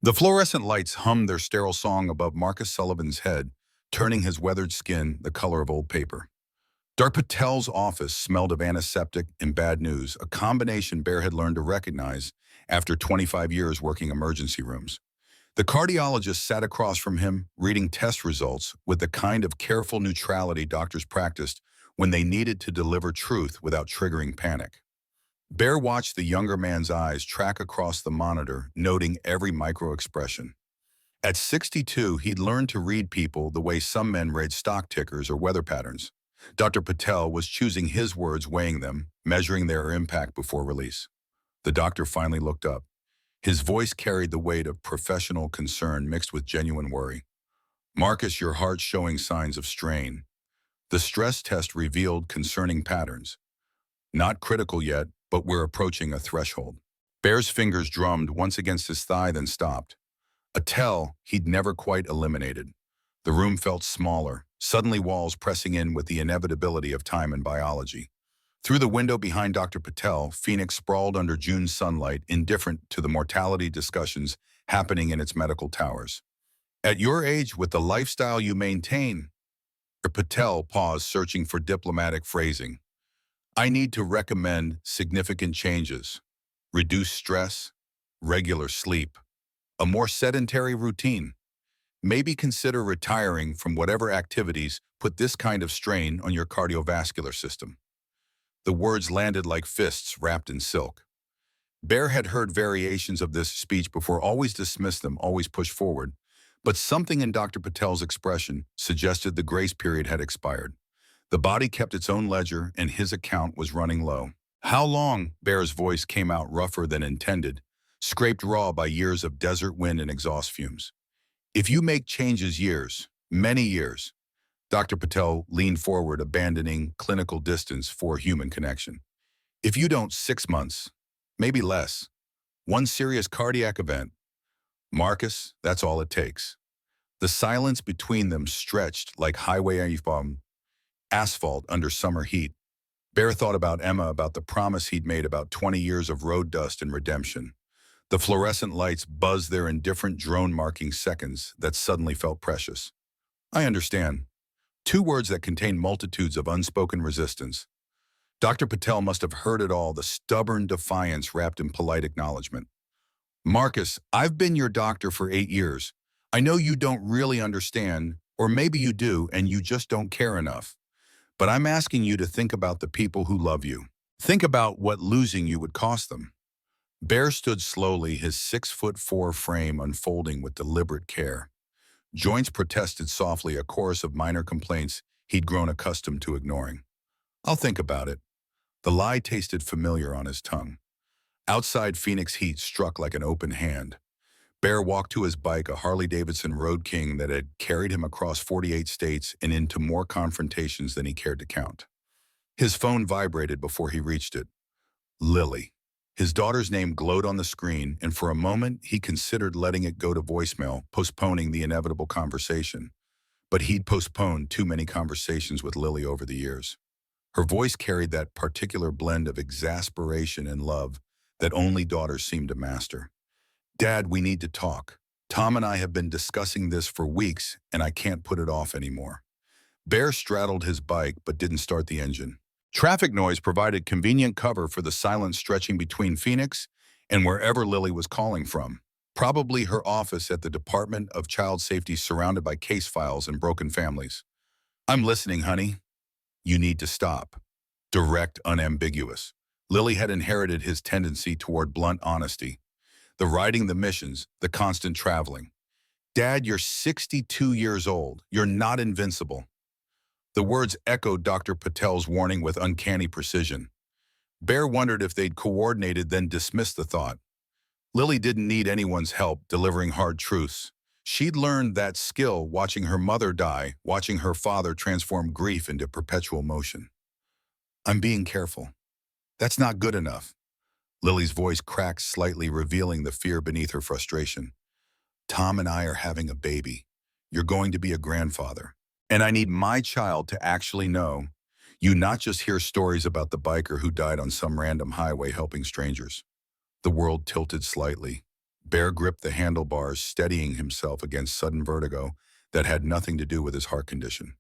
The fluorescent lights hummed their sterile song above Marcus Sullivan's head, turning his weathered skin the color of old paper. Dr. Patel's office smelled of antiseptic and bad news, a combination Bear had learned to recognize after 25 years working emergency rooms. The cardiologist sat across from him, reading test results with the kind of careful neutrality doctors practiced when they needed to deliver truth without triggering panic. Bear watched the younger man's eyes track across the monitor, noting every micro-expression. At 62, he'd learned to read people the way some men read stock tickers or weather patterns. Dr. Patel was choosing his words, weighing them, measuring their impact before release. The doctor finally looked up. His voice carried the weight of professional concern mixed with genuine worry. "Marcus, your heart's showing signs of strain. The stress test revealed concerning patterns. Not critical yet, but we're approaching a threshold." Bear's fingers drummed once against his thigh, then stopped. A tell he'd never quite eliminated. The room felt smaller, suddenly walls pressing in with the inevitability of time and biology. Through the window behind Dr. Patel, Phoenix sprawled under June's sunlight, indifferent to the mortality discussions happening in its medical towers. "At your age, with the lifestyle you maintain," Patel paused, searching for diplomatic phrasing. "I need to recommend significant changes. Reduce stress, regular sleep, a more sedentary routine. Maybe consider retiring from whatever activities put this kind of strain on your cardiovascular system." The words landed like fists wrapped in silk. Bear had heard variations of this speech before, always dismissed them, always pushed forward. But something in Dr. Patel's expression suggested the grace period had expired. The body kept its own ledger, and his account was running low. "How long?" Bear's voice came out rougher than intended, scraped raw by years of desert wind and exhaust fumes. "If you make changes, years, many years." Dr. Patel leaned forward, abandoning clinical distance for human connection. "If you don't, 6 months, maybe less. One serious cardiac event. Marcus, that's all it takes." The silence between them stretched like highway asphalt under summer heat. Bear thought about Emma, about the promise he'd made, about 20 years of road dust and redemption. The fluorescent lights buzzed their indifferent drone, marking seconds that suddenly felt precious. "I understand." Two words that contained multitudes of unspoken resistance. Dr. Patel must have heard it all, the stubborn defiance wrapped in polite acknowledgement. "Marcus, I've been your doctor for 8 years. I know you don't really understand, or maybe you do and you just don't care enough. But I'm asking you to think about the people who love you. Think about what losing you would cost them." Bear stood slowly, his 6'4" frame unfolding with deliberate care. Joints protested softly, a chorus of minor complaints he'd grown accustomed to ignoring. "I'll think about it." The lie tasted familiar on his tongue. Outside, Phoenix heat struck like an open hand. Bear walked to his bike, a Harley-Davidson Road King that had carried him across 48 states and into more confrontations than he cared to count. His phone vibrated before he reached it. Lily. His daughter's name glowed on the screen, and for a moment he considered letting it go to voicemail, postponing the inevitable conversation. But he'd postponed too many conversations with Lily over the years. Her voice carried that particular blend of exasperation and love that only daughters seem to master. "Dad, we need to talk. Tom and I have been discussing this for weeks, and I can't put it off anymore." Bear straddled his bike but didn't start the engine. Traffic noise provided convenient cover for the silence stretching between Phoenix and wherever Lily was calling from. Probably her office at the Department of Child Safety, surrounded by case files and broken families. "I'm listening, honey." "You need to stop." Direct, unambiguous. Lily had inherited his tendency toward blunt honesty. The riding the missions, the constant traveling. "Dad, you're 62 years old. You're not invincible." The words echoed Dr. Patel's warning with uncanny precision. Bear wondered if they'd coordinated, then dismissed the thought. Lily didn't need anyone's help delivering hard truths. She'd learned that skill watching her mother die, watching her father transform grief into perpetual motion. "I'm being careful." "That's not good enough." Lily's voice cracked slightly, revealing the fear beneath her frustration. "Tom and I are having a baby. You're going to be a grandfather. And I need my child to actually know, you not just hear stories about the biker who died on some random highway helping strangers." The world tilted slightly. Bear gripped the handlebars, steadying himself against sudden vertigo that had nothing to do with his heart condition.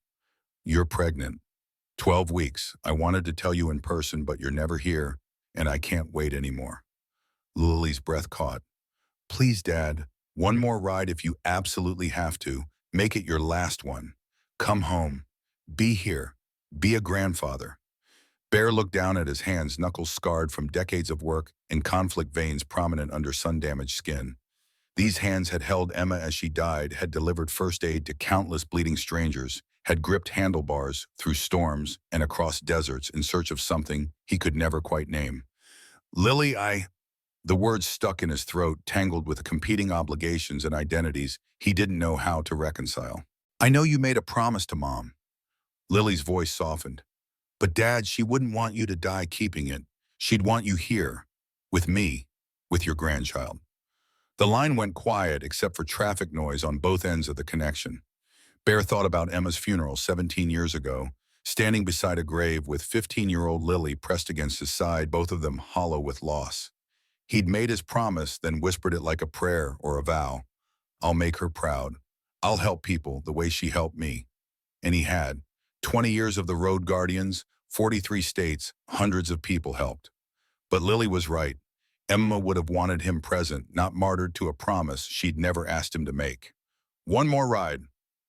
You're pregnant. 12 weeks. I wanted to tell you in person, but you're never here, and I can't wait anymore. Lily's breath caught. Please, Dad, one more ride if you absolutely have to. Make it your last one. Come home. Be here. Be a grandfather. Bear looked down at his hands, knuckles scarred from decades of work and conflict veins prominent under sun-damaged skin. These hands had held Emma as she died, had delivered first aid to countless bleeding strangers, had gripped handlebars through storms and across deserts in search of something he could never quite name. Lily, The words stuck in his throat, tangled with competing obligations and identities he didn't know how to reconcile. I know you made a promise to Mom. Lily's voice softened. But Dad, she wouldn't want you to die keeping it. She'd want you here, with me, with your grandchild. The line went quiet except for traffic noise on both ends of the connection. Bear thought about Emma's funeral 17 years ago, standing beside a grave with 15-year-old Lily pressed against his side, both of them hollow with loss. He'd made his promise, then whispered it like a prayer or a vow. I'll make her proud. I'll help people the way she helped me. And he had. 20 years of the Road Guardians, 43 states, hundreds of people helped. But Lily was right. Emma would have wanted him present, not martyred to a promise she'd never asked him to make. One more ride.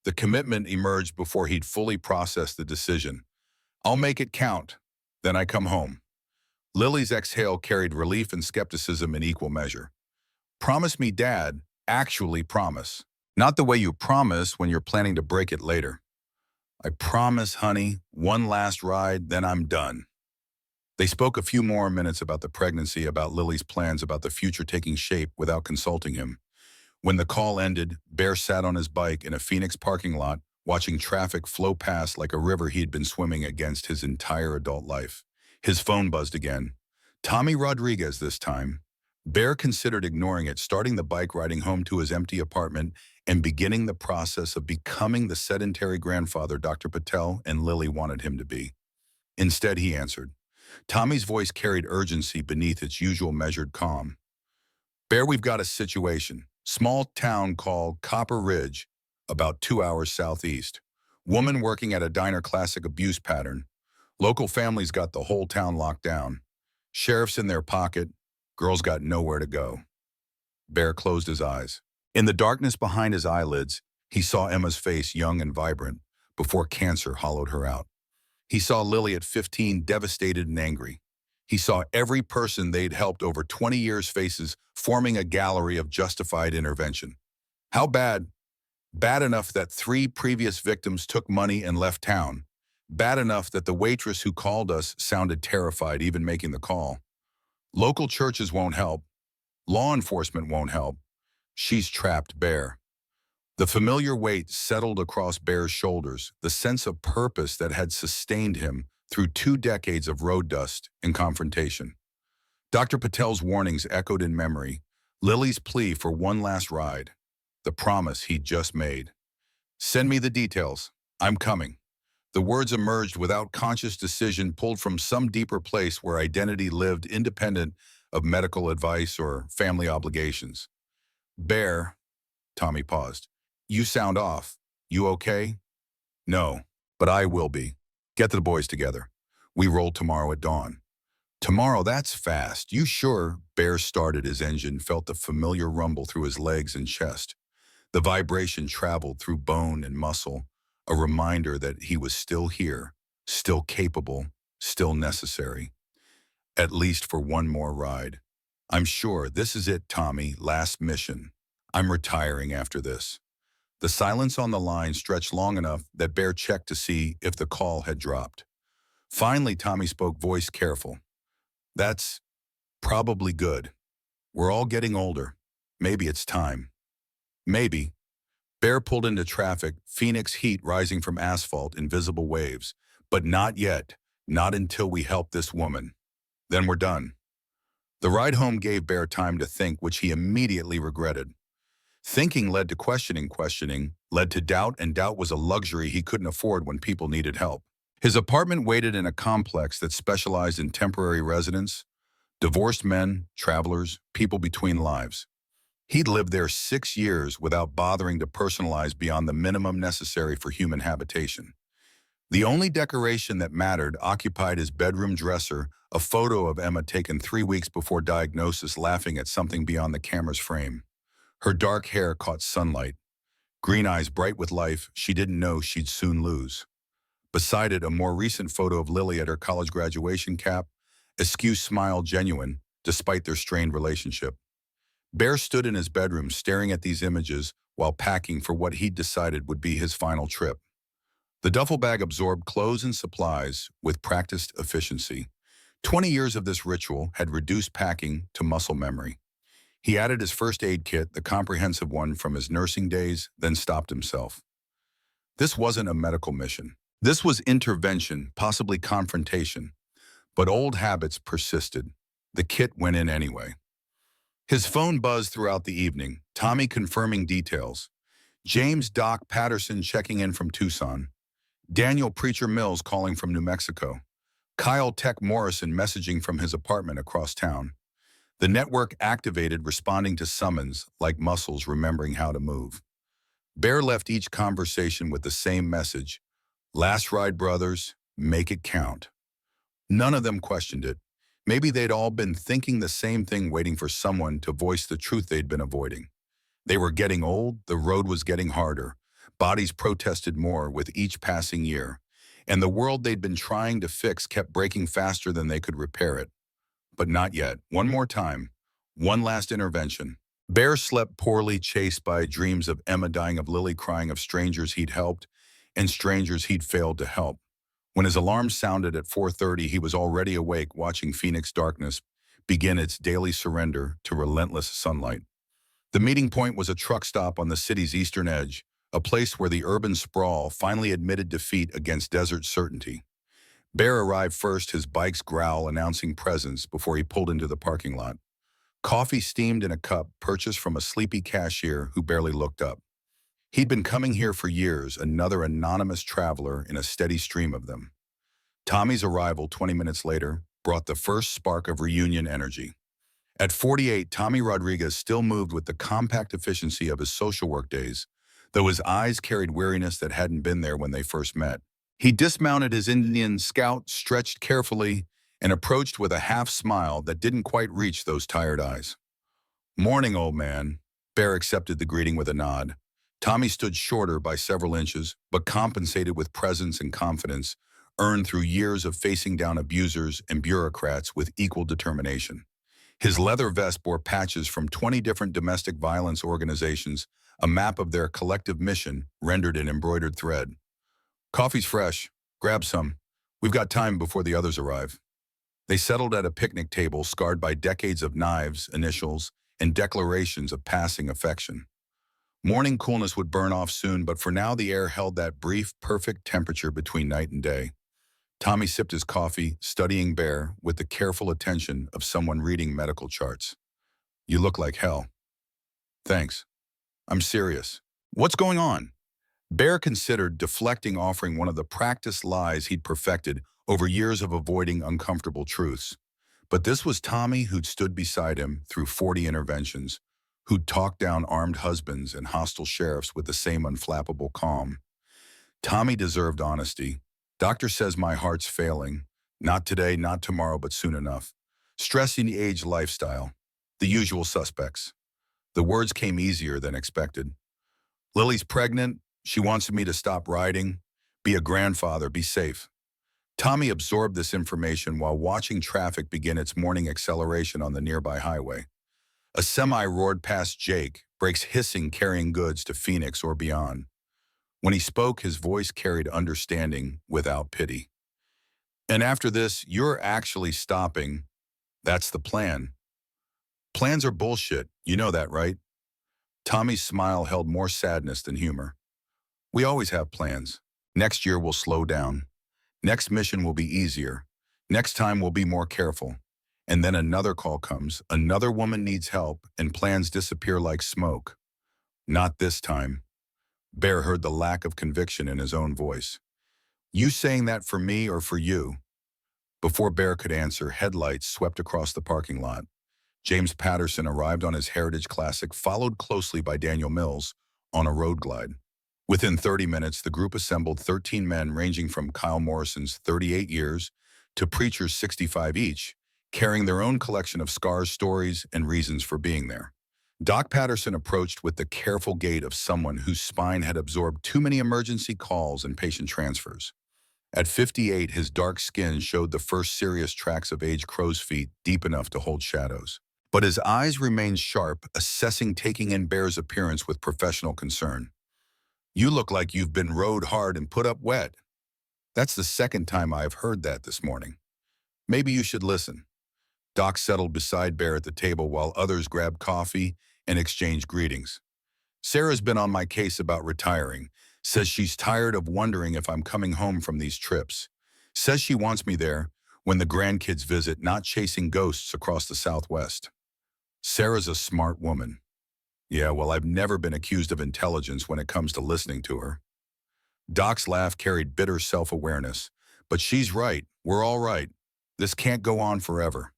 The commitment emerged before he'd fully processed the decision. I'll make it count. Then I come home. Lily's exhale carried relief and skepticism in equal measure. Promise me, Dad. Actually promise. Not the way you promise when you're planning to break it later. I promise, honey, one last ride, then I'm done. They spoke a few more minutes about the pregnancy, about Lily's plans, about the future taking shape without consulting him. When the call ended, Bear sat on his bike in a Phoenix parking lot, watching traffic flow past like a river he'd been swimming against his entire adult life. His phone buzzed again. Tommy Rodriguez this time. Bear considered ignoring it, starting the bike riding home to his empty apartment and beginning the process of becoming the sedentary grandfather Dr. Patel and Lily wanted him to be. Instead, he answered. Tommy's voice carried urgency beneath its usual measured calm. Bear, we've got a situation. Small town called Copper Ridge, about 2 hours southeast. Woman working at a diner, classic abuse pattern. Local families got the whole town locked down. Sheriff's in their pocket. Girl's got nowhere to go. Bear closed his eyes. In the darkness behind his eyelids, he saw Emma's face, young and vibrant, before cancer hollowed her out. He saw Lily at 15, devastated and angry. He saw every person they'd helped over 20 years' faces forming a gallery of justified intervention. How bad? Bad enough that 3 previous victims took money and left town. Bad enough that the waitress who called us sounded terrified even making the call. Local churches won't help. Law enforcement won't help. She's trapped, Bear. The familiar weight settled across Bear's shoulders, the sense of purpose that had sustained him through 2 decades of road dust and confrontation. Dr. Patel's warnings echoed in memory, Lily's plea for one last ride, the promise he'd just made. Send me the details. I'm coming. The words emerged without conscious decision, pulled from some deeper place where identity lived independent of medical advice or family obligations. Bear, Tommy paused. You sound off. You okay? No, but I will be. Get the boys together. We roll tomorrow at dawn. Tomorrow, that's fast. You sure? Bear started his engine, felt the familiar rumble through his legs and chest. The vibration traveled through bone and muscle, a reminder that he was still here, still capable, still necessary. At least for one more ride. I'm sure this is it, Tommy, last mission. I'm retiring after this. The silence on the line stretched long enough that Bear checked to see if the call had dropped. Finally, Tommy spoke, voice careful. That's probably good. We're all getting older. Maybe it's time. Maybe. Bear pulled into traffic, Phoenix heat rising from asphalt in visible waves. But not yet. Not until we help this woman. Then we're done. The ride home gave Bear time to think, which he immediately regretted. Thinking led to questioning led to doubt, and doubt was a luxury he couldn't afford when people needed help. His apartment waited in a complex that specialized in temporary residents, divorced men, travelers, people between lives. He'd lived there 6 years without bothering to personalize beyond the minimum necessary for human habitation. The only decoration that mattered occupied his bedroom dresser, a photo of Emma taken 3 weeks before diagnosis laughing at something beyond the camera's frame. Her dark hair caught sunlight. Green eyes bright with life she didn't know she'd soon lose. Beside it, a more recent photo of Lily at her college graduation cap, askew smile genuine, despite their strained relationship. Bear stood in his bedroom staring at these images while packing for what he'd decided would be his final trip. The duffel bag absorbed clothes and supplies with practiced efficiency. 20 years of this ritual had reduced packing to muscle memory. He added his first aid kit, the comprehensive one from his nursing days, then stopped himself. This wasn't a medical mission. This was intervention, possibly confrontation. But old habits persisted. The kit went in anyway. His phone buzzed throughout the evening, Tommy confirming details. James Doc Patterson checking in from Tucson. Daniel Preacher Mills calling from New Mexico. Kyle Tech Morrison messaging from his apartment across town. The network activated, responding to summons like muscles remembering how to move. Bear left each conversation with the same message. Last ride, brothers, make it count. None of them questioned it. Maybe they'd all been thinking the same thing, waiting for someone to voice the truth they'd been avoiding. They were getting old, the road was getting harder. Bodies protested more with each passing year. And the world they'd been trying to fix kept breaking faster than they could repair it. But not yet. One more time. One last intervention. Bear slept poorly, chased by dreams of Emma dying, of Lily crying, of strangers he'd helped and strangers he'd failed to help. When his alarm sounded at 4:30, he was already awake, watching Phoenix darkness begin its daily surrender to relentless sunlight. The meeting point was a truck stop on the city's eastern edge, a place where the urban sprawl finally admitted defeat against desert certainty. Bear arrived first, his bike's growl announcing presence before he pulled into the parking lot. Coffee steamed in a cup, purchased from a sleepy cashier who barely looked up. He'd been coming here for years, another anonymous traveler in a steady stream of them. Tommy's arrival 20 minutes later brought the first spark of reunion energy. At 48, Tommy Rodriguez still moved with the compact efficiency of his social work days, though his eyes carried weariness that hadn't been there when they first met. He dismounted his Indian Scout, stretched carefully, and approached with a half-smile that didn't quite reach those tired eyes. "Morning, old man." Bear accepted the greeting with a nod. Tommy stood shorter by several inches, but compensated with presence and confidence, earned through years of facing down abusers and bureaucrats with equal determination. His leather vest bore patches from 20 different domestic violence organizations, a map of their collective mission rendered in embroidered thread. "Coffee's fresh. Grab some. We've got time before the others arrive." They settled at a picnic table scarred by decades of knives, initials, and declarations of passing affection. Morning coolness would burn off soon, but for now the air held that brief, perfect temperature between night and day. Tommy sipped his coffee, studying Bear with the careful attention of someone reading medical charts. "You look like hell." "Thanks. I'm serious." "What's going on?" Bear considered deflecting, offering one of the practiced lies he'd perfected over years of avoiding uncomfortable truths. But this was Tommy, who'd stood beside him through 40 interventions, who'd talked down armed husbands and hostile sheriffs with the same unflappable calm. Tommy deserved honesty. "Doctor says my heart's failing. Not today, not tomorrow, but soon enough. Stressing the age lifestyle. The usual suspects." The words came easier than expected. "Lily's pregnant. She wants me to stop riding, be a grandfather, be safe." Tommy absorbed this information while watching traffic begin its morning acceleration on the nearby highway. A semi roared past Jake, brakes hissing, carrying goods to Phoenix or beyond. When he spoke, his voice carried understanding without pity. "And after this, you're actually stopping. That's the plan." "Plans are bullshit. You know that, right?" Tommy's smile held more sadness than humor. "We always have plans. Next year we'll slow down. Next mission will be easier. Next time we'll be more careful." And then another call comes. Another woman needs help, and plans disappear like smoke. "Not this time." Bear heard the lack of conviction in his own voice. "You saying that for me or for you?" Before Bear could answer, headlights swept across the parking lot. James Patterson arrived on his Heritage Classic, followed closely by Daniel Mills on a road glide. Within 30 minutes, the group assembled 13 men ranging from Kyle Morrison's 38 years to Preacher's 65 each, carrying their own collection of scars, stories, and reasons for being there. Doc Patterson approached with the careful gait of someone whose spine had absorbed too many emergency calls and patient transfers. At 58, his dark skin showed the first serious tracks of aged crow's feet deep enough to hold shadows. But his eyes remained sharp, assessing taking in Bear's appearance with professional concern. "You look like you've been rode hard and put up wet." "That's the second time I've heard that this morning. Maybe you should listen." Doc settled beside Bear at the table while others grabbed coffee and exchanged greetings. "Sarah's been on my case about retiring. Says she's tired of wondering if I'm coming home from these trips. Says she wants me there when the grandkids visit, not chasing ghosts across the Southwest." "Sarah's a smart woman." "Yeah, well, I've never been accused of intelligence when it comes to listening to her." Doc's laugh carried bitter self-awareness. "But she's right. We're all right. This can't go on forever."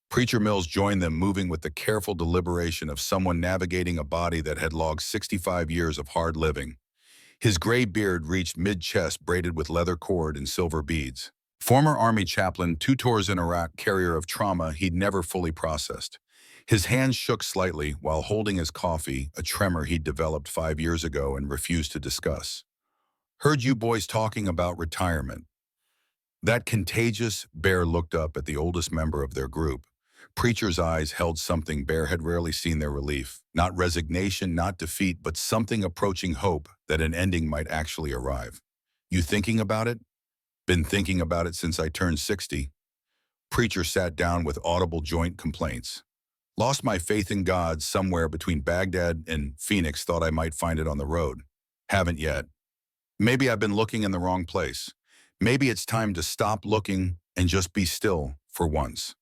Preacher Mills joined them, moving with the careful deliberation of someone navigating a body that had logged 65 years of hard living. His gray beard reached mid-chest, braided with leather cord and silver beads. Former Army chaplain, 2 tours in Iraq, carrier of trauma he'd never fully processed. His hands shook slightly while holding his coffee, a tremor he'd developed 5 years ago and refused to discuss. "Heard you boys talking about retirement." That contagious? Bear looked up at the oldest member of their group. Preacher's eyes held something Bear had rarely seen: their relief. Not resignation, not defeat, but something approaching hope that an ending might actually arrive. "You thinking about it?" "Been thinking about it since I turned 60. Preacher sat down with audible joint complaints. "Lost my faith in God somewhere between Baghdad and Phoenix, thought I might find it on the road. Haven't yet. Maybe I've been looking in the wrong place. Maybe it's time to stop looking and just be still for once."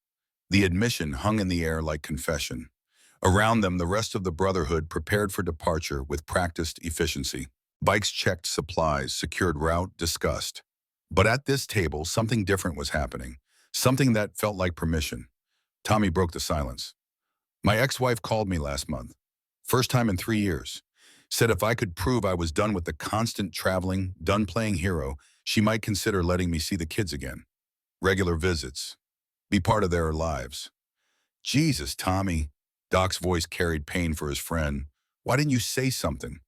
The admission hung in the air like confession. Around them, the rest of the Brotherhood prepared for departure with practiced efficiency. Bikes checked supplies, secured route, discussed. But at this table, something different was happening, something that felt like permission. Tommy broke the silence. "My ex-wife called me last month. First time in 3 years. Said if I could prove I was done with the constant traveling, done playing hero, she might consider letting me see the kids again. Regular visits. Be part of their lives." "Jesus, Tommy." Doc's voice carried pain for his friend. "Why didn't you say something?"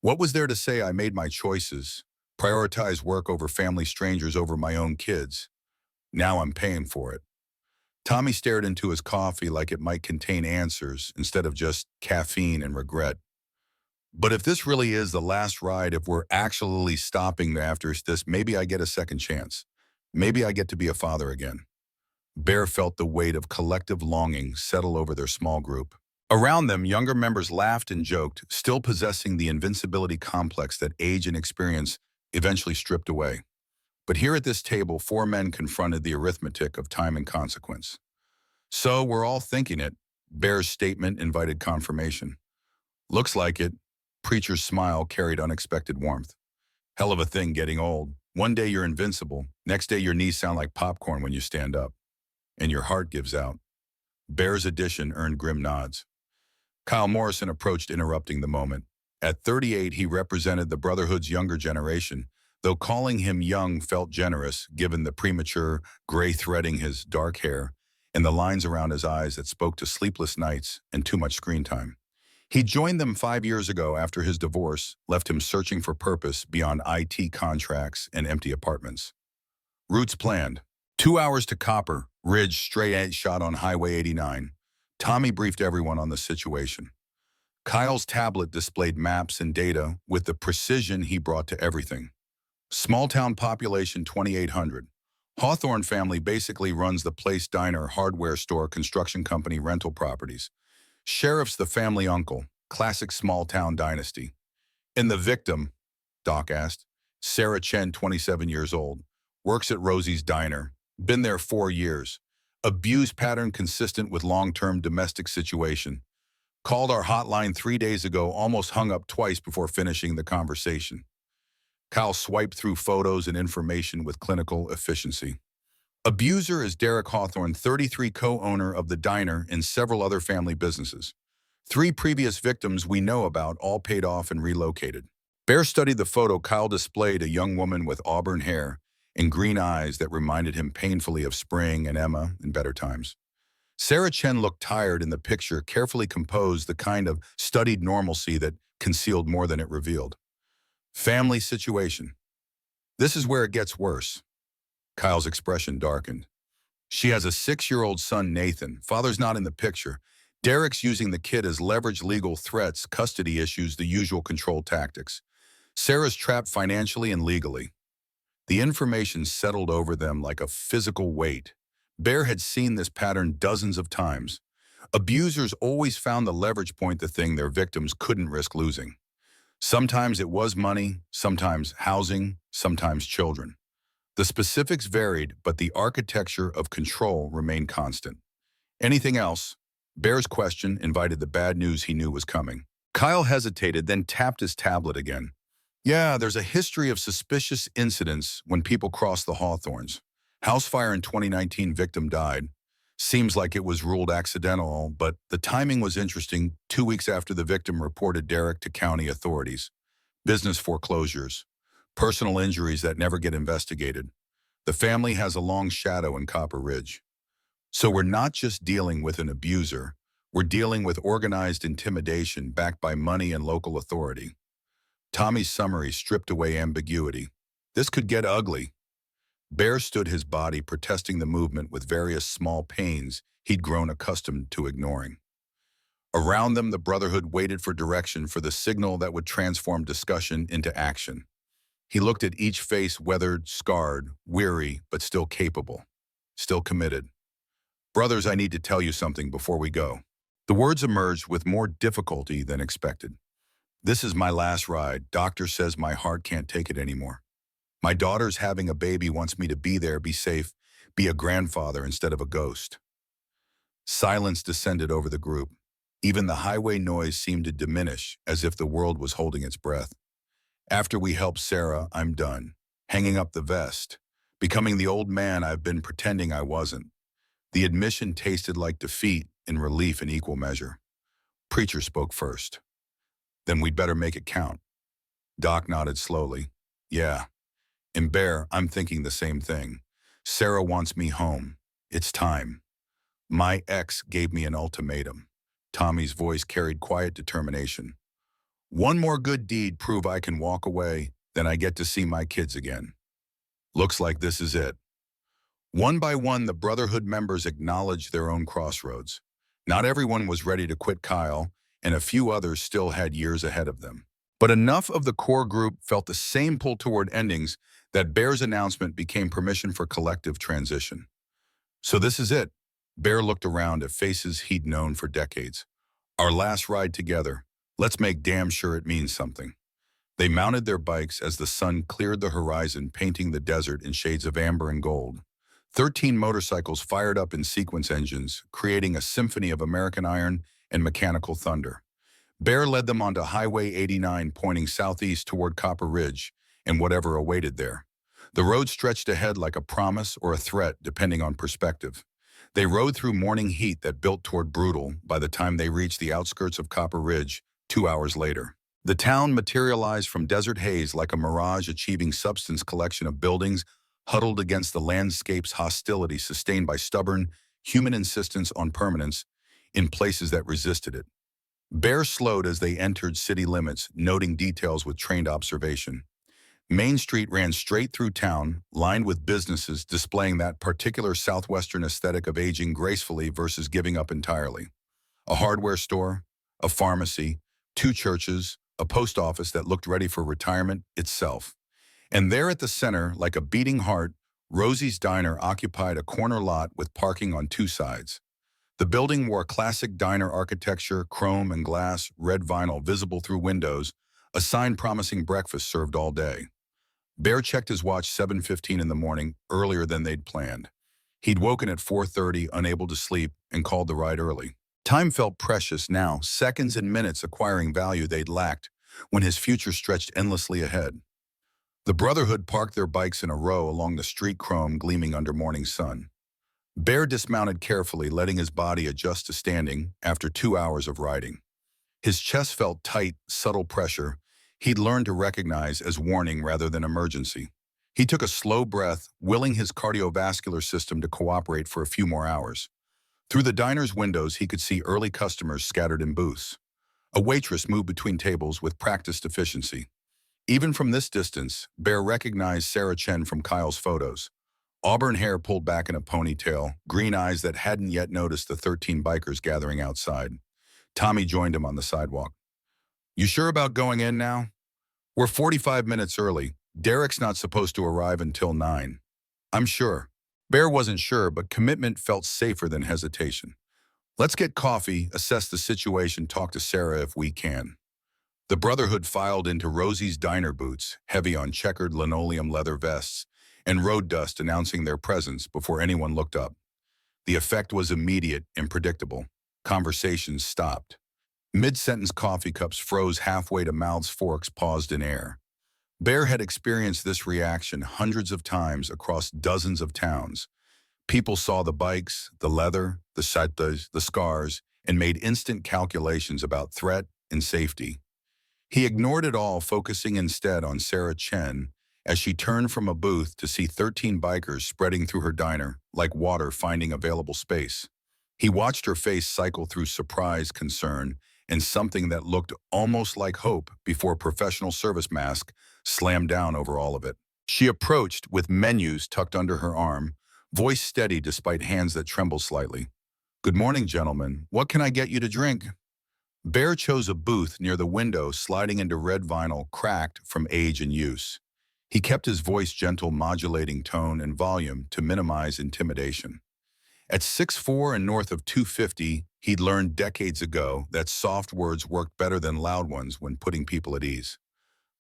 "What was there to say? I made my choices. Prioritize work over family, strangers over my own kids. Now I'm paying for it." Tommy stared into his coffee like it might contain answers instead of just caffeine and regret. "But if this really is the last ride, if we're actually stopping after this, maybe I get a second chance. Maybe I get to be a father again." Bear felt the weight of collective longing settle over their small group. Around them, younger members laughed and joked, still possessing the invincibility complex that age and experience eventually stripped away. But here at this table, 4 men confronted the arithmetic of time and consequence. "So we're all thinking it." Bear's statement invited confirmation. "Looks like it." Preacher's smile carried unexpected warmth. "Hell of a thing getting old. One day you're invincible. Next day your knees sound like popcorn when you stand up. And your heart gives out." Bear's addition earned grim nods. Kyle Morrison approached, interrupting the moment. At 38, he represented the Brotherhood's younger generation, though calling him young felt generous given the premature gray threading his dark hair and the lines around his eyes that spoke to sleepless nights and too much screen time. He joined them 5 years ago after his divorce left him searching for purpose beyond IT contracts and empty apartments. Routes planned. 2 hours to Copper Ridge, straight shot on Highway 89. Tommy briefed everyone on the situation. Kyle's tablet displayed maps and data with the precision he brought to everything. Small town population 2,800. Hawthorne family basically runs the place, diner, hardware store, construction company, rental properties. Sheriff's the family uncle, classic small town dynasty. "And the victim?" Doc asked. "Sarah Chen, 27 years old. Works at Rosie's Diner. Been there 4 years. Abuse pattern consistent with long-term domestic situation. Called our hotline 3 days ago, almost hung up twice before finishing the conversation." Kyle swiped through photos and information with clinical efficiency. Abuser is Derek Hawthorne, 33, co-owner of the diner and several other family businesses. 3 previous victims we know about all paid off and relocated. Bear studied the photo. Kyle displayed a young woman with auburn hair and green eyes that reminded him painfully of Spring and Emma in better times. Sarah Chen looked tired in the picture, carefully composed, the kind of studied normalcy that concealed more than it revealed. Family situation. This is where it gets worse. Kyle's expression darkened. She has a 6-year-old son, Nathan. Father's not in the picture. Derek's using the kid as leverage, legal threats, custody issues, the usual control tactics. Sarah's trapped financially and legally. The information settled over them like a physical weight. Bear had seen this pattern dozens of times. Abusers always found the leverage point, the thing their victims couldn't risk losing. Sometimes it was money, sometimes housing, sometimes children. The specifics varied, but the architecture of control remained constant. Anything else? Bear's question invited the bad news he knew was coming. Kyle hesitated, then tapped his tablet again. Yeah, there's a history of suspicious incidents when people cross the Hawthorns. House fire in 2019, victim died. Seems like it was ruled accidental, but the timing was interesting. 2 weeks after the victim reported Derek to county authorities. Business foreclosures. Personal injuries that never get investigated. The family has a long shadow in Copper Ridge. So we're not just dealing with an abuser. We're dealing with organized intimidation backed by money and local authority. Tommy's summary stripped away ambiguity. This could get ugly. Bear stood his body, protesting the movement with various small pains he'd grown accustomed to ignoring. Around them, the Brotherhood waited for direction, for the signal that would transform discussion into action. He looked at each face, weathered, scarred, weary, but still capable, still committed. Brothers, I need to tell you something before we go. The words emerged with more difficulty than expected. This is my last ride. Doctor says my heart can't take it anymore. My daughter's having a baby, wants me to be there, be safe, be a grandfather instead of a ghost. Silence descended over the group. Even the highway noise seemed to diminish, as if the world was holding its breath. After we helped Sarah, I'm done. Hanging up the vest. Becoming the old man I've been pretending I wasn't. The admission tasted like defeat and relief in equal measure. Preacher spoke first. Then we'd better make it count. Doc nodded slowly. Yeah. And Bear, I'm thinking the same thing. Sarah wants me home. It's time. My ex gave me an ultimatum. Tommy's voice carried quiet determination. One more good deed, prove I can walk away, then I get to see my kids again. Looks like this is it. One by one, the Brotherhood members acknowledged their own crossroads. Not everyone was ready to quit Kyle, and a few others still had years ahead of them. But enough of the core group felt the same pull toward endings that Bear's announcement became permission for collective transition. So this is it. Bear looked around at faces he'd known for decades. Our last ride together. Let's make damn sure it means something. They mounted their bikes as the sun cleared the horizon, painting the desert in shades of amber and gold. 13 motorcycles fired up in sequence engines, creating a symphony of American iron and mechanical thunder. Bear led them onto Highway 89, pointing southeast toward Copper Ridge and whatever awaited there. The road stretched ahead like a promise or a threat, depending on perspective. They rode through morning heat that built toward brutal by the time they reached the outskirts of Copper Ridge 2 hours later. The town materialized from desert haze like a mirage, achieving substance, collection of buildings huddled against the landscape's hostility sustained by stubborn human insistence on permanence in places that resisted it. Bear slowed as they entered city limits, noting details with trained observation. Main Street ran straight through town, lined with businesses displaying that particular southwestern aesthetic of aging gracefully versus giving up entirely. A hardware store, a pharmacy, 2 churches, a post office that looked ready for retirement itself. And there at the center, like a beating heart, Rosie's Diner occupied a corner lot with parking on 2 sides. The building wore classic diner architecture, chrome and glass, red vinyl visible through windows, a sign promising breakfast served all day. Bear checked his watch, 7:15 in the morning, earlier than they'd planned. He'd woken at 4:30, unable to sleep, and called the ride early. Time felt precious now, seconds and minutes acquiring value they'd lacked when his future stretched endlessly ahead. The Brotherhood parked their bikes in a row along the street, chrome gleaming under morning sun. Bear dismounted carefully, letting his body adjust to standing after 2 hours of riding. His chest felt tight, subtle pressure he'd learned to recognize as warning rather than emergency. He took a slow breath, willing his cardiovascular system to cooperate for a few more hours. Through the diner's windows, he could see early customers scattered in booths. A waitress moved between tables with practiced efficiency. Even from this distance, Bear recognized Sarah Chen from Kyle's photos. Auburn hair pulled back in a ponytail, green eyes that hadn't yet noticed the 13 bikers gathering outside. Tommy joined him on the sidewalk. "You sure about going in now? We're 45 minutes early. Derek's not supposed to arrive until 9. "I'm sure." Bear wasn't sure, but commitment felt safer than hesitation. "Let's get coffee, assess the situation, talk to Sarah if we can." The Brotherhood filed into Rosie's diner boots, heavy on checkered linoleum leather vests, and road dust announcing their presence before anyone looked up. The effect was immediate and predictable. Conversations stopped. Mid-sentence coffee cups froze halfway to mouths, forks paused in air. Bear had experienced this reaction hundreds of times across dozens of towns. People saw the bikes, the leather, the saitas, the scars, and made instant calculations about threat and safety. He ignored it all, focusing instead on Sarah Chen as she turned from a booth to see 13 bikers spreading through her diner like water finding available space. He watched her face cycle through surprise, concern, and something that looked almost like hope before a professional service mask slammed down over all of it. She approached with menus tucked under her arm, voice steady despite hands that trembled slightly. "Good morning, gentlemen. What can I get you to drink?" Bear chose a booth near the window, sliding into red vinyl, cracked from age and use. He kept his voice gentle, modulating tone and volume to minimize intimidation. At 6'4" and north of 250, he'd learned decades ago that soft words worked better than loud ones when putting people at ease.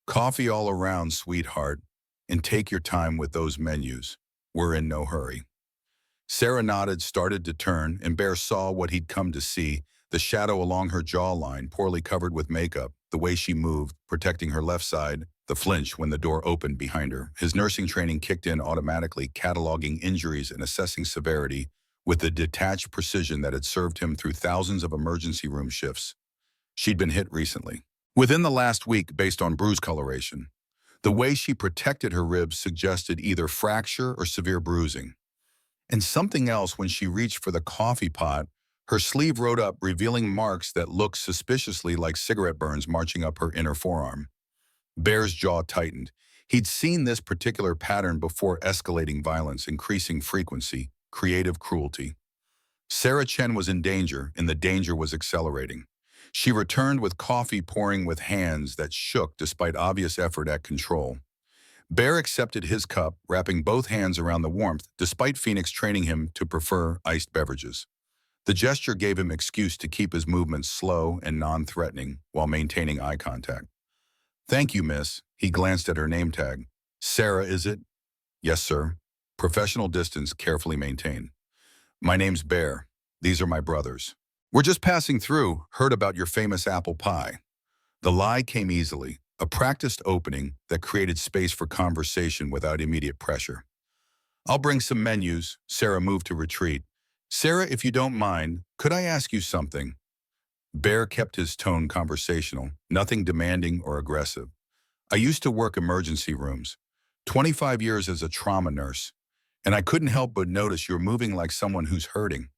"Coffee all around, sweetheart, and take your time with those menus. We're in no hurry." Sarah nodded, started to turn, and Bear saw what he'd come to see, the shadow along her jawline, poorly covered with makeup, the way she moved, protecting her left side, the flinch when the door opened behind her. His nursing training kicked in automatically, cataloging injuries and assessing severity with the detached precision that had served him through thousands of emergency room shifts. She'd been hit recently. Within the last week, based on bruise coloration. The way she protected her ribs suggested either fracture or severe bruising. And something else, when she reached for the coffee pot, her sleeve rode up, revealing marks that looked suspiciously like cigarette burns marching up her inner forearm. Bear's jaw tightened. He'd seen this particular pattern before: escalating violence, increasing frequency, creative cruelty. Sarah Chen was in danger, and the danger was accelerating. She returned with coffee pouring, with hands that shook despite obvious effort at control. Bear accepted his cup, wrapping both hands around the warmth, despite Phoenix training him to prefer iced beverages. The gesture gave him excuse to keep his movements slow and non-threatening while maintaining eye contact. "Thank you, miss." He glanced at her name tag. "Sarah, is it?" "Yes, sir." Professional distance carefully maintained. "My name's Bear. These are my brothers. We're just passing through, heard about your famous apple pie." The lie came easily, a practiced opening that created space for conversation without immediate pressure. "I'll bring some menus." Sarah moved to retreat. "Sarah, if you don't mind, could I ask you something?" Bear kept his tone conversational, nothing demanding or aggressive. "I used to work emergency rooms, 25 years as a trauma nurse, and I couldn't help but notice you're moving like someone who's hurting.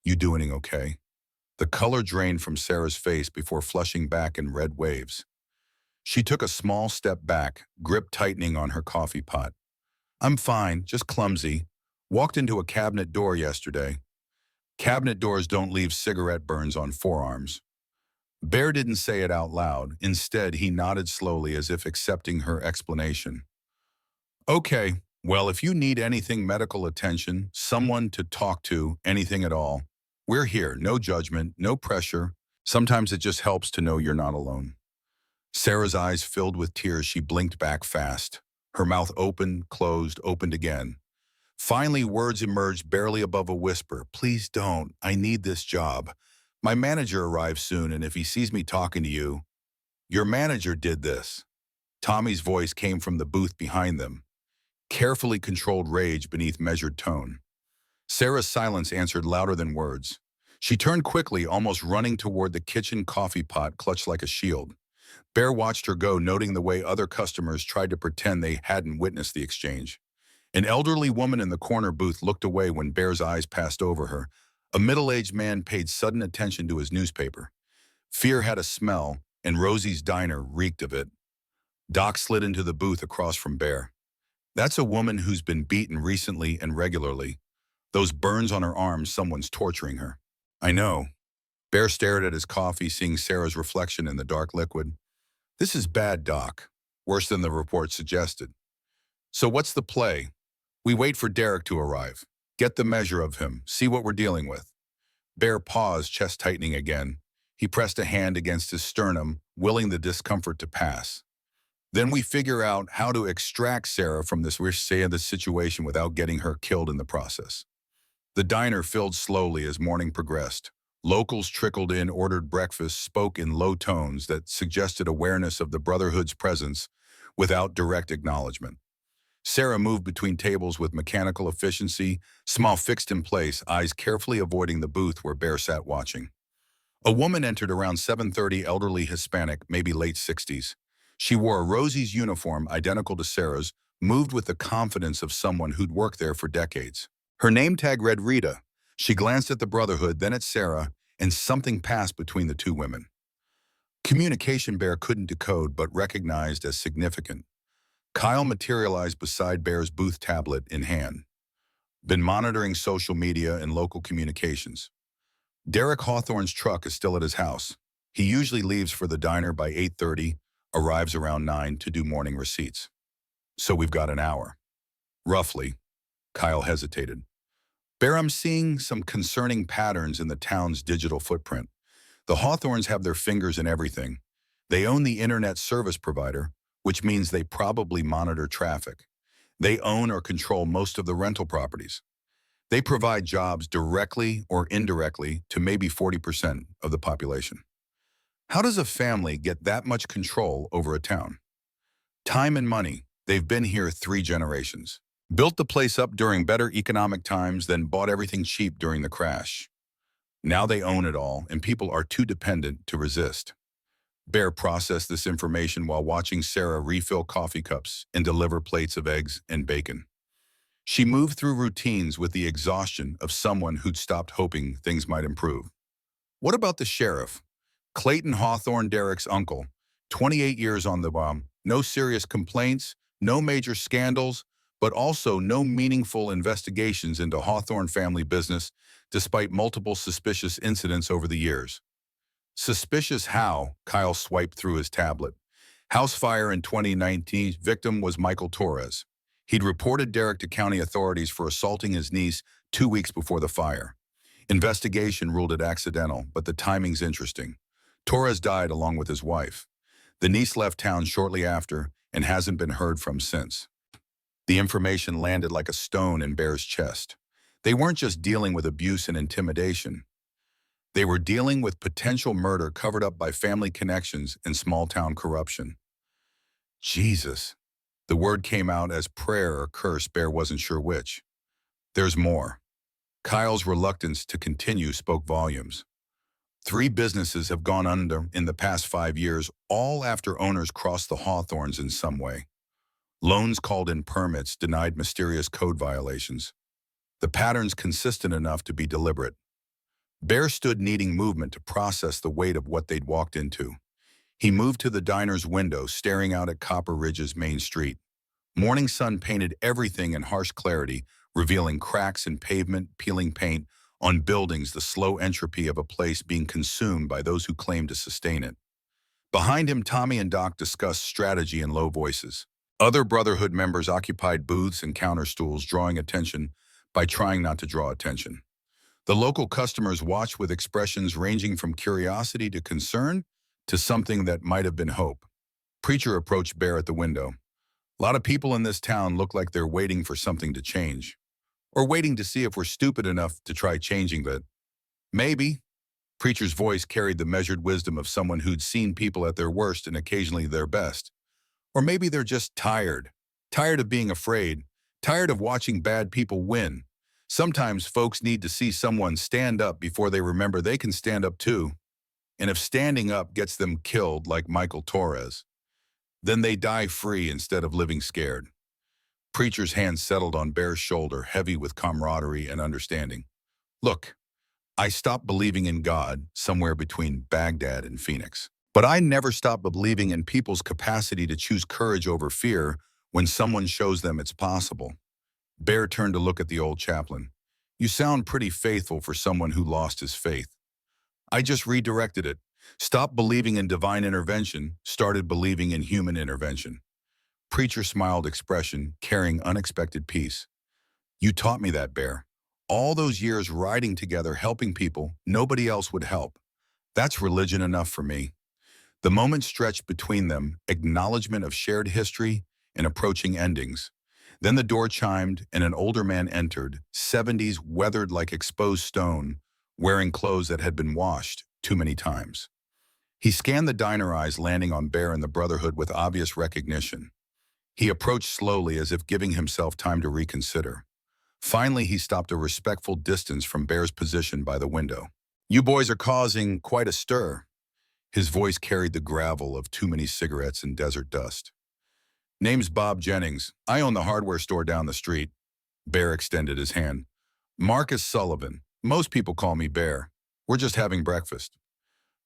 You doing okay?" The color drained from Sarah's face before flushing back in red waves. She took a small step back, grip tightening on her coffee pot. "I'm fine, just clumsy. Walked into a cabinet door yesterday." Cabinet doors don't leave cigarette burns on forearms. Bear didn't say it out loud. Instead, he nodded slowly as if accepting her explanation. "Okay, well, if you need anything, medical attention, someone to talk to, anything at all, we're here. No judgment, no pressure. Sometimes it just helps to know you're not alone." Sarah's eyes filled with tears. She blinked back fast. Her mouth opened, closed, opened again. Finally, words emerged barely above a whisper. "Please don't. I need this job. My manager arrives soon, and if he sees me talking to you..." "Your manager did this." Tommy's voice came from the booth behind them, carefully controlled rage beneath measured tone. Sarah's silence answered louder than words. She turned quickly, almost running toward the kitchen coffee pot clutched like a shield. Bear watched her go, noting the way other customers tried to pretend they hadn't witnessed the exchange. An elderly woman in the corner booth looked away when Bear's eyes passed over her. A middle-aged man paid sudden attention to his newspaper. Fear had a smell, and Rosie's diner reeked of it. Doc slid into the booth across from Bear. That's a woman who's been beaten recently and regularly. Those burns on her arms, someone's torturing her. I know. Bear stared at his coffee, seeing Sarah's reflection in the dark liquid. This is bad, Doc. Worse than the report suggested. So what's the play? We wait for Derek to arrive. Get the measure of him. See what we're dealing with. Bear paused, chest tightening again. He pressed a hand against his sternum, willing the discomfort to pass. Then we figure out how to extract Sarah from this risky situation without getting her killed in the process. The diner filled slowly as morning progressed. Locals trickled in, ordered breakfast, spoke in low tones that suggested awareness of the Brotherhood's presence without direct acknowledgement. Sarah moved between tables with mechanical efficiency, smile fixed in place, eyes carefully avoiding the booth where Bear sat watching. A woman entered around 7:30, elderly Hispanic, maybe late 60s. She wore a Rosie's uniform identical to Sarah's, moved with the confidence of someone who'd worked there for decades. Her name tag read Rita. She glanced at the Brotherhood, then at Sarah, and something passed between the two women. Communication Bear couldn't decode but recognized as significant. Kyle materialized beside Bear's booth, tablet in hand. Been monitoring social media and local communications. Derek Hawthorne's truck is still at his house. He usually leaves for the diner by 8:30, arrives around 9 to do morning receipts. So we've got an hour. Roughly. Kyle hesitated. Bear, I'm seeing some concerning patterns in the town's digital footprint. The Hawthornes have their fingers in everything. They own the internet service provider, which means they probably monitor traffic. They own or control most of the rental properties. They provide jobs directly or indirectly to maybe 40% of the population. How does a family get that much control over a town? Time and money. They've been here 3 generations. Built the place up during better economic times, then bought everything cheap during the crash. Now they own it all, and people are too dependent to resist. Bear processed this information while watching Sarah refill coffee cups and deliver plates of eggs and bacon. She moved through routines with the exhaustion of someone who'd stopped hoping things might improve. What about the sheriff? Clayton Hawthorne, Derek's uncle, 28 years on the bomb, no serious complaints, no major scandals, but also no meaningful investigations into Hawthorne family business, despite multiple suspicious incidents over the years. Suspicious how? Kyle swiped through his tablet. House fire in 2019, victim was Michael Torres. He'd reported Derek to county authorities for assaulting his niece 2 weeks before the fire. Investigation ruled it accidental, but the timing's interesting. Torres died along with his wife. The niece left town shortly after and hasn't been heard from since. The information landed like a stone in Bear's chest. They weren't just dealing with abuse and intimidation. They were dealing with potential murder covered up by family connections and small-town corruption. Jesus. The word came out as prayer or curse, Bear wasn't sure which. There's more. Kyle's reluctance to continue spoke volumes. 3 businesses have gone under in the past 5 years, all after owners crossed the Hawthornes in some way. Loans called in permits, denied mysterious code violations. The patterns consistent enough to be deliberate. Bear stood needing movement to process the weight of what they'd walked into. He moved to the diner's window, staring out at Copper Ridge's main street. Morning sun painted everything in harsh clarity, revealing cracks in pavement, peeling paint on buildings, the slow entropy of a place being consumed by those who claim to sustain it. Behind him, Tommy and Doc discussed strategy in low voices. Other Brotherhood members occupied booths and counter stools, drawing attention by trying not to draw attention. The local customers watched with expressions ranging from curiosity to concern to something that might have been hope. Preacher approached Bear at the window. A lot of people in this town look like they're waiting for something to change. Or waiting to see if we're stupid enough to try changing that. Maybe. Preacher's voice carried the measured wisdom of someone who'd seen people at their worst and occasionally their best. Or maybe they're just tired. Tired of being afraid. Tired of watching bad people win. Sometimes folks need to see someone stand up before they remember they can stand up too. And if standing up gets them killed like Michael Torres, then they die free instead of living scared. Preacher's hand settled on Bear's shoulder, heavy with camaraderie and understanding. Look, I stopped believing in God somewhere between Baghdad and Phoenix. But I never stopped believing in people's capacity to choose courage over fear when someone shows them it's possible. Bear turned to look at the old chaplain. You sound pretty faithful for someone who lost his faith. I just redirected it. Stopped believing in divine intervention, started believing in human intervention. Preacher smiled expression, carrying unexpected peace. You taught me that, Bear. All those years riding together, helping people nobody else would help. That's religion enough for me. The moment stretched between them, acknowledgement of shared history and approaching endings. Then the door chimed and an older man entered, 70s, weathered like exposed stone, wearing clothes that had been washed too many times. He scanned the diner, eyes landing on Bear and the Brotherhood with obvious recognition. He approached slowly as if giving himself time to reconsider. Finally, he stopped a respectful distance from Bear's position by the window. You boys are causing quite a stir. His voice carried the gravel of too many cigarettes and desert dust. Name's Bob Jennings. I own the hardware store down the street. Bear extended his hand. Marcus Sullivan. Most people call me Bear. We're just having breakfast.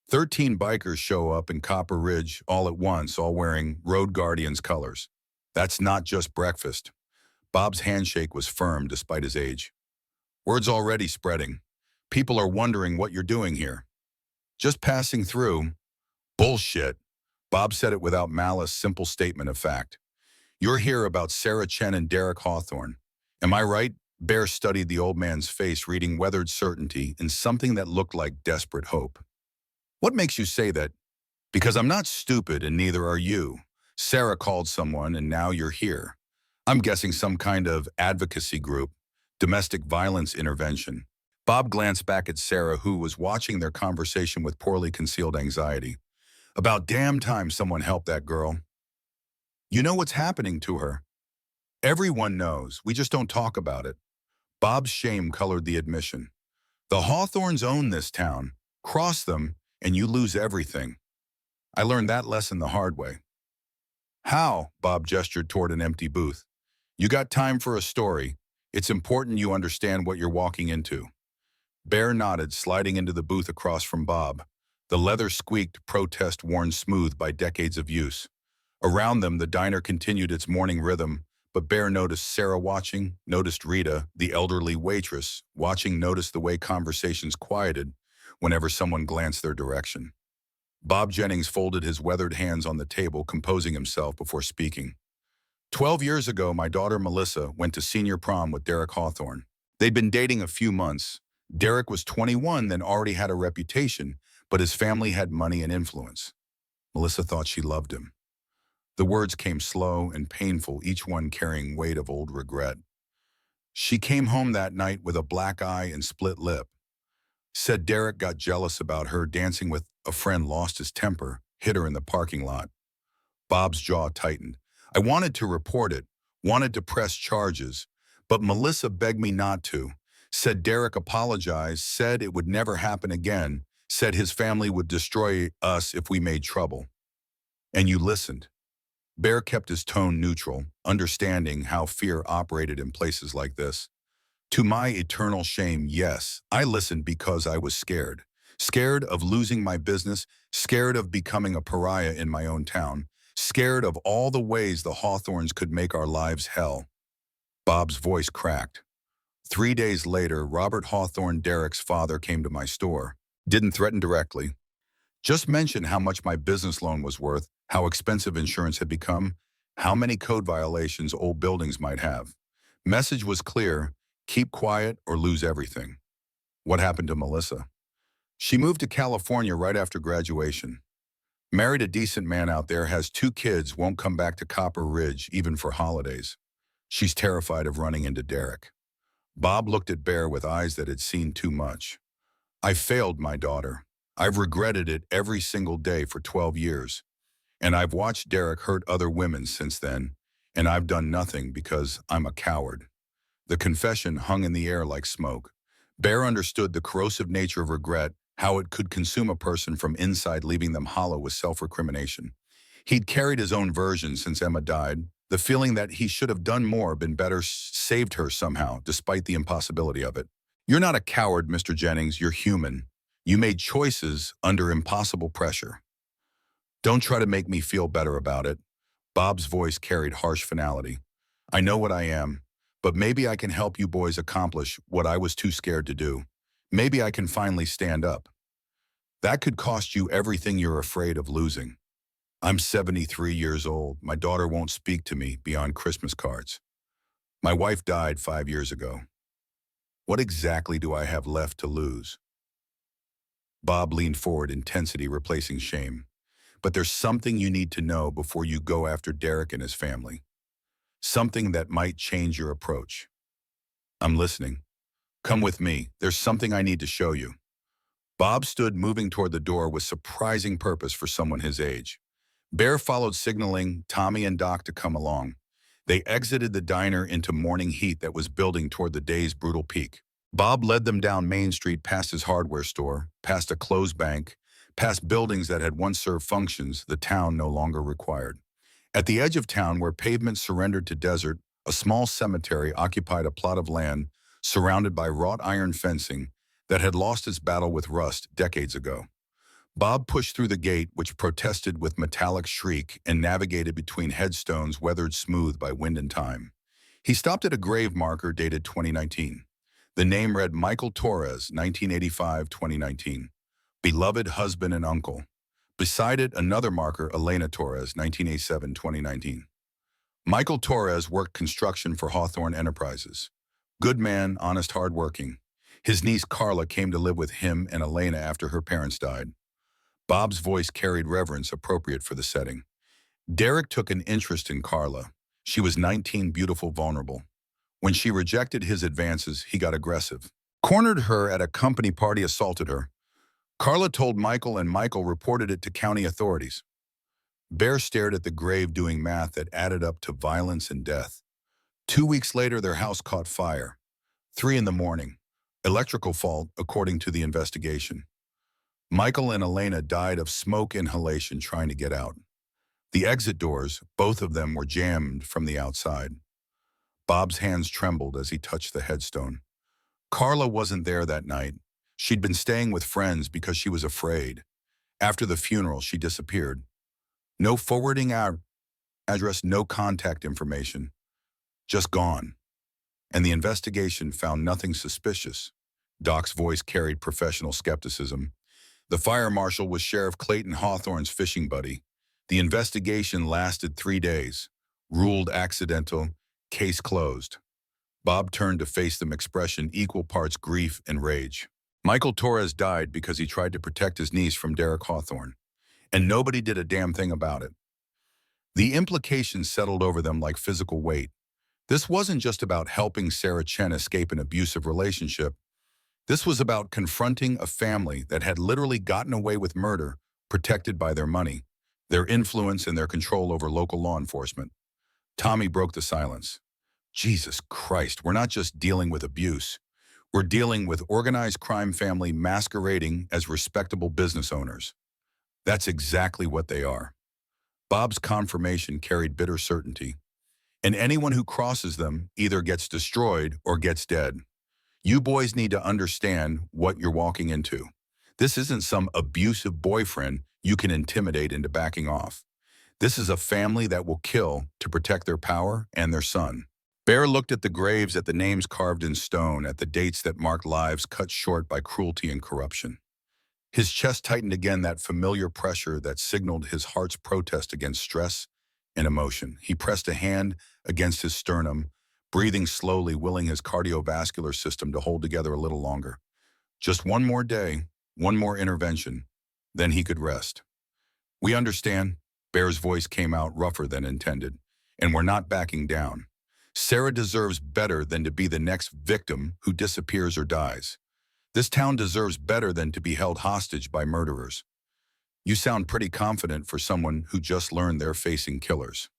13 bikers show up in Copper Ridge all at once, all wearing Road Guardians colors. That's not just breakfast. Bob's handshake was firm despite his age. Word's already spreading. People are wondering what you're doing here. Just passing through. Bullshit. Bob said it without malice, simple statement of fact. You're here about Sarah Chen and Derek Hawthorne. Am I right? Bear studied the old man's face, reading weathered certainty and something that looked like desperate hope. What makes you say that? Because I'm not stupid and neither are you. Sarah called someone and now you're here. I'm guessing some kind of advocacy group, domestic violence intervention. Bob glanced back at Sarah, who was watching their conversation with poorly concealed anxiety. About damn time someone helped that girl. You know what's happening to her? Everyone knows, we just don't talk about it. Bob's shame colored the admission. The Hawthorns own this town. Cross them, and you lose everything. I learned that lesson the hard way. How? Bob gestured toward an empty booth. You got time for a story. It's important you understand what you're walking into. Bear nodded, sliding into the booth across from Bob. The leather squeaked, protest worn smooth by decades of use. Around them, the diner continued its morning rhythm, but Bear noticed Sarah watching, noticed Rita, the elderly waitress, watching, noticed the way conversations quieted whenever someone glanced their direction. Bob Jennings folded his weathered hands on the table, composing himself before speaking. 12 years ago, my daughter Melissa went to senior prom with Derek Hawthorne. They'd been dating a few months. Derek was 21, then already had a reputation, but his family had money and influence. Melissa thought she loved him. The words came slow and painful, each one carrying weight of old regret. She came home that night with a black eye and split lip. Said Derek got jealous about her dancing with a friend, lost his temper, hit her in the parking lot. Bob's jaw tightened. I wanted to report it, wanted to press charges, but Melissa begged me not to. Said Derek apologized, said it would never happen again, said his family would destroy us if we made trouble. And you listened. Bear kept his tone neutral, understanding how fear operated in places like this. To my eternal shame, yes, I listened because I was scared. Scared of losing my business, scared of becoming a pariah in my own town, scared of all the ways the Hawthorns could make our lives hell. Bob's voice cracked. 3 days later, Robert Hawthorne, Derek's father, came to my store. Didn't threaten directly. Just mentioned how much my business loan was worth, how expensive insurance had become, how many code violations old buildings might have. Message was clear, keep quiet or lose everything. What happened to Melissa? She moved to California right after graduation. Married a decent man out there, has 2 kids, won't come back to Copper Ridge even for holidays. She's terrified of running into Derek. Bob looked at Bear with eyes that had seen too much. I failed my daughter. I've regretted it every single day for 12 years. And I've watched Derek hurt other women since then, and I've done nothing because I'm a coward. The confession hung in the air like smoke. Bear understood the corrosive nature of regret, how it could consume a person from inside, leaving them hollow with self-recrimination. He'd carried his own version since Emma died. The feeling that he should have done more, been better, saved her somehow, despite the impossibility of it. You're not a coward, Mr. Jennings, you're human. You made choices under impossible pressure. Don't try to make me feel better about it. Bob's voice carried harsh finality. I know what I am, but maybe I can help you boys accomplish what I was too scared to do. Maybe I can finally stand up. That could cost you everything you're afraid of losing. I'm 73 years old. My daughter won't speak to me beyond Christmas cards. My wife died 5 years ago. What exactly do I have left to lose? Bob leaned forward, intensity replacing shame. But there's something you need to know before you go after Derek and his family. Something that might change your approach. I'm listening. Come with me. There's something I need to show you. Bob stood, moving toward the door with surprising purpose for someone his age. Bear followed, signaling Tommy and Doc to come along. They exited the diner into morning heat that was building toward the day's brutal peak. Bob led them down Main Street, past his hardware store, past a closed bank, past buildings that had once served functions the town no longer required. At the edge of town, where pavement surrendered to desert, a small cemetery occupied a plot of land surrounded by wrought iron fencing that had lost its battle with rust decades ago. Bob pushed through the gate, which protested with metallic shriek, and navigated between headstones weathered smooth by wind and time. He stopped at a grave marker dated 2019. The name read Michael Torres, 1985-2019. Beloved husband and uncle. Beside it, another marker, Elena Torres, 1987-2019. Michael Torres worked construction for Hawthorne Enterprises. Good man, honest, hardworking. His niece Carla came to live with him and Elena after her parents died. Bob's voice carried reverence appropriate for the setting. Derek took an interest in Carla. She was 19, beautiful, vulnerable. When she rejected his advances, he got aggressive. Cornered her at a company party, assaulted her. Carla told Michael, and Michael reported it to county authorities. Bear stared at the grave, doing math that added up to violence and death. 2 weeks later, their house caught fire. 3 in the morning. Electrical fault, according to the investigation. Michael and Elena died of smoke inhalation trying to get out. The exit doors, both of them, were jammed from the outside. Bob's hands trembled as he touched the headstone. Carla wasn't there that night. She'd been staying with friends because she was afraid. After the funeral, she disappeared. No forwarding address, no contact information. Just gone. And the investigation found nothing suspicious. Doc's voice carried professional skepticism. The fire marshal was Sheriff Clayton Hawthorne's fishing buddy. The investigation lasted 3 days. Ruled accidental, case closed. Bob turned to face them, expression equal parts grief and rage. Michael Torres died because he tried to protect his niece from Derek Hawthorne, and nobody did a damn thing about it. The implications settled over them like physical weight. This wasn't just about helping Sarah Chen escape an abusive relationship. This was about confronting a family that had literally gotten away with murder, protected by their money, their influence, and their control over local law enforcement. Tommy broke the silence. Jesus Christ, we're not just dealing with abuse. We're dealing with organized crime family masquerading as respectable business owners. That's exactly what they are. Bob's confirmation carried bitter certainty. And anyone who crosses them either gets destroyed or gets dead. You boys need to understand what you're walking into. This isn't some abusive boyfriend you can intimidate into backing off. This is a family that will kill to protect their power and their son. Bear looked at the graves, at the names carved in stone, at the dates that marked lives cut short by cruelty and corruption. His chest tightened again, that familiar pressure that signaled his heart's protest against stress and emotion. He pressed a hand against his sternum, breathing slowly, willing his cardiovascular system to hold together a little longer. Just one more day, one more intervention, then he could rest. We understand. Bear's voice came out rougher than intended, and we're not backing down. Sarah deserves better than to be the next victim who disappears or dies. This town deserves better than to be held hostage by murderers. You sound pretty confident for someone who just learned they're facing killers.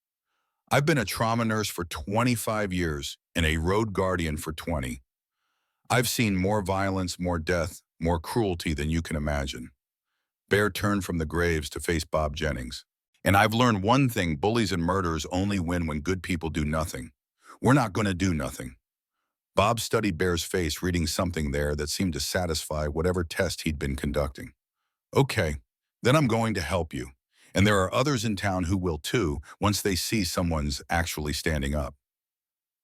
I've been a trauma nurse for 25 years and a road guardian for 20. I've seen more violence, more death, more cruelty than you can imagine. Bear turned from the graves to face Bob Jennings. And I've learned one thing: bullies and murderers only win when good people do nothing. We're not going to do nothing. Bob studied Bear's face, reading something there that seemed to satisfy whatever test he'd been conducting. Okay, then I'm going to help you. And there are others in town who will too, once they see someone's actually standing up.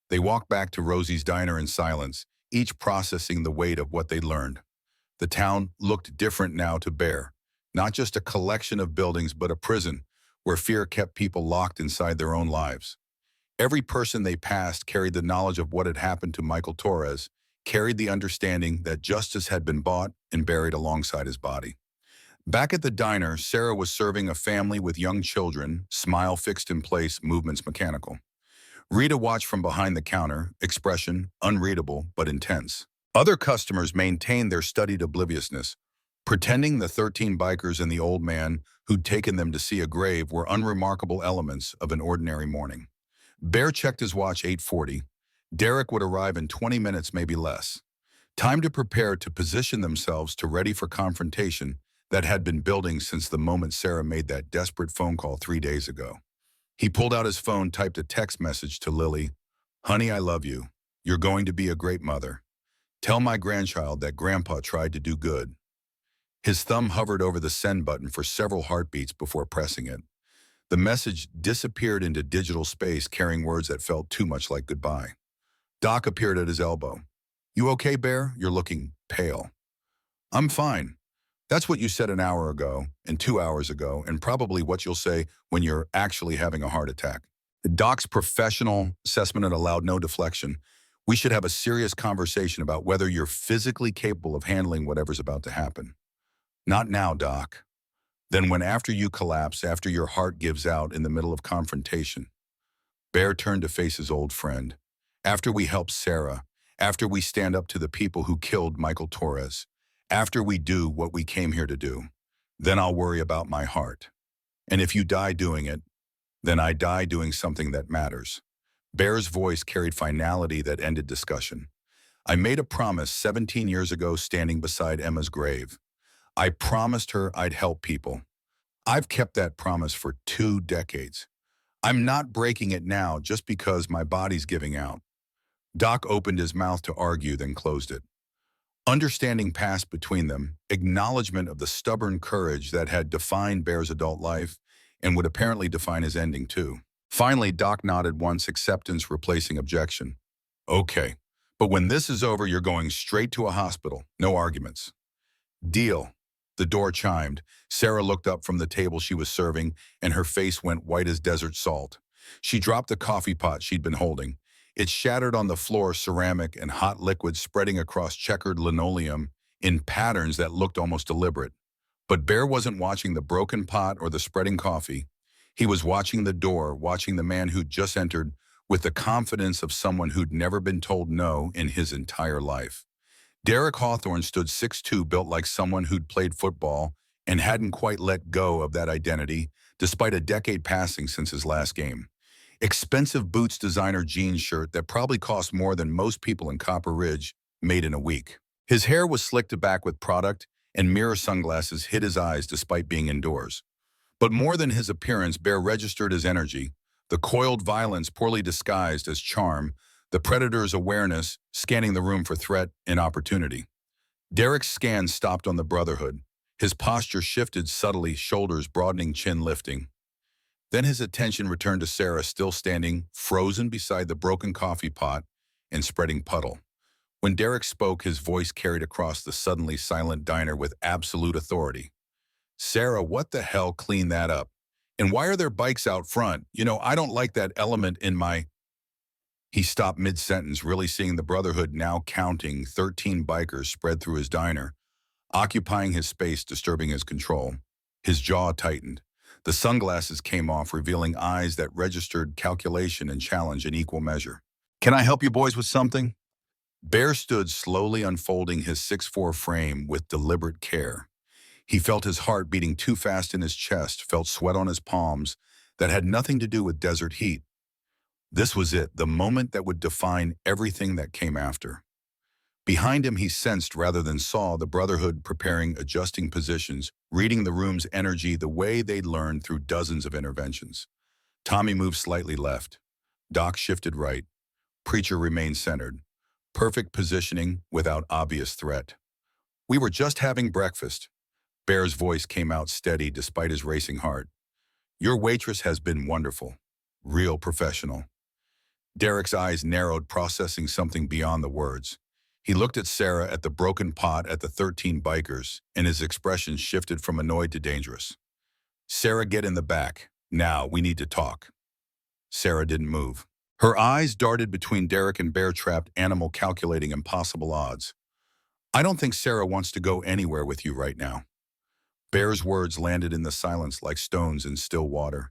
They walked back to Rosie's diner in silence, each processing the weight of what they'd learned. The town looked different now to Bear. Not just a collection of buildings, but a prison where fear kept people locked inside their own lives. Every person they passed carried the knowledge of what had happened to Michael Torres, carried the understanding that justice had been bought and buried alongside his body. Back at the diner, Sarah was serving a family with young children, smile fixed in place, movements mechanical. Rita watched from behind the counter, expression unreadable but intense. Other customers maintained their studied obliviousness, pretending the 13 bikers and the old man who'd taken them to see a grave were unremarkable elements of an ordinary morning. Bear checked his watch, 8:40. Derek would arrive in 20 minutes, maybe less. Time to prepare to position themselves to ready for confrontation that had been building since the moment Sarah made that desperate phone call 3 days ago. He pulled out his phone, typed a text message to Lily. "Honey, I love you. You're going to be a great mother. Tell my grandchild that Grandpa tried to do good." His thumb hovered over the send button for several heartbeats before pressing it. The message disappeared into digital space, carrying words that felt too much like goodbye. Doc appeared at his elbow. "You okay, Bear? You're looking pale." "I'm fine. That's what you said an hour ago, and 2 hours ago, and probably what you'll say when you're actually having a heart attack." The doc's professional assessment allowed no deflection. "We should have a serious conversation about whether you're physically capable of handling whatever's about to happen." "Not now, Doc." "Then when after you collapse, after your heart gives out in the middle of confrontation?" Bear turned to face his old friend. "After we help Sarah, after we stand up to the people who killed Michael Torres, after we do what we came here to do, then I'll worry about my heart. And if you die doing it, then I die doing something that matters." Bear's voice carried finality that ended discussion. "I made a promise 17 years ago standing beside Emma's grave. I promised her I'd help people. I've kept that promise for 2 decades. I'm not breaking it now just because my body's giving out." Doc opened his mouth to argue, then closed it. Understanding passed between them, acknowledgement of the stubborn courage that had defined Bear's adult life and would apparently define his ending too. Finally, Doc nodded once, acceptance replacing objection. "Okay, but when this is over, you're going straight to a hospital. No arguments." "Deal." The door chimed. Sarah looked up from the table she was serving, and her face went white as desert salt. She dropped the coffee pot she'd been holding. It shattered on the floor, ceramic and hot liquid spreading across checkered linoleum in patterns that looked almost deliberate. But Bear wasn't watching the broken pot or the spreading coffee. He was watching the door, watching the man who'd just entered with the confidence of someone who'd never been told no in his entire life. Derek Hawthorne stood 6'2", built like someone who'd played football and hadn't quite let go of that identity, despite a decade passing since his last game. Expensive Boots designer jeans shirt that probably cost more than most people in Copper Ridge made in a week. His hair was slicked back with product, and mirror sunglasses hid his eyes despite being indoors. But more than his appearance, Bear registered his energy, the coiled violence poorly disguised as charm, the predator's awareness, scanning the room for threat and opportunity. Derek's scan stopped on the Brotherhood. His posture shifted subtly, shoulders broadening, chin lifting. Then his attention returned to Sarah, still standing, frozen beside the broken coffee pot and spreading puddle. When Derek spoke, his voice carried across the suddenly silent diner with absolute authority. "Sarah, what the hell cleaned that up? And why are there bikes out front? You know, I don't like that element in my—" He stopped mid-sentence, really seeing the Brotherhood now counting 13 bikers spread through his diner, occupying his space, disturbing his control. His jaw tightened. The sunglasses came off, revealing eyes that registered calculation and challenge in equal measure. "Can I help you boys with something?" Bear stood slowly, unfolding his 6'4" frame with deliberate care. He felt his heart beating too fast in his chest, felt sweat on his palms that had nothing to do with desert heat. This was it, the moment that would define everything that came after. Behind him, he sensed rather than saw the Brotherhood preparing, adjusting positions, reading the room's energy the way they'd learned through dozens of interventions. Tommy moved slightly left. Doc shifted right. Preacher remained centered. Perfect positioning without obvious threat. "We were just having breakfast." Bear's voice came out steady despite his racing heart. "Your waitress has been wonderful. Real professional." Derek's eyes narrowed, processing something beyond the words. He looked at Sarah, at the broken pot, at the 13 bikers, and his expression shifted from annoyed to dangerous. "Sarah, get in the back. Now, we need to talk." Sarah didn't move. Her eyes darted between Derek and Bear-trapped animal, calculating impossible odds. "I don't think Sarah wants to go anywhere with you right now." Bear's words landed in the silence like stones in still water.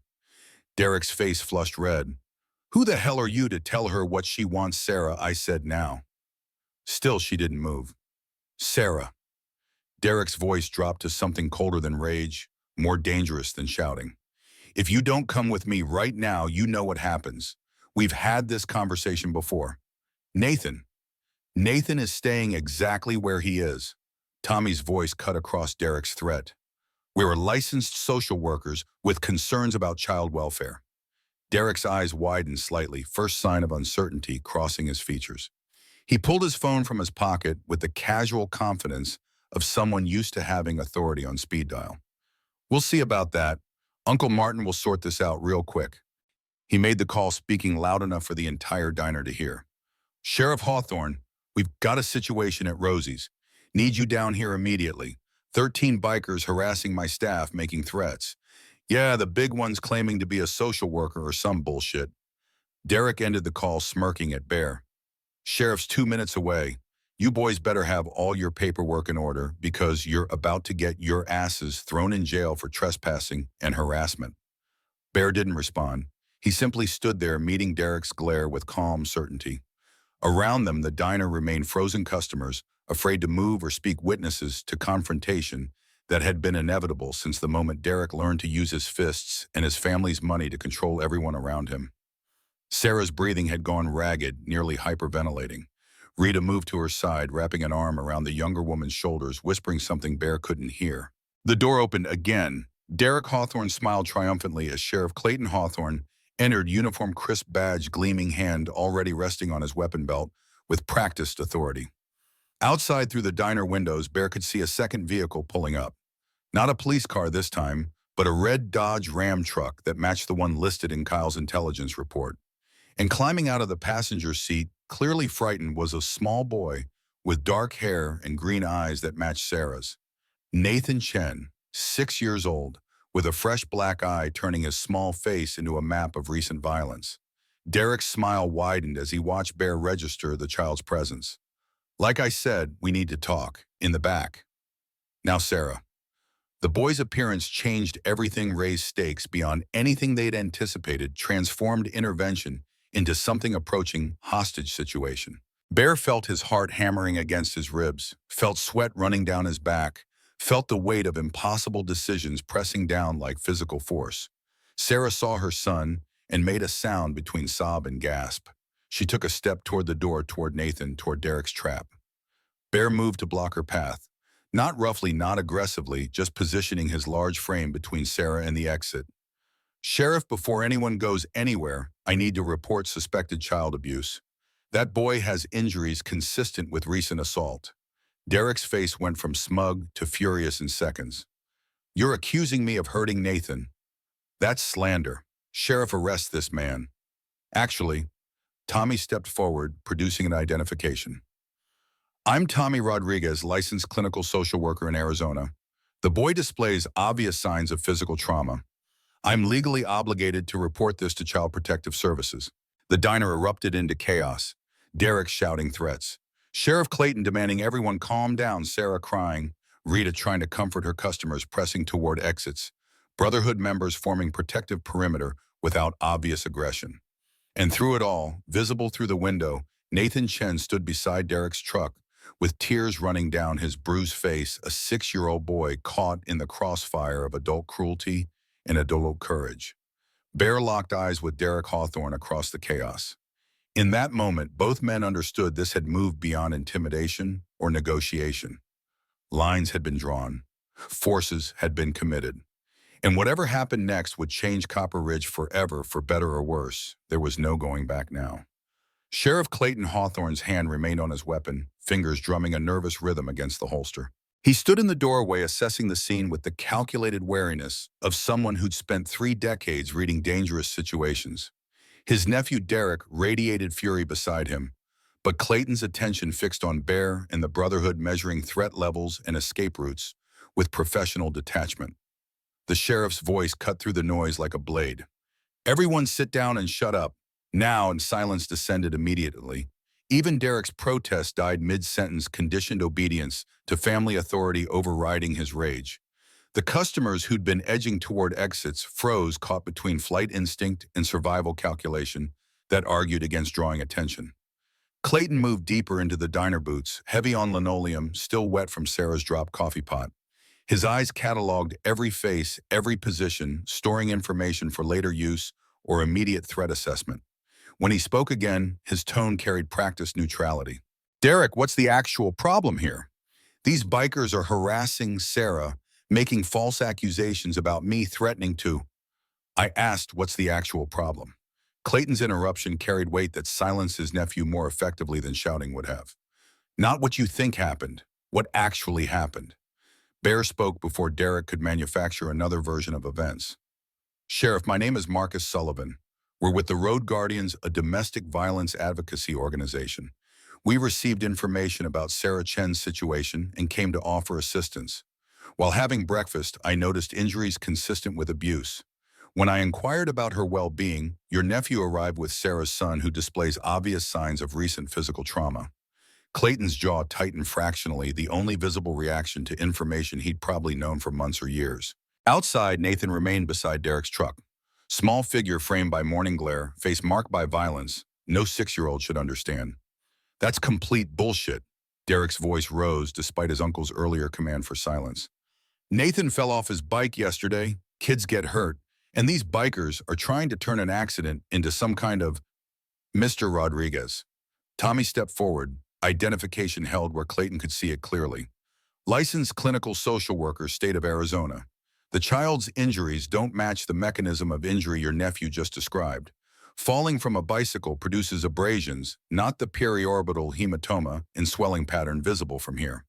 Derek's face flushed red. "Who the hell are you to tell her what she wants, Sarah?" I said now. Still, she didn't move. "Sarah." Derek's voice dropped to something colder than rage, more dangerous than shouting. "If you don't come with me right now, you know what happens. We've had this conversation before. Nathan. Nathan is staying exactly where he is." Tommy's voice cut across Derek's threat. "We're licensed social workers with concerns about child welfare." Derek's eyes widened slightly, first sign of uncertainty crossing his features. He pulled his phone from his pocket with the casual confidence of someone used to having authority on speed dial. "We'll see about that. Uncle Martin will sort this out real quick." He made the call, speaking loud enough for the entire diner to hear. "Sheriff Hawthorne, we've got a situation at Rosie's. Need you down here immediately. 13 bikers harassing my staff, making threats. Yeah, the big one's claiming to be a social worker or some bullshit." Derek ended the call, smirking at Bear. "Sheriff's 2 minutes away. You boys better have all your paperwork in order because you're about to get your asses thrown in jail for trespassing and harassment." Bear didn't respond. He simply stood there, meeting Derek's glare with calm certainty. Around them, the diner remained frozen customers, afraid to move or speak, witnesses to confrontation that had been inevitable since the moment Derek learned to use his fists and his family's money to control everyone around him. Sarah's breathing had gone ragged, nearly hyperventilating. Rita moved to her side, wrapping an arm around the younger woman's shoulders, whispering something Bear couldn't hear. The door opened again. Derek Hawthorne smiled triumphantly as Sheriff Clayton Hawthorne entered, uniform, crisp badge, gleaming hand already resting on his weapon belt, with practiced authority. Outside, through the diner windows, Bear could see a second vehicle pulling up. Not a police car this time, but a red Dodge Ram truck that matched the one listed in Kyle's intelligence report. And climbing out of the passenger seat, clearly frightened, was a small boy with dark hair and green eyes that matched Sarah's. Nathan Chen, 6 years old, with a fresh black eye turning his small face into a map of recent violence. Derek's smile widened as he watched Bear register the child's presence. "Like I said, we need to talk. In the back." "Now, Sarah." The boy's appearance changed everything, raised stakes beyond anything they'd anticipated, transformed intervention into something approaching hostage situation. Bear felt his heart hammering against his ribs, felt sweat running down his back, felt the weight of impossible decisions pressing down like physical force. Sarah saw her son and made a sound between sob and gasp. She took a step toward the door, toward Nathan, toward Derek's trap. Bear moved to block her path. Not roughly, not aggressively, just positioning his large frame between Sarah and the exit. "Sheriff, before anyone goes anywhere, I need to report suspected child abuse. That boy has injuries consistent with recent assault." Derek's face went from smug to furious in seconds. "You're accusing me of hurting Nathan. That's slander. Sheriff, arrest this man." "Actually," Tommy stepped forward, producing an identification. "I'm Tommy Rodriguez, licensed clinical social worker in Arizona. The boy displays obvious signs of physical trauma. I'm legally obligated to report this to Child Protective Services." The diner erupted into chaos. Derek shouting threats. Sheriff Clayton demanding everyone calm down, Sarah crying, Rita trying to comfort her customers, pressing toward exits. Brotherhood members forming protective perimeter without obvious aggression. And through it all, visible through the window, Nathan Chen stood beside Derek's truck, with tears running down his bruised face, a 6-year-old boy caught in the crossfire of adult cruelty and adult courage. Bear locked eyes with Derek Hawthorne across the chaos. In that moment, both men understood this had moved beyond intimidation or negotiation. Lines had been drawn. Forces had been committed. And whatever happened next would change Copper Ridge forever, for better or worse. There was no going back now. Sheriff Clayton Hawthorne's hand remained on his weapon, fingers drumming a nervous rhythm against the holster. He stood in the doorway assessing the scene with the calculated wariness of someone who'd spent 3 decades reading dangerous situations. His nephew Derek radiated fury beside him, but Clayton's attention fixed on Bear and the Brotherhood, measuring threat levels and escape routes with professional detachment. The sheriff's voice cut through the noise like a blade. "Everyone sit down and shut up." Now, and silence descended immediately. Even Derek's protest died mid-sentence, conditioned obedience to family authority overriding his rage. The customers who'd been edging toward exits froze, caught between flight instinct and survival calculation that argued against drawing attention. Clayton moved deeper into the diner boots, heavy on linoleum, still wet from Sarah's dropped coffee pot. His eyes cataloged every face, every position, storing information for later use or immediate threat assessment. When he spoke again, his tone carried practiced neutrality. "Derek, what's the actual problem here? These bikers are harassing Sarah, making false accusations about me, threatening to—" I asked, "What's the actual problem?" Clayton's interruption carried weight that silenced his nephew more effectively than shouting would have. "Not what you think happened, what actually happened." Bear spoke before Derek could manufacture another version of events. "Sheriff, my name is Marcus Sullivan. We're with the Road Guardians, a domestic violence advocacy organization. We received information about Sarah Chen's situation and came to offer assistance. While having breakfast, I noticed injuries consistent with abuse. When I inquired about her well-being, your nephew arrived with Sarah's son, who displays obvious signs of recent physical trauma." Clayton's jaw tightened fractionally, the only visible reaction to information he'd probably known for months or years. Outside, Nathan remained beside Derek's truck. Small figure framed by morning glare, face marked by violence. No 6-year-old should understand. "That's complete bullshit." Derek's voice rose despite his uncle's earlier command for silence. "Nathan fell off his bike yesterday. Kids get hurt. And these bikers are trying to turn an accident into some kind of—" "Mr. Rodriguez." Tommy stepped forward, identification held where Clayton could see it clearly. "Licensed clinical social worker, state of Arizona. The child's injuries don't match the mechanism of injury your nephew just described. Falling from a bicycle produces abrasions, not the periorbital hematoma and swelling pattern visible from here."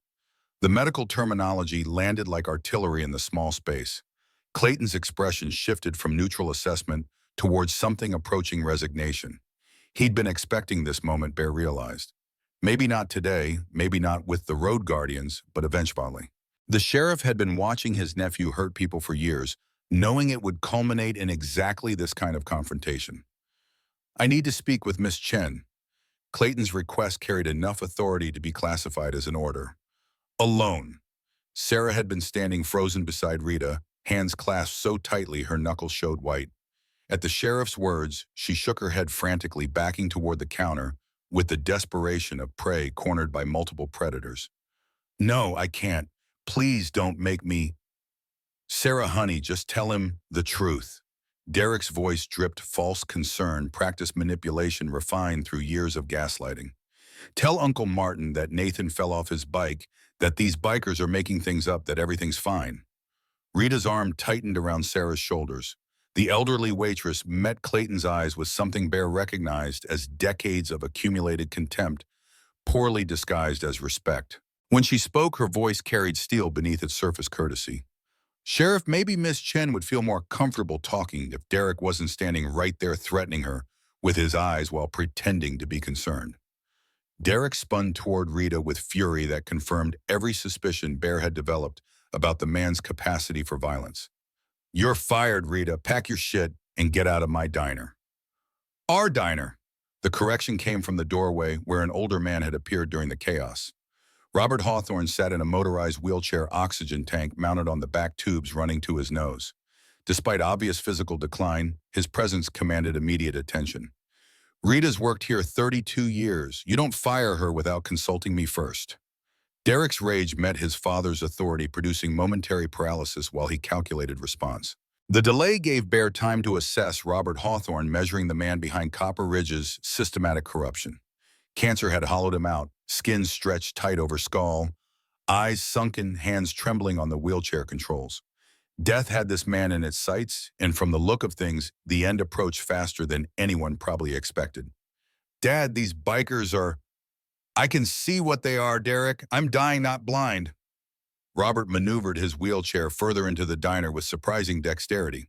The medical terminology landed like artillery in the small space. Clayton's expression shifted from neutral assessment towards something approaching resignation. He'd been expecting this moment, Bear realized. Maybe not today, maybe not with the Road Guardians, but eventually. The sheriff had been watching his nephew hurt people for years, knowing it would culminate in exactly this kind of confrontation. "I need to speak with Miss Chen." Clayton's request carried enough authority to be classified as an order. "Alone." Sarah had been standing frozen beside Rita, hands clasped so tightly her knuckles showed white. At the sheriff's words, she shook her head frantically, backing toward the counter with the desperation of prey cornered by multiple predators. "No, I can't. Please don't make me—" "Sarah, honey, just tell him the truth." Derek's voice dripped false concern, practiced manipulation refined through years of gaslighting. "Tell Uncle Martin that Nathan fell off his bike, that these bikers are making things up, that everything's fine." Rita's arm tightened around Sarah's shoulders. The elderly waitress met Clayton's eyes with something Bear recognized as decades of accumulated contempt, poorly disguised as respect. When she spoke, her voice carried steel beneath its surface courtesy. "Sheriff, maybe Miss Chen would feel more comfortable talking if Derek wasn't standing right there threatening her with his eyes while pretending to be concerned." Derek spun toward Rita with fury that confirmed every suspicion Bear had developed about the man's capacity for violence. "You're fired, Rita. Pack your shit and get out of my diner." "Our diner." The correction came from the doorway, where an older man had appeared during the chaos. Robert Hawthorne sat in a motorized wheelchair oxygen tank mounted on the back tubes running to his nose. Despite obvious physical decline, his presence commanded immediate attention. "Rita's worked here 32 years. You don't fire her without consulting me first." Derek's rage met his father's authority, producing momentary paralysis while he calculated response. The delay gave Bear time to assess Robert Hawthorne, measuring the man behind Copper Ridge's systematic corruption. Cancer had hollowed him out, skin stretched tight over skull, eyes sunken, hands trembling on the wheelchair controls. Death had this man in its sights, and from the look of things, the end approached faster than anyone probably expected. Dad, these bikers are... I can see what they are, Derek. I'm dying, not blind. Robert maneuvered his wheelchair further into the diner with surprising dexterity.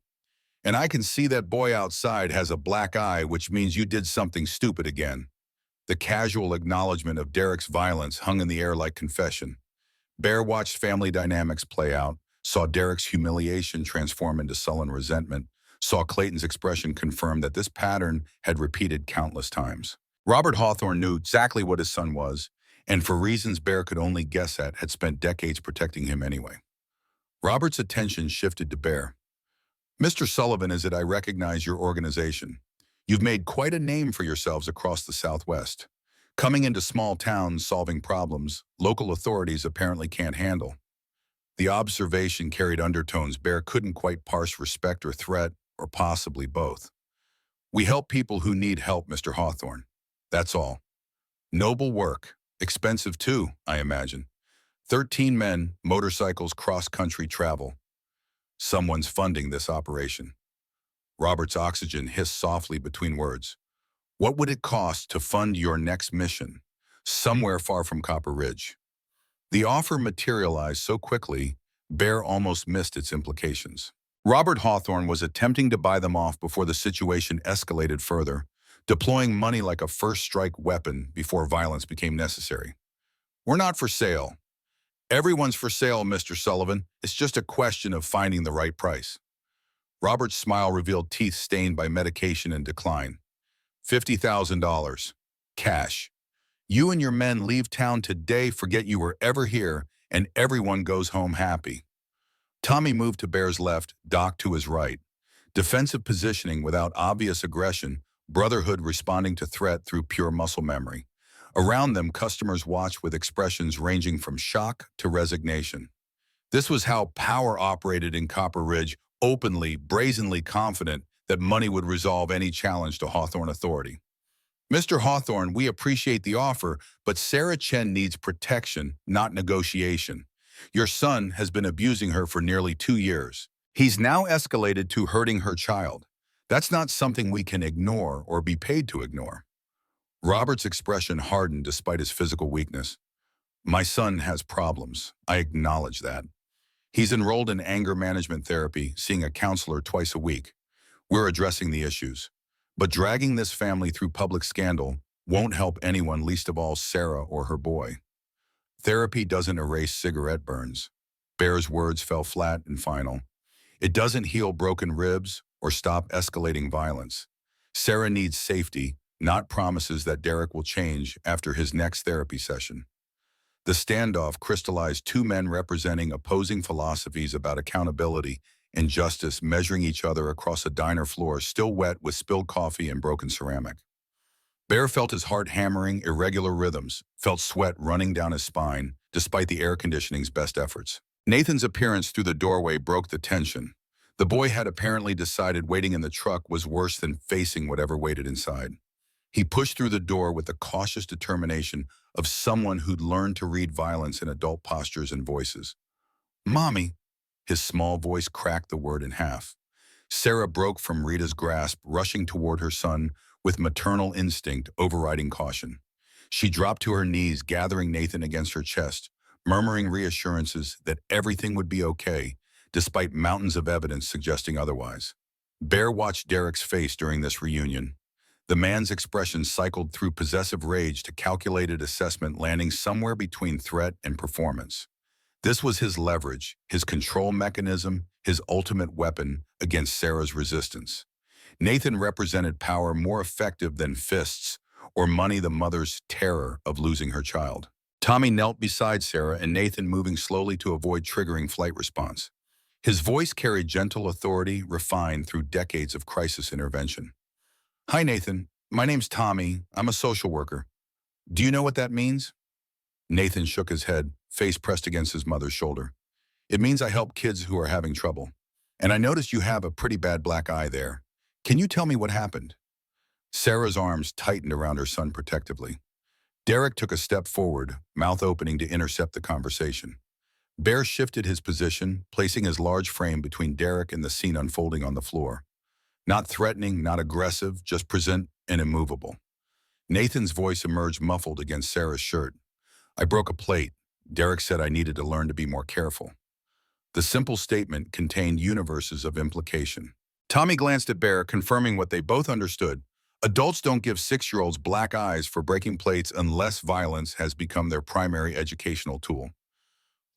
And I can see that boy outside has a black eye, which means you did something stupid again. The casual acknowledgement of Derek's violence hung in the air like confession. Bear watched family dynamics play out, saw Derek's humiliation transform into sullen resentment, saw Clayton's expression confirm that this pattern had repeated countless times. Robert Hawthorne knew exactly what his son was, and for reasons Bear could only guess at, had spent decades protecting him anyway. Robert's attention shifted to Bear. Mr. Sullivan, is it? I recognize your organization. You've made quite a name for yourselves across the Southwest. Coming into small towns, solving problems local authorities apparently can't handle. The observation carried undertones Bear couldn't quite parse respect or threat, or possibly both. We help people who need help, Mr. Hawthorne. That's all. Noble work. Expensive too, I imagine. 13 men, motorcycles, cross-country travel. Someone's funding this operation. Robert's oxygen hissed softly between words. What would it cost to fund your next mission, somewhere far from Copper Ridge? The offer materialized so quickly, Bear almost missed its implications. Robert Hawthorne was attempting to buy them off before the situation escalated further, deploying money like a first-strike weapon before violence became necessary. We're not for sale. Everyone's for sale, Mr. Sullivan. It's just a question of finding the right price. Robert's smile revealed teeth stained by medication and decline. $50,000. Cash. You and your men leave town today, forget you were ever here, and everyone goes home happy. Tommy moved to Bear's left, Doc to his right. Defensive positioning without obvious aggression, brotherhood responding to threat through pure muscle memory. Around them, customers watched with expressions ranging from shock to resignation. This was how power operated in Copper Ridge, openly, brazenly confident that money would resolve any challenge to Hawthorne authority. Mr. Hawthorne, we appreciate the offer, but Sarah Chen needs protection, not negotiation. Your son has been abusing her for nearly 2 years. He's now escalated to hurting her child. That's not something we can ignore or be paid to ignore. Robert's expression hardened despite his physical weakness. My son has problems. I acknowledge that. He's enrolled in anger management therapy, seeing a counselor twice a week. We're addressing the issues. But dragging this family through public scandal won't help anyone, least of all Sarah or her boy. Therapy doesn't erase cigarette burns. Bear's words fell flat and final. It doesn't heal broken ribs or stop escalating violence. Sarah needs safety, not promises that Derek will change after his next therapy session. The standoff crystallized two men representing opposing philosophies about accountability and justice, measuring each other across a diner floor still wet with spilled coffee and broken ceramic. Bear felt his heart hammering irregular rhythms, felt sweat running down his spine, despite the air conditioning's best efforts. Nathan's appearance through the doorway broke the tension. The boy had apparently decided waiting in the truck was worse than facing whatever waited inside. He pushed through the door with the cautious determination of someone who'd learned to read violence in adult postures and voices. Mommy, his small voice cracked the word in half. Sarah broke from Rita's grasp, rushing toward her son with maternal instinct overriding caution. She dropped to her knees, gathering Nathan against her chest, murmuring reassurances that everything would be okay, despite mountains of evidence suggesting otherwise. Bear watched Derek's face during this reunion. The man's expression cycled through possessive rage to calculated assessment, landing somewhere between threat and performance. This was his leverage, his control mechanism, his ultimate weapon against Sarah's resistance. Nathan represented power more effective than fists or money, the mother's terror of losing her child. Tommy knelt beside Sarah and Nathan, moving slowly to avoid triggering flight response. His voice carried gentle authority, refined through decades of crisis intervention. Hi, Nathan. My name's Tommy. I'm a social worker. Do you know what that means? Nathan shook his head, face pressed against his mother's shoulder. It means I help kids who are having trouble. And I noticed you have a pretty bad black eye there. Can you tell me what happened? Sarah's arms tightened around her son protectively. Derek took a step forward, mouth opening to intercept the conversation. Bear shifted his position, placing his large frame between Derek and the scene unfolding on the floor. Not threatening, not aggressive, just present and immovable. Nathan's voice emerged muffled against Sarah's shirt. I broke a plate. Derek said I needed to learn to be more careful. The simple statement contained universes of implication. Tommy glanced at Bear, confirming what they both understood. Adults don't give 6-year-olds black eyes for breaking plates unless violence has become their primary educational tool.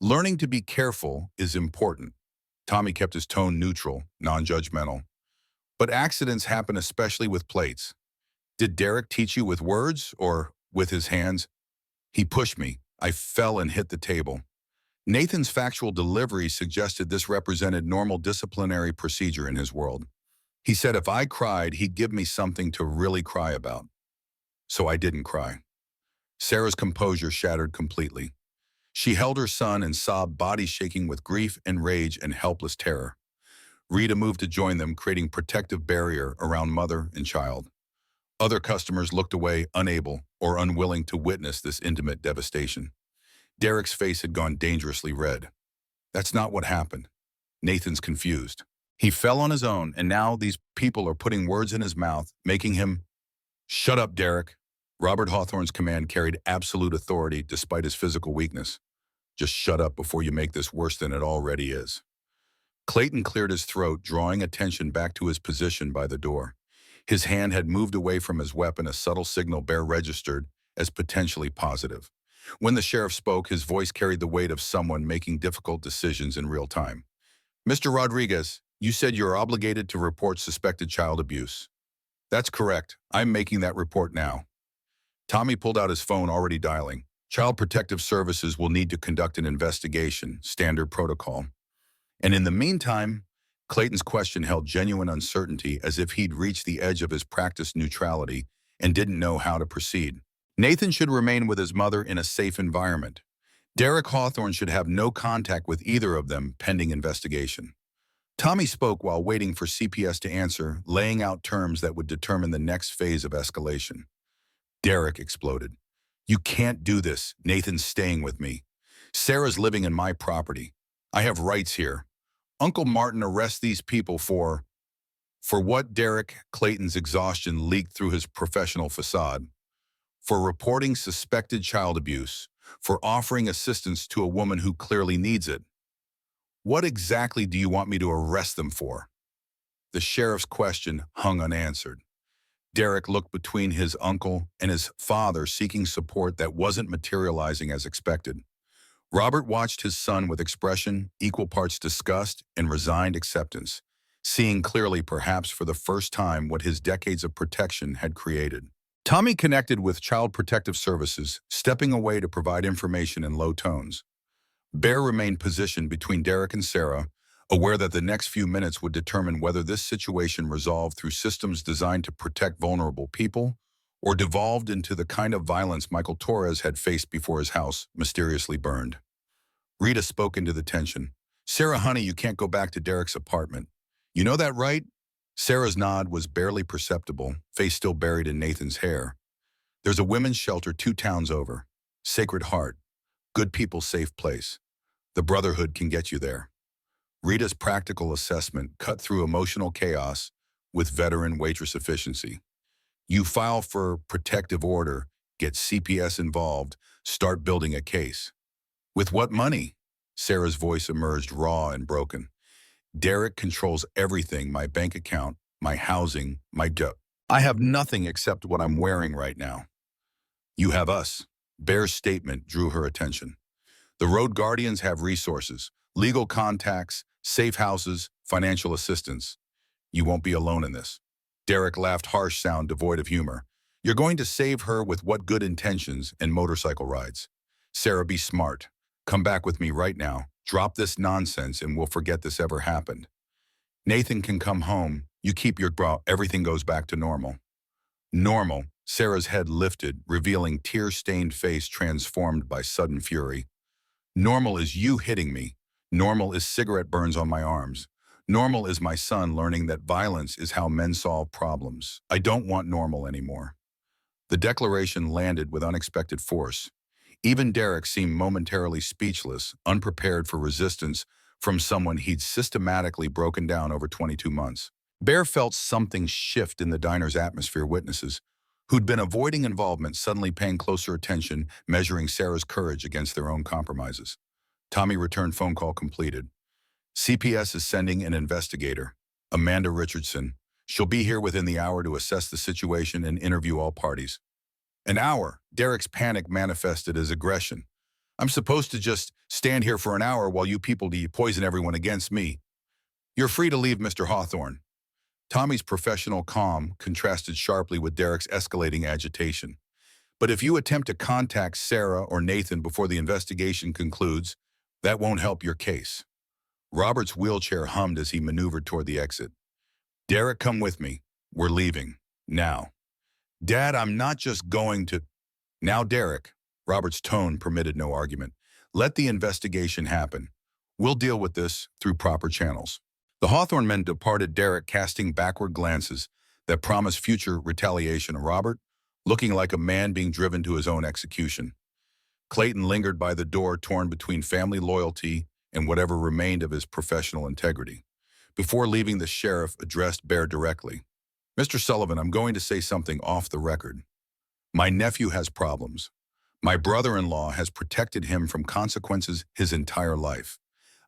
Learning to be careful is important. Tommy kept his tone neutral, non-judgmental. But accidents happen especially with plates. Did Derek teach you with words or with his hands? He pushed me. I fell and hit the table. Nathan's factual delivery suggested this represented normal disciplinary procedure in his world. He said if I cried, he'd give me something to really cry about. So I didn't cry. Sarah's composure shattered completely. She held her son and sobbed, body shaking with grief and rage and helpless terror. Rita moved to join them, creating protective barrier around mother and child. Other customers looked away, unable or unwilling to witness this intimate devastation. Derek's face had gone dangerously red. That's not what happened. Nathan's confused. He fell on his own, and now these people are putting words in his mouth, making him... Shut up, Derek. Robert Hawthorne's command carried absolute authority despite his physical weakness. Just shut up before you make this worse than it already is. Clayton cleared his throat, drawing attention back to his position by the door. His hand had moved away from his weapon, a subtle signal Bear registered as potentially positive. When the sheriff spoke, his voice carried the weight of someone making difficult decisions in real time. Mr. Rodriguez, you said you are obligated to report suspected child abuse. That's correct. I'm making that report now. Tommy pulled out his phone, already dialing. Child Protective Services will need to conduct an investigation, standard protocol. And in the meantime, Clayton's question held genuine uncertainty, as if he'd reached the edge of his practiced neutrality and didn't know how to proceed. Nathan should remain with his mother in a safe environment. Derek Hawthorne should have no contact with either of them pending investigation. Tommy spoke while waiting for CPS to answer, laying out terms that would determine the next phase of escalation. Derek exploded. You can't do this. Nathan's staying with me. Sarah's living in my property. I have rights here. Uncle Martin arrests these people for what? Derek? Clayton's exhaustion leaked through his professional facade. For reporting suspected child abuse, for offering assistance to a woman who clearly needs it. What exactly do you want me to arrest them for? The sheriff's question hung unanswered. Derek looked between his uncle and his father, seeking support that wasn't materializing as expected. Robert watched his son with expression, equal parts disgust and resigned acceptance, seeing clearly, perhaps for the first time, what his decades of protection had created. Tommy connected with Child Protective Services, stepping away to provide information in low tones. Bear remained positioned between Derek and Sarah, aware that the next few minutes would determine whether this situation resolved through systems designed to protect vulnerable people or devolved into the kind of violence Michael Torres had faced before his house mysteriously burned. Rita spoke into the tension. Sarah, honey, you can't go back to Derek's apartment. You know that, right? Sarah's nod was barely perceptible, face still buried in Nathan's hair. There's a women's shelter 2 towns over. Sacred Heart. Good people, safe place. The Brotherhood can get you there. Rita's practical assessment cut through emotional chaos with veteran Waitress efficiency. You file for protective order, get CPS involved, start building a case. With what money? Sarah's voice emerged raw and broken. Derek controls everything, my bank account, my housing, my debt. I have nothing except what I'm wearing right now. You have us. Bear's statement drew her attention. The Road Guardians have resources, legal contacts, safe houses, financial assistance. You won't be alone in this. Derek laughed, harsh sound devoid of humor. You're going to save her with what good intentions and motorcycle rides. Sarah, be smart. Come back with me right now. Drop this nonsense and we'll forget this ever happened. Nathan can come home. You keep your bra. Everything goes back to normal. Normal. Sarah's head lifted, revealing tear-stained face transformed by sudden fury. Normal is you hitting me. Normal is cigarette burns on my arms. Normal is my son learning that violence is how men solve problems. I don't want normal anymore. The declaration landed with unexpected force. Even Derek seemed momentarily speechless, unprepared for resistance from someone he'd systematically broken down over 22 months. Bear felt something shift in the diner's atmosphere. Witnesses, who'd been avoiding involvement, suddenly paying closer attention, measuring Sarah's courage against their own compromises. Tommy returned phone call completed. CPS is sending an investigator, Amanda Richardson. She'll be here within the hour to assess the situation and interview all parties. An hour. Derek's panic manifested as aggression. I'm supposed to just stand here for an hour while you people poison everyone against me. You're free to leave, Mr. Hawthorne. Tommy's professional calm contrasted sharply with Derek's escalating agitation. But if you attempt to contact Sarah or Nathan before the investigation concludes, that won't help your case. Robert's wheelchair hummed as he maneuvered toward the exit. Derek, come with me. We're leaving. Now. Dad, I'm not just going to... Now, Derek. Robert's tone permitted no argument. Let the investigation happen. We'll deal with this through proper channels. The Hawthorne men departed, Derek casting backward glances that promised future retaliation. Robert, looking like a man being driven to his own execution. Clayton lingered by the door, torn between family loyalty and whatever remained of his professional integrity. Before leaving, the sheriff addressed Bear directly. Mr. Sullivan, I'm going to say something off the record. My nephew has problems. My brother-in-law has protected him from consequences his entire life.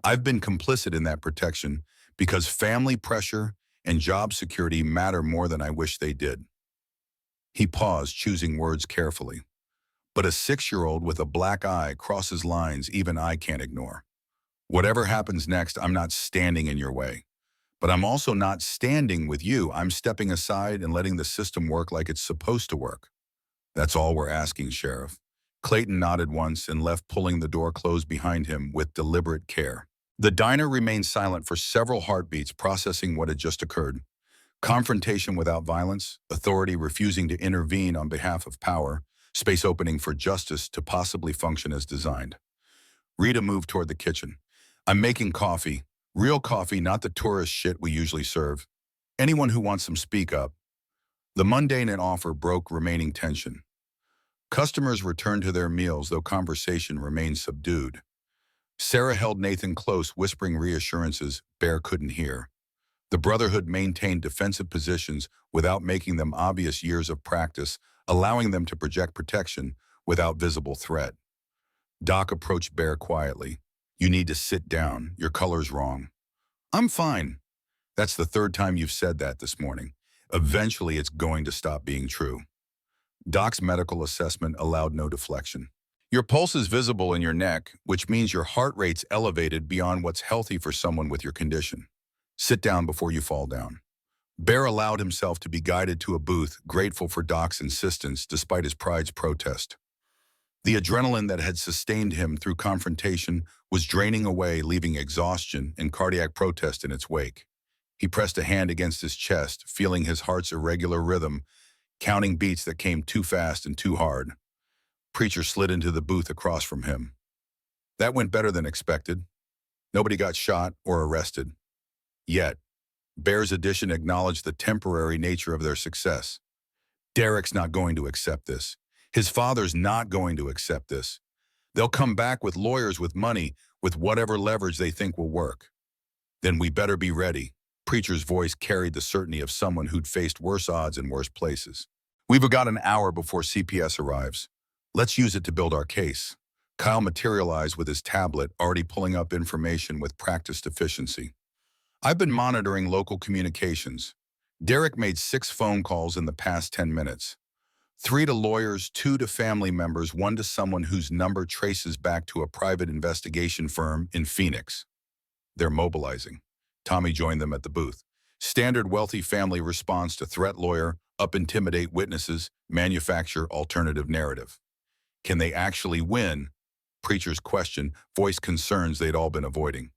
I've been complicit in that protection because family pressure and job security matter more than I wish they did. He paused, choosing words carefully. But a 6-year-old with a black eye crosses lines even I can't ignore. Whatever happens next, I'm not standing in your way. But I'm also not standing with you. I'm stepping aside and letting the system work like it's supposed to work. That's all we're asking, Sheriff. Clayton nodded once and left, pulling the door closed behind him with deliberate care. The diner remained silent for several heartbeats, processing what had just occurred. Confrontation without violence, authority refusing to intervene on behalf of power, space opening for justice to possibly function as designed. Rita moved toward the kitchen. I'm making coffee. Real coffee, not the tourist shit we usually serve. Anyone who wants some, speak up. The mundane offer broke remaining tension. Customers returned to their meals, though conversation remained subdued. Sarah held Nathan close, whispering reassurances Bear couldn't hear. The Brotherhood maintained defensive positions without making them obvious, years of practice, allowing them to project protection without visible threat. Doc approached Bear quietly. You need to sit down. Your color's wrong. I'm fine. That's the 3rd time you've said that this morning. Eventually, it's going to stop being true. Doc's medical assessment allowed no deflection. Your pulse is visible in your neck, which means your heart rate's elevated beyond what's healthy for someone with your condition. Sit down before you fall down. Bear allowed himself to be guided to a booth, grateful for Doc's insistence despite his pride's protest. The adrenaline that had sustained him through confrontation was draining away, leaving exhaustion and cardiac protest in its wake. He pressed a hand against his chest, feeling his heart's irregular rhythm, counting beats that came too fast and too hard. Preacher slid into the booth across from him. That went better than expected. Nobody got shot or arrested. Yet, Bear's addition acknowledged the temporary nature of their success. Derek's not going to accept this. His father's not going to accept this. They'll come back with lawyers, with money, with whatever leverage they think will work. Then we better be ready. Preacher's voice carried the certainty of someone who'd faced worse odds in worse places. We've got an hour before CPS arrives. Let's use it to build our case. Kyle materialized with his tablet, already pulling up information with practiced efficiency. I've been monitoring local communications. Derek made 6 phone calls in the past 10 minutes. 3 to lawyers, 2 to family members, 1 to someone whose number traces back to a private investigation firm in Phoenix. They're mobilizing. Tommy joined them at the booth. Standard wealthy family response to threat lawyer, up intimidate witnesses, manufacture alternative narrative. Can they actually win? Preacher's question voiced concerns they'd all been avoiding.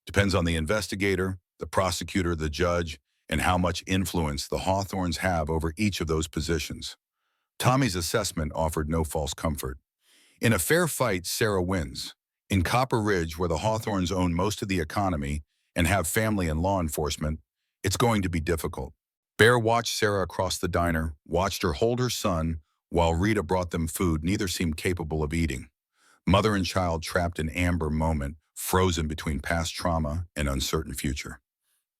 Depends on the investigator, the prosecutor, the judge, and how much influence the Hawthorns have over each of those positions. Tommy's assessment offered no false comfort. In a fair fight, Sarah wins. In Copper Ridge, where the Hawthorns own most of the economy and have family and law enforcement, it's going to be difficult. Bear watched Sarah across the diner, watched her hold her son, while Rita brought them food neither seemed capable of eating. Mother and child trapped in amber moment, frozen between past trauma and uncertain future.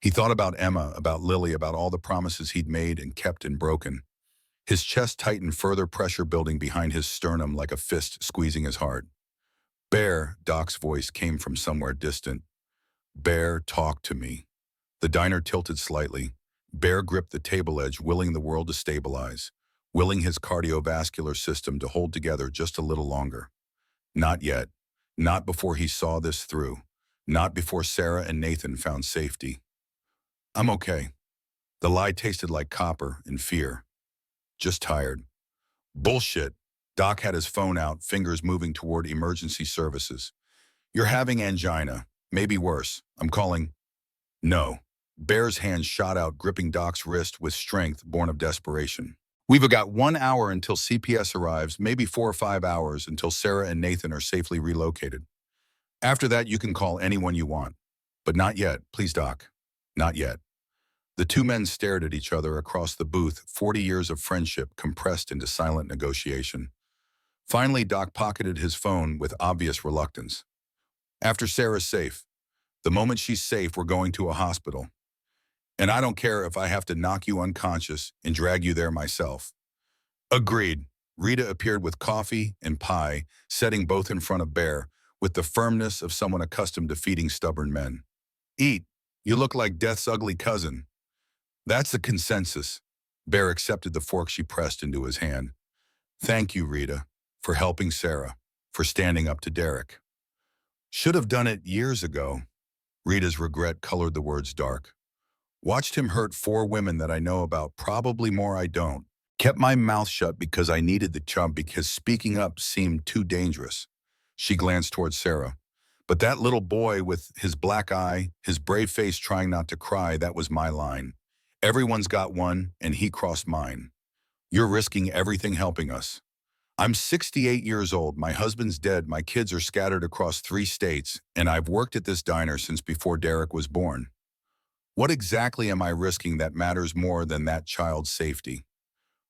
He thought about Emma, about Lily, about all the promises he'd made and kept and broken. His chest tightened, further pressure building behind his sternum like a fist squeezing his heart. Bear, Doc's voice came from somewhere distant. Bear, talk to me. The diner tilted slightly. Bear gripped the table edge, willing the world to stabilize, willing his cardiovascular system to hold together just a little longer. Not yet. Not before he saw this through. Not before Sarah and Nathan found safety. I'm okay. The lie tasted like copper and fear. Just tired. Bullshit. Doc had his phone out, fingers moving toward emergency services. You're having angina. Maybe worse. I'm calling. No. Bear's hand shot out, gripping Doc's wrist with strength born of desperation. We've got 1 hour until CPS arrives, maybe 4 or 5 hours until Sarah and Nathan are safely relocated. After that, you can call anyone you want. But not yet, please, Doc. Not yet. The two men stared at each other across the booth, 40 years of friendship compressed into silent negotiation. Finally, Doc pocketed his phone with obvious reluctance. After Sarah's safe. The moment she's safe, we're going to a hospital. And I don't care if I have to knock you unconscious and drag you there myself. Agreed. Rita appeared with coffee and pie, setting both in front of Bear, with the firmness of someone accustomed to feeding stubborn men. Eat. You look like Death's ugly cousin. That's the consensus. Bear accepted the fork she pressed into his hand. Thank you, Rita, for helping Sarah, for standing up to Derek. Should have done it years ago. Rita's regret colored the words dark. Watched him hurt 4 women that I know about, probably more I don't. Kept my mouth shut because I needed the chump, because speaking up seemed too dangerous. She glanced towards Sarah. But that little boy with his black eye, his brave face trying not to cry, that was my line. Everyone's got one, and he crossed mine. You're risking everything helping us. I'm 68 years old, my husband's dead, my kids are scattered across 3 states, and I've worked at this diner since before Derek was born. What exactly am I risking that matters more than that child's safety?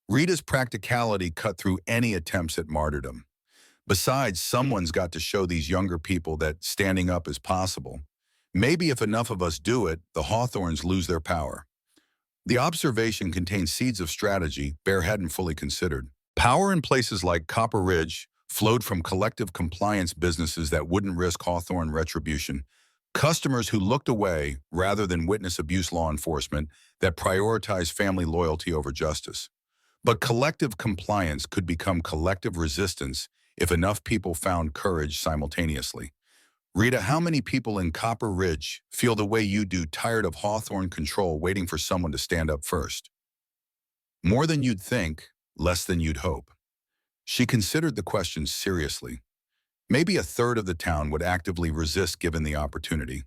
Rita's practicality cut through any attempts at martyrdom. Besides, someone's got to show these younger people that standing up is possible. Maybe if enough of us do it, the Hawthorns lose their power. The observation contained seeds of strategy Bear hadn't fully considered. Power in places like Copper Ridge flowed from collective compliance businesses that wouldn't risk Hawthorne retribution, customers who looked away rather than witness abuse, law enforcement that prioritized family loyalty over justice. But collective compliance could become collective resistance if enough people found courage simultaneously. Rita, how many people in Copper Ridge feel the way you do, tired of Hawthorne control, waiting for someone to stand up first? More than you'd think, less than you'd hope. She considered the question seriously. Maybe a third of the town would actively resist given the opportunity.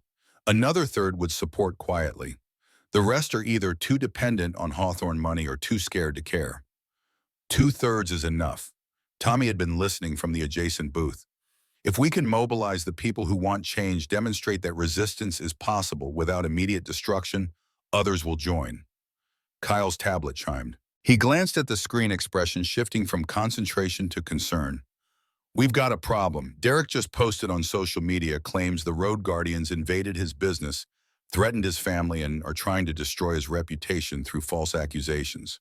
Another third would support quietly. The rest are either too dependent on Hawthorne money or too scared to care. 2/3 is enough. Tommy had been listening from the adjacent booth. If we can mobilize the people who want change, demonstrate that resistance is possible without immediate destruction, others will join. Kyle's tablet chimed. He glanced at the screen, expression shifting from concentration to concern. We've got a problem. Derek just posted on social media, claims the road guardians invaded his business, threatened his family, and are trying to destroy his reputation through false accusations.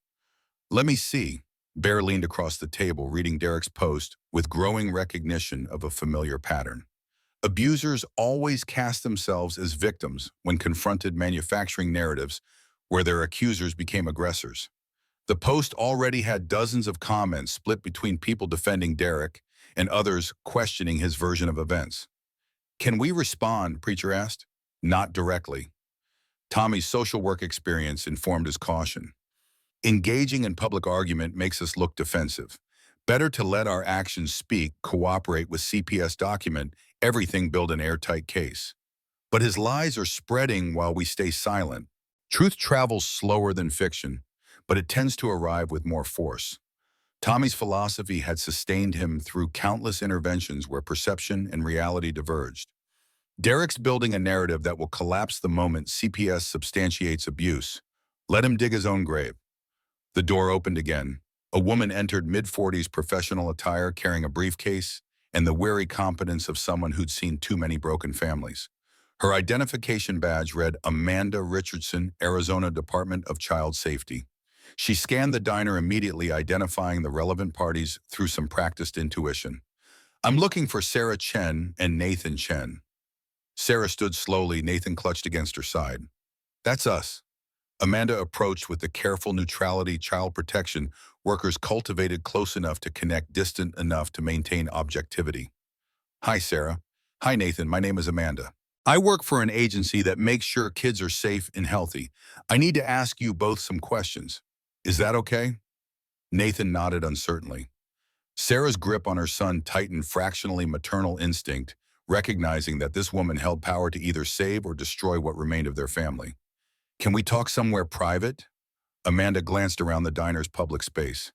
Let me see. Bear leaned across the table, reading Derek's post with growing recognition of a familiar pattern. Abusers always cast themselves as victims when confronted, manufacturing narratives where their accusers became aggressors. The post already had dozens of comments split between people defending Derek and others questioning his version of events. Can we respond? Preacher asked. Not directly. Tommy's social work experience informed his caution. Engaging in public argument makes us look defensive. Better to let our actions speak, cooperate with CPS, document everything, build an airtight case. But his lies are spreading while we stay silent. Truth travels slower than fiction, but it tends to arrive with more force. Tommy's philosophy had sustained him through countless interventions where perception and reality diverged. Derek's building a narrative that will collapse the moment CPS substantiates abuse. Let him dig his own grave. The door opened again. A woman entered mid-40s professional attire carrying a briefcase and the weary competence of someone who'd seen too many broken families. Her identification badge read Amanda Richardson, Arizona Department of Child Safety. She scanned the diner immediately, identifying the relevant parties through some practiced intuition. I'm looking for Sarah Chen and Nathan Chen. Sarah stood slowly, Nathan clutched against her side. That's us. Amanda approached with the careful neutrality child protection workers cultivated close enough to connect, distant enough to maintain objectivity. Hi, Sarah. Hi, Nathan. My name is Amanda. I work for an agency that makes sure kids are safe and healthy. I need to ask you both some questions. Is that okay? Nathan nodded uncertainly. Sarah's grip on her son tightened, fractionally maternal instinct, recognizing that this woman held power to either save or destroy what remained of their family. Can we talk somewhere private? Amanda glanced around the diner's public space.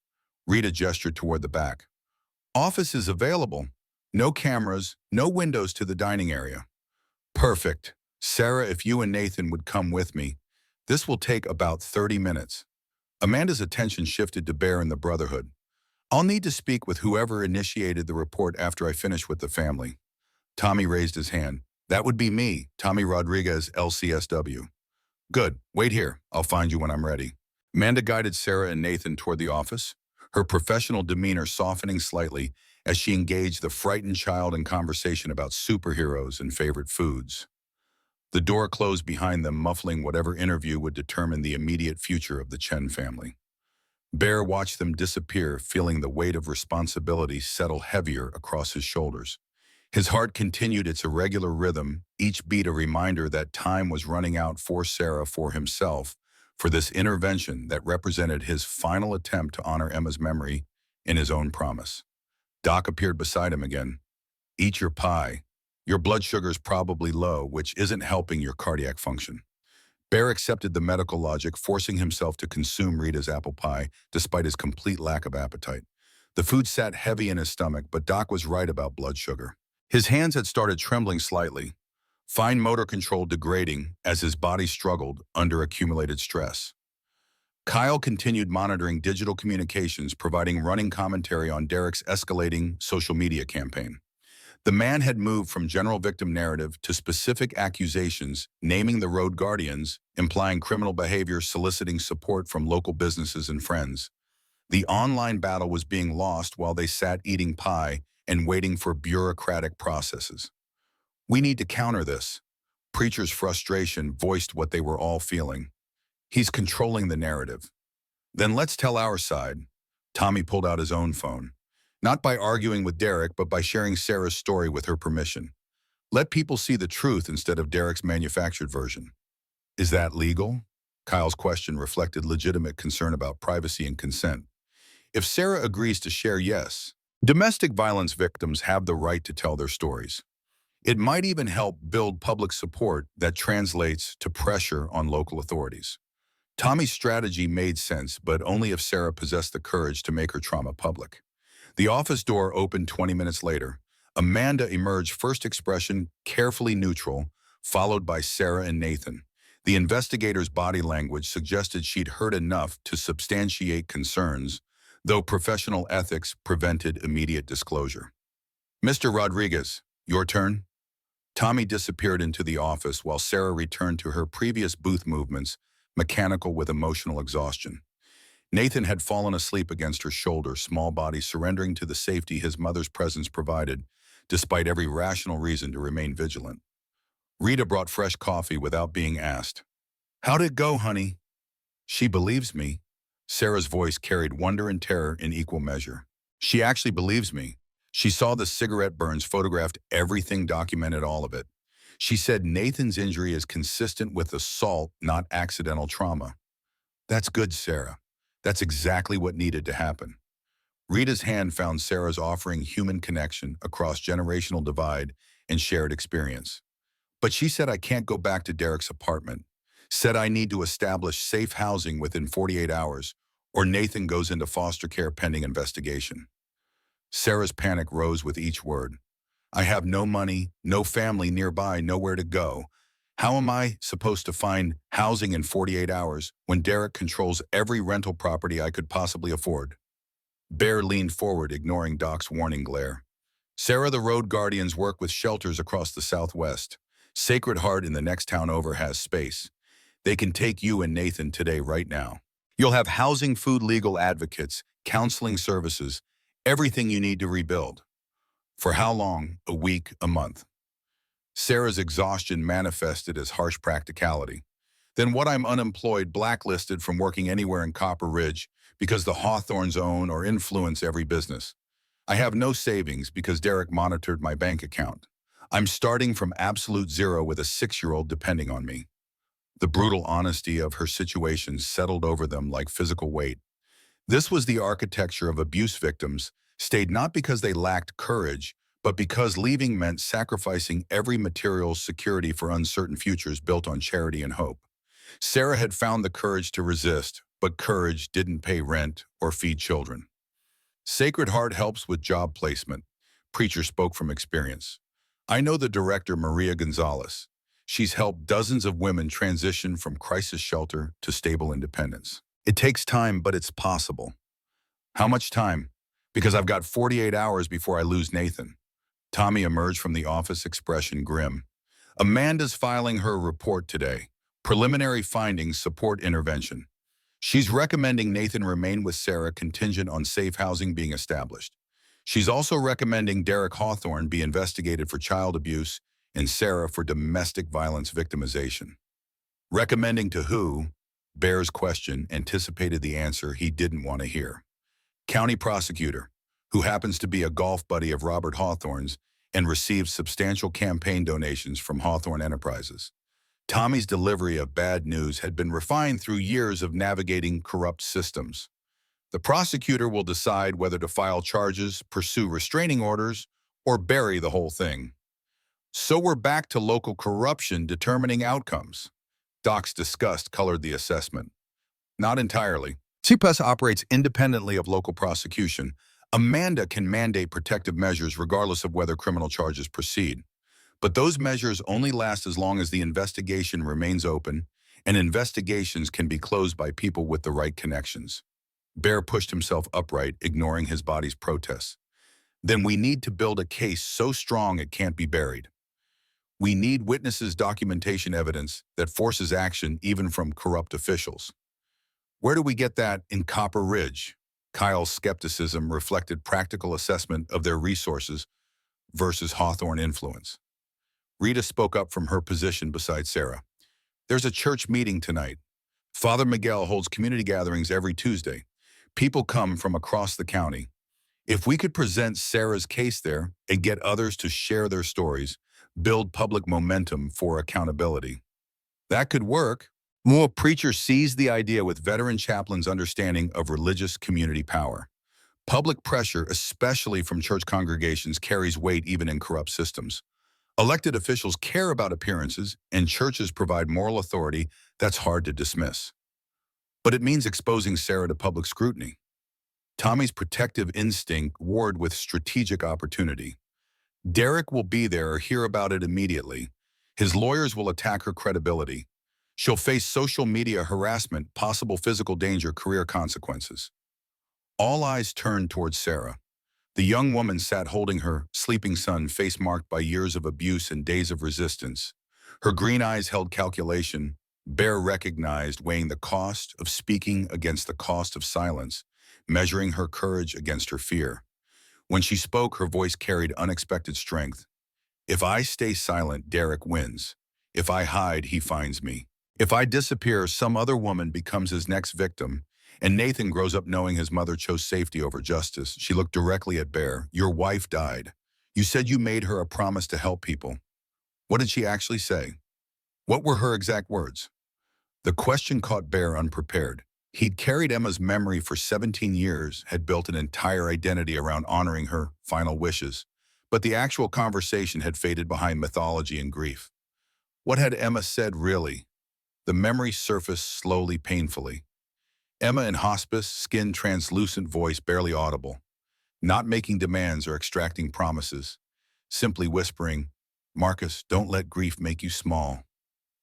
Rita gestured toward the back. Office is available. No cameras, no windows to the dining area. Perfect. Sarah, if you and Nathan would come with me. This will take about 30 minutes. Amanda's attention shifted to Bear and the Brotherhood. I'll need to speak with whoever initiated the report after I finish with the family. Tommy raised his hand. That would be me, Tommy Rodriguez, LCSW. Good. Wait here. I'll find you when I'm ready. Amanda guided Sarah and Nathan toward the office, her professional demeanor softening slightly as she engaged the frightened child in conversation about superheroes and favorite foods. The door closed behind them, muffling whatever interview would determine the immediate future of the Chen family. Bear watched them disappear, feeling the weight of responsibility settle heavier across his shoulders. His heart continued its irregular rhythm, each beat a reminder that time was running out for Sarah, for himself, for this intervention that represented his final attempt to honor Emma's memory in his own promise. Doc appeared beside him again. Eat your pie. Your blood sugar's probably low, which isn't helping your cardiac function. Bear accepted the medical logic, forcing himself to consume Rita's apple pie despite his complete lack of appetite. The food sat heavy in his stomach, but Doc was right about blood sugar. His hands had started trembling slightly, fine motor control degrading as his body struggled under accumulated stress. Kyle continued monitoring digital communications, providing running commentary on Derek's escalating social media campaign. The man had moved from general victim narrative to specific accusations, naming the road guardians, implying criminal behavior, soliciting support from local businesses and friends. The online battle was being lost while they sat eating pie and waiting for bureaucratic processes. We need to counter this. Preacher's frustration voiced what they were all feeling. He's controlling the narrative. Then let's tell our side. Tommy pulled out his own phone. Not by arguing with Derek, but by sharing Sarah's story with her permission. Let people see the truth instead of Derek's manufactured version. Is that legal? Kyle's question reflected legitimate concern about privacy and consent. If Sarah agrees to share, yes. Domestic violence victims have the right to tell their stories. It might even help build public support that translates to pressure on local authorities. Tommy's strategy made sense, but only if Sarah possessed the courage to make her trauma public. The office door opened 20 minutes later. Amanda emerged, first expression carefully neutral, followed by Sarah and Nathan. The investigator's body language suggested she'd heard enough to substantiate concerns, though professional ethics prevented immediate disclosure. Mr. Rodriguez, your turn. Tommy disappeared into the office while Sarah returned to her previous booth movements, mechanical with emotional exhaustion. Nathan had fallen asleep against her shoulder, small body surrendering to the safety his mother's presence provided, despite every rational reason to remain vigilant. Rita brought fresh coffee without being asked. How'd it go, honey? She believes me. Sarah's voice carried wonder and terror in equal measure. She actually believes me. She saw the cigarette burns, photographed everything, documented all of it. She said Nathan's injury is consistent with assault, not accidental trauma. That's good, Sarah. That's exactly what needed to happen. Rita's hand found Sarah's, offering human connection across generational divide and shared experience. But she said I can't go back to Derek's apartment. Said I need to establish safe housing within 48 hours, or Nathan goes into foster care pending investigation. Sarah's panic rose with each word. I have no money, no family nearby, nowhere to go. How am I supposed to find housing in 48 hours when Derek controls every rental property I could possibly afford? Bear leaned forward, ignoring Doc's warning glare. Sarah, the road guardians work with shelters across the Southwest. Sacred Heart in the next town over has space. They can take you and Nathan today, right now. You'll have housing, food, legal advocates, counseling services, everything you need to rebuild. For how long? A week, a month? Sarah's exhaustion manifested as harsh practicality. Then what? I'm unemployed, blacklisted from working anywhere in Copper Ridge because the Hawthorns own or influence every business. I have no savings because Derek monitored my bank account. I'm starting from absolute zero with a 6-year-old depending on me. The brutal honesty of her situation settled over them like physical weight. This was the architecture of abuse victims, stayed not because they lacked courage, but because leaving meant sacrificing every material security for uncertain futures built on charity and hope. Sarah had found the courage to resist, but courage didn't pay rent or feed children. Sacred Heart helps with job placement. Preacher spoke from experience. I know the director, Maria Gonzalez. She's helped dozens of women transition from crisis shelter to stable independence. It takes time, but it's possible. How much time? Because I've got 48 hours before I lose Nathan. Tommy emerged from the office, expression grim. Amanda's filing her report today. Preliminary findings support intervention. She's recommending Nathan remain with Sarah contingent on safe housing being established. She's also recommending Derek Hawthorne be investigated for child abuse and Sarah for domestic violence victimization. Recommending to who? Bear's question anticipated the answer he didn't want to hear. County prosecutor, who happens to be a golf buddy of Robert Hawthorne's and receives substantial campaign donations from Hawthorne Enterprises. Tommy's delivery of bad news had been refined through years of navigating corrupt systems. The prosecutor will decide whether to file charges, pursue restraining orders, or bury the whole thing. So we're back to local corruption determining outcomes. Doc's disgust colored the assessment. Not entirely. CPUS operates independently of local prosecution. Amanda can mandate protective measures regardless of whether criminal charges proceed. But those measures only last as long as the investigation remains open, and investigations can be closed by people with the right connections. Bear pushed himself upright, ignoring his body's protests. Then we need to build a case so strong it can't be buried. We need witnesses, documentation, evidence that forces action even from corrupt officials. Where do we get that in Copper Ridge? Kyle's skepticism reflected practical assessment of their resources versus Hawthorne influence. Rita spoke up from her position beside Sarah. There's a church meeting tonight. Father Miguel holds community gatherings every Tuesday. People come from across the county. If we could present Sarah's case there and get others to share their stories, build public momentum for accountability. That could work. More preacher seized the idea with veteran chaplains' understanding of religious community power. Public pressure, especially from church congregations, carries weight even in corrupt systems. Elected officials care about appearances, and churches provide moral authority that's hard to dismiss. But it means exposing Sarah to public scrutiny. Tommy's protective instinct warred with strategic opportunity. Derek will be there or hear about it immediately. His lawyers will attack her credibility. She'll face social media harassment, possible physical danger, career consequences. All eyes turned towards Sarah. The young woman sat holding her sleeping son, face marked by years of abuse and days of resistance. Her green eyes held calculation. Bear recognized, weighing the cost of speaking against the cost of silence, measuring her courage against her fear. When she spoke, her voice carried unexpected strength. If I stay silent, Derek wins. If I hide, he finds me. If I disappear, some other woman becomes his next victim. And Nathan grows up knowing his mother chose safety over justice. She looked directly at Bear. Your wife died. You said you made her a promise to help people. What did she actually say? What were her exact words? The question caught Bear unprepared. He'd carried Emma's memory for 17 years, had built an entire identity around honoring her final wishes. But the actual conversation had faded behind mythology and grief. What had Emma said really? The memory surfaced slowly, painfully. Emma in hospice, skin translucent, voice barely audible, not making demands or extracting promises, simply whispering, Marcus, don't let grief make you small.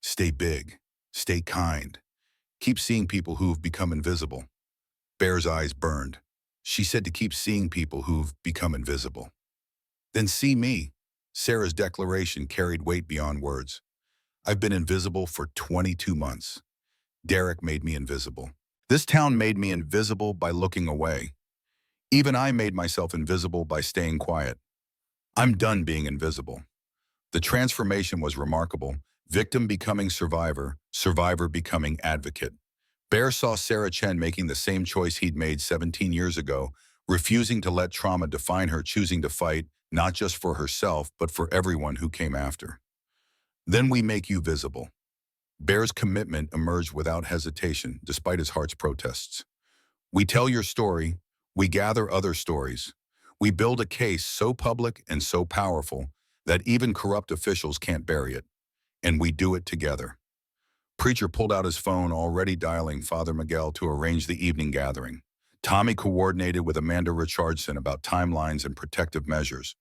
Stay big. Stay kind. Keep seeing people who've become invisible. Bear's eyes burned. She said to keep seeing people who've become invisible. Then see me. Sarah's declaration carried weight beyond words. I've been invisible for 22 months. Derek made me invisible. This town made me invisible by looking away. Even I made myself invisible by staying quiet. I'm done being invisible. The transformation was remarkable. Victim becoming survivor, survivor becoming advocate. Bear saw Sarah Chen making the same choice he'd made 17 years ago, refusing to let trauma define her, choosing to fight, not just for herself, but for everyone who came after. Then we make you visible. Bear's commitment emerged without hesitation, despite his heart's protests. We tell your story, we gather other stories. We build a case so public and so powerful that even corrupt officials can't bury it. And we do it together. Preacher pulled out his phone, already dialing Father Miguel to arrange the evening gathering. Tommy coordinated with Amanda Richardson about timelines and protective measures.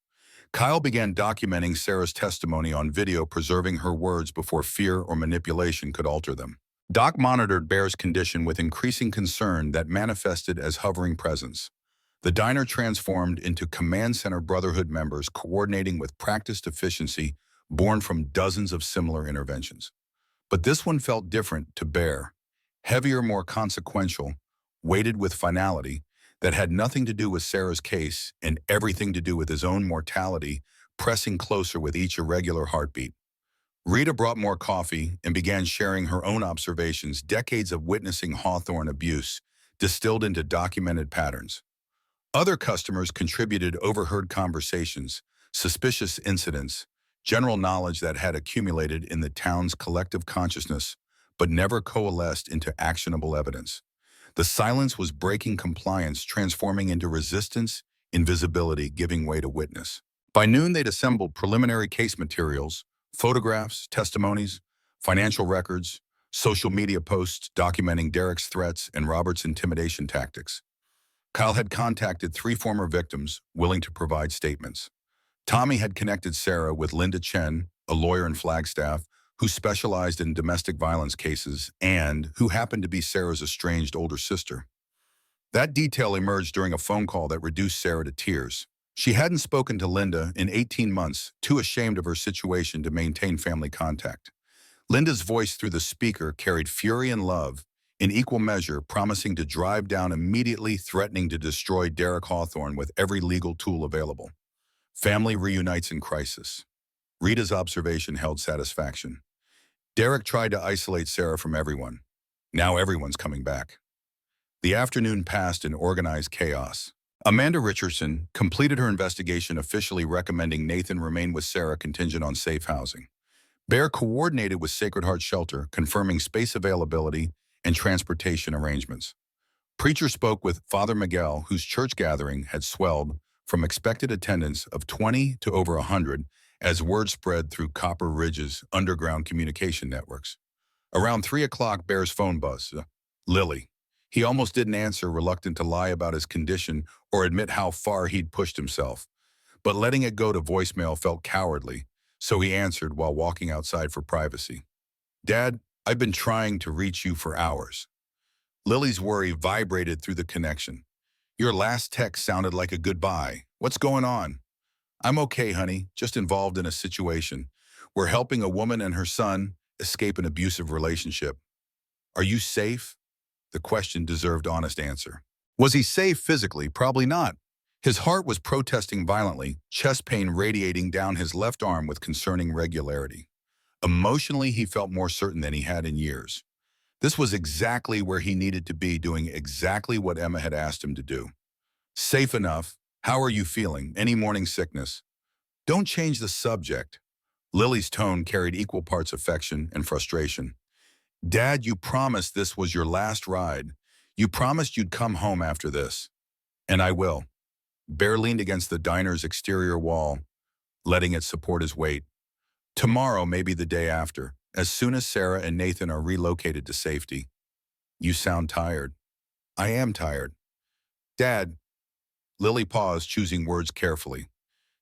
Kyle began documenting Sarah's testimony on video, preserving her words before fear or manipulation could alter them. Doc monitored Bear's condition with increasing concern that manifested as hovering presence. The diner transformed into command center brotherhood members, coordinating with practiced efficiency born from dozens of similar interventions. But this one felt different to Bear. Heavier, more consequential, weighted with finality, that had nothing to do with Sarah's case and everything to do with his own mortality, pressing closer with each irregular heartbeat. Rita brought more coffee and began sharing her own observations, decades of witnessing Hawthorne abuse, distilled into documented patterns. Other customers contributed overheard conversations, suspicious incidents, general knowledge that had accumulated in the town's collective consciousness, but never coalesced into actionable evidence. The silence was breaking compliance, transforming into resistance, invisibility, giving way to witness. By noon, they'd assembled preliminary case materials, photographs, testimonies, financial records, social media posts documenting Derek's threats and Robert's intimidation tactics. Kyle had contacted 3 former victims, willing to provide statements. Tommy had connected Sarah with Linda Chen, a lawyer in Flagstaff, who specialized in domestic violence cases and who happened to be Sarah's estranged older sister. That detail emerged during a phone call that reduced Sarah to tears. She hadn't spoken to Linda in 18 months, too ashamed of her situation to maintain family contact. Linda's voice through the speaker carried fury and love, in equal measure, promising to drive down immediately, threatening to destroy Derek Hawthorne with every legal tool available. Family reunites in crisis. Rita's observation held satisfaction. Derek tried to isolate Sarah from everyone. Now everyone's coming back. The afternoon passed in organized chaos. Amanda Richardson completed her investigation, officially recommending Nathan remain with Sarah contingent on safe housing. Bear coordinated with Sacred Heart Shelter, confirming space availability and transportation arrangements. Preacher spoke with Father Miguel, whose church gathering had swelled from expected attendance of 20 to over 100 as word spread through Copper Ridge's underground communication networks. Around 3 o'clock, Bear's phone buzzed. Lily. He almost didn't answer, reluctant to lie about his condition or admit how far he'd pushed himself. But letting it go to voicemail felt cowardly, so he answered while walking outside for privacy. Dad, I've been trying to reach you for hours. Lily's worry vibrated through the connection. Your last text sounded like a goodbye. What's going on? I'm okay, honey, just involved in a situation. We're helping a woman and her son escape an abusive relationship. Are you safe? The question deserved honest answer. Was he safe physically? Probably not. His heart was protesting violently, chest pain radiating down his left arm with concerning regularity. Emotionally, he felt more certain than he had in years. This was exactly where he needed to be, doing exactly what Emma had asked him to do. Safe enough. How are you feeling? Any morning sickness? Don't change the subject. Lily's tone carried equal parts affection and frustration. Dad, you promised this was your last ride. You promised you'd come home after this. And I will. Bear leaned against the diner's exterior wall, letting it support his weight. Tomorrow, maybe the day after, as soon as Sarah and Nathan are relocated to safety. You sound tired. I am tired. Dad, Lily paused, choosing words carefully.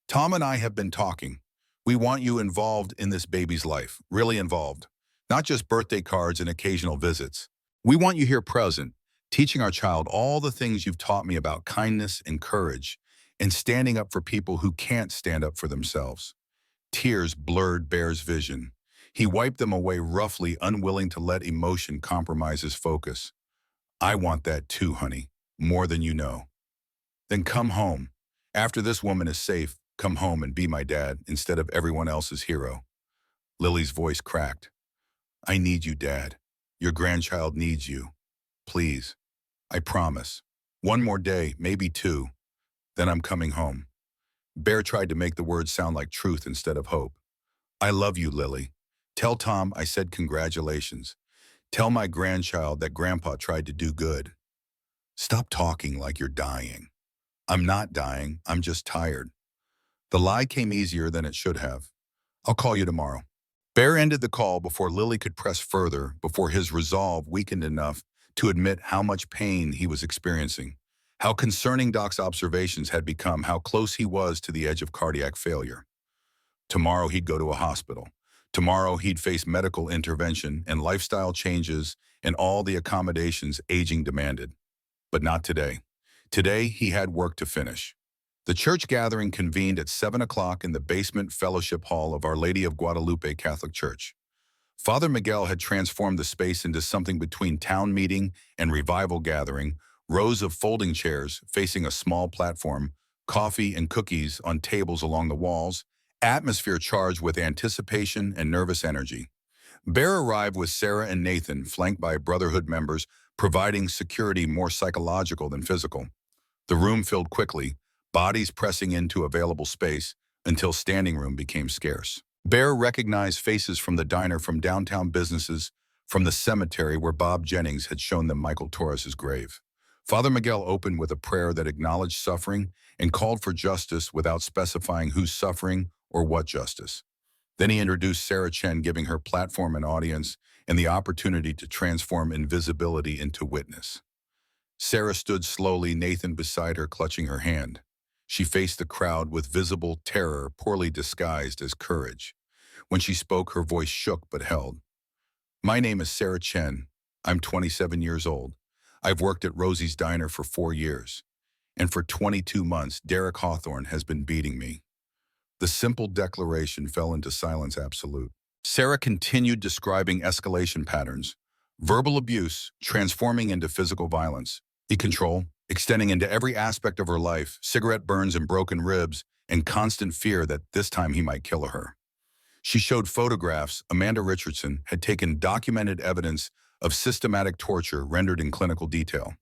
Tom and I have been talking. We want you involved in this baby's life, really involved. Not just birthday cards and occasional visits. We want you here present, teaching our child all the things you've taught me about kindness and courage, and standing up for people who can't stand up for themselves. Tears blurred Bear's vision. He wiped them away roughly, unwilling to let emotion compromise his focus. I want that too, honey, more than you know. Then come home. After this woman is safe, come home and be my dad instead of everyone else's hero. Lily's voice cracked. I need you, Dad. Your grandchild needs you. Please. I promise. One more day, maybe two. Then I'm coming home. Bear tried to make the words sound like truth instead of hope. I love you, Lily. Tell Tom I said congratulations. Tell my grandchild that Grandpa tried to do good. Stop talking like you're dying. I'm not dying, I'm just tired. The lie came easier than it should have. I'll call you tomorrow. Bear ended the call before Lily could press further, before his resolve weakened enough to admit how much pain he was experiencing, how concerning Doc's observations had become, how close he was to the edge of cardiac failure. Tomorrow he'd go to a hospital. Tomorrow he'd face medical intervention and lifestyle changes and all the accommodations aging demanded. But not today. Today he had work to finish. The church gathering convened at 7 o'clock in the basement fellowship hall of Our Lady of Guadalupe Catholic Church. Father Miguel had transformed the space into something between town meeting and revival gathering, rows of folding chairs facing a small platform, coffee and cookies on tables along the walls, atmosphere charged with anticipation and nervous energy. Bear arrived with Sarah and Nathan, flanked by Brotherhood members, providing security more psychological than physical. The room filled quickly, bodies pressing into available space until standing room became scarce. Bear recognized faces from the diner, from downtown businesses, from the cemetery where Bob Jennings had shown them Michael Torres's grave. Father Miguel opened with a prayer that acknowledged suffering and called for justice without specifying who's suffering or what justice. Then he introduced Sarah Chen, giving her platform and audience and the opportunity to transform invisibility into witness. Sarah stood slowly, Nathan beside her, clutching her hand. She faced the crowd with visible terror, poorly disguised as courage. When she spoke, her voice shook but held. My name is Sarah Chen. I'm 27 years old. I've worked at Rosie's Diner for 4 years. And for 22 months, Derek Hawthorne has been beating me. The simple declaration fell into silence absolute. Sarah continued describing escalation patterns, verbal abuse transforming into physical violence, control extending into every aspect of her life, cigarette burns and broken ribs, and constant fear that this time he might kill her. She showed photographs. Amanda Richardson had taken documented evidence of systematic torture rendered in clinical detail.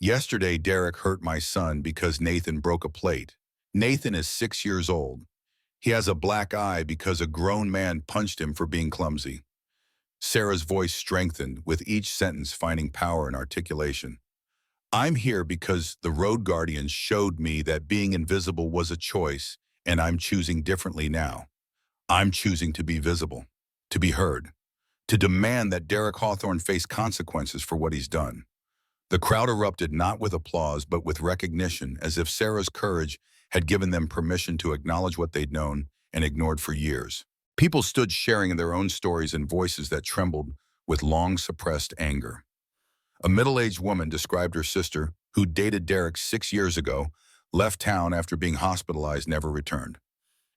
Yesterday, Derek hurt my son because Nathan broke a plate. Nathan is 6 years old. He has a black eye because a grown man punched him for being clumsy. Sarah's voice strengthened, with each sentence finding power and articulation. I'm here because the road guardians showed me that being invisible was a choice, and I'm choosing differently now. I'm choosing to be visible, to be heard, to demand that Derek Hawthorne face consequences for what he's done. The crowd erupted not with applause but with recognition, as if Sarah's courage had given them permission to acknowledge what they'd known and ignored for years. People stood sharing their own stories in voices that trembled with long-suppressed anger. A middle-aged woman described her sister, who dated Derek 6 years ago, left town after being hospitalized, never returned.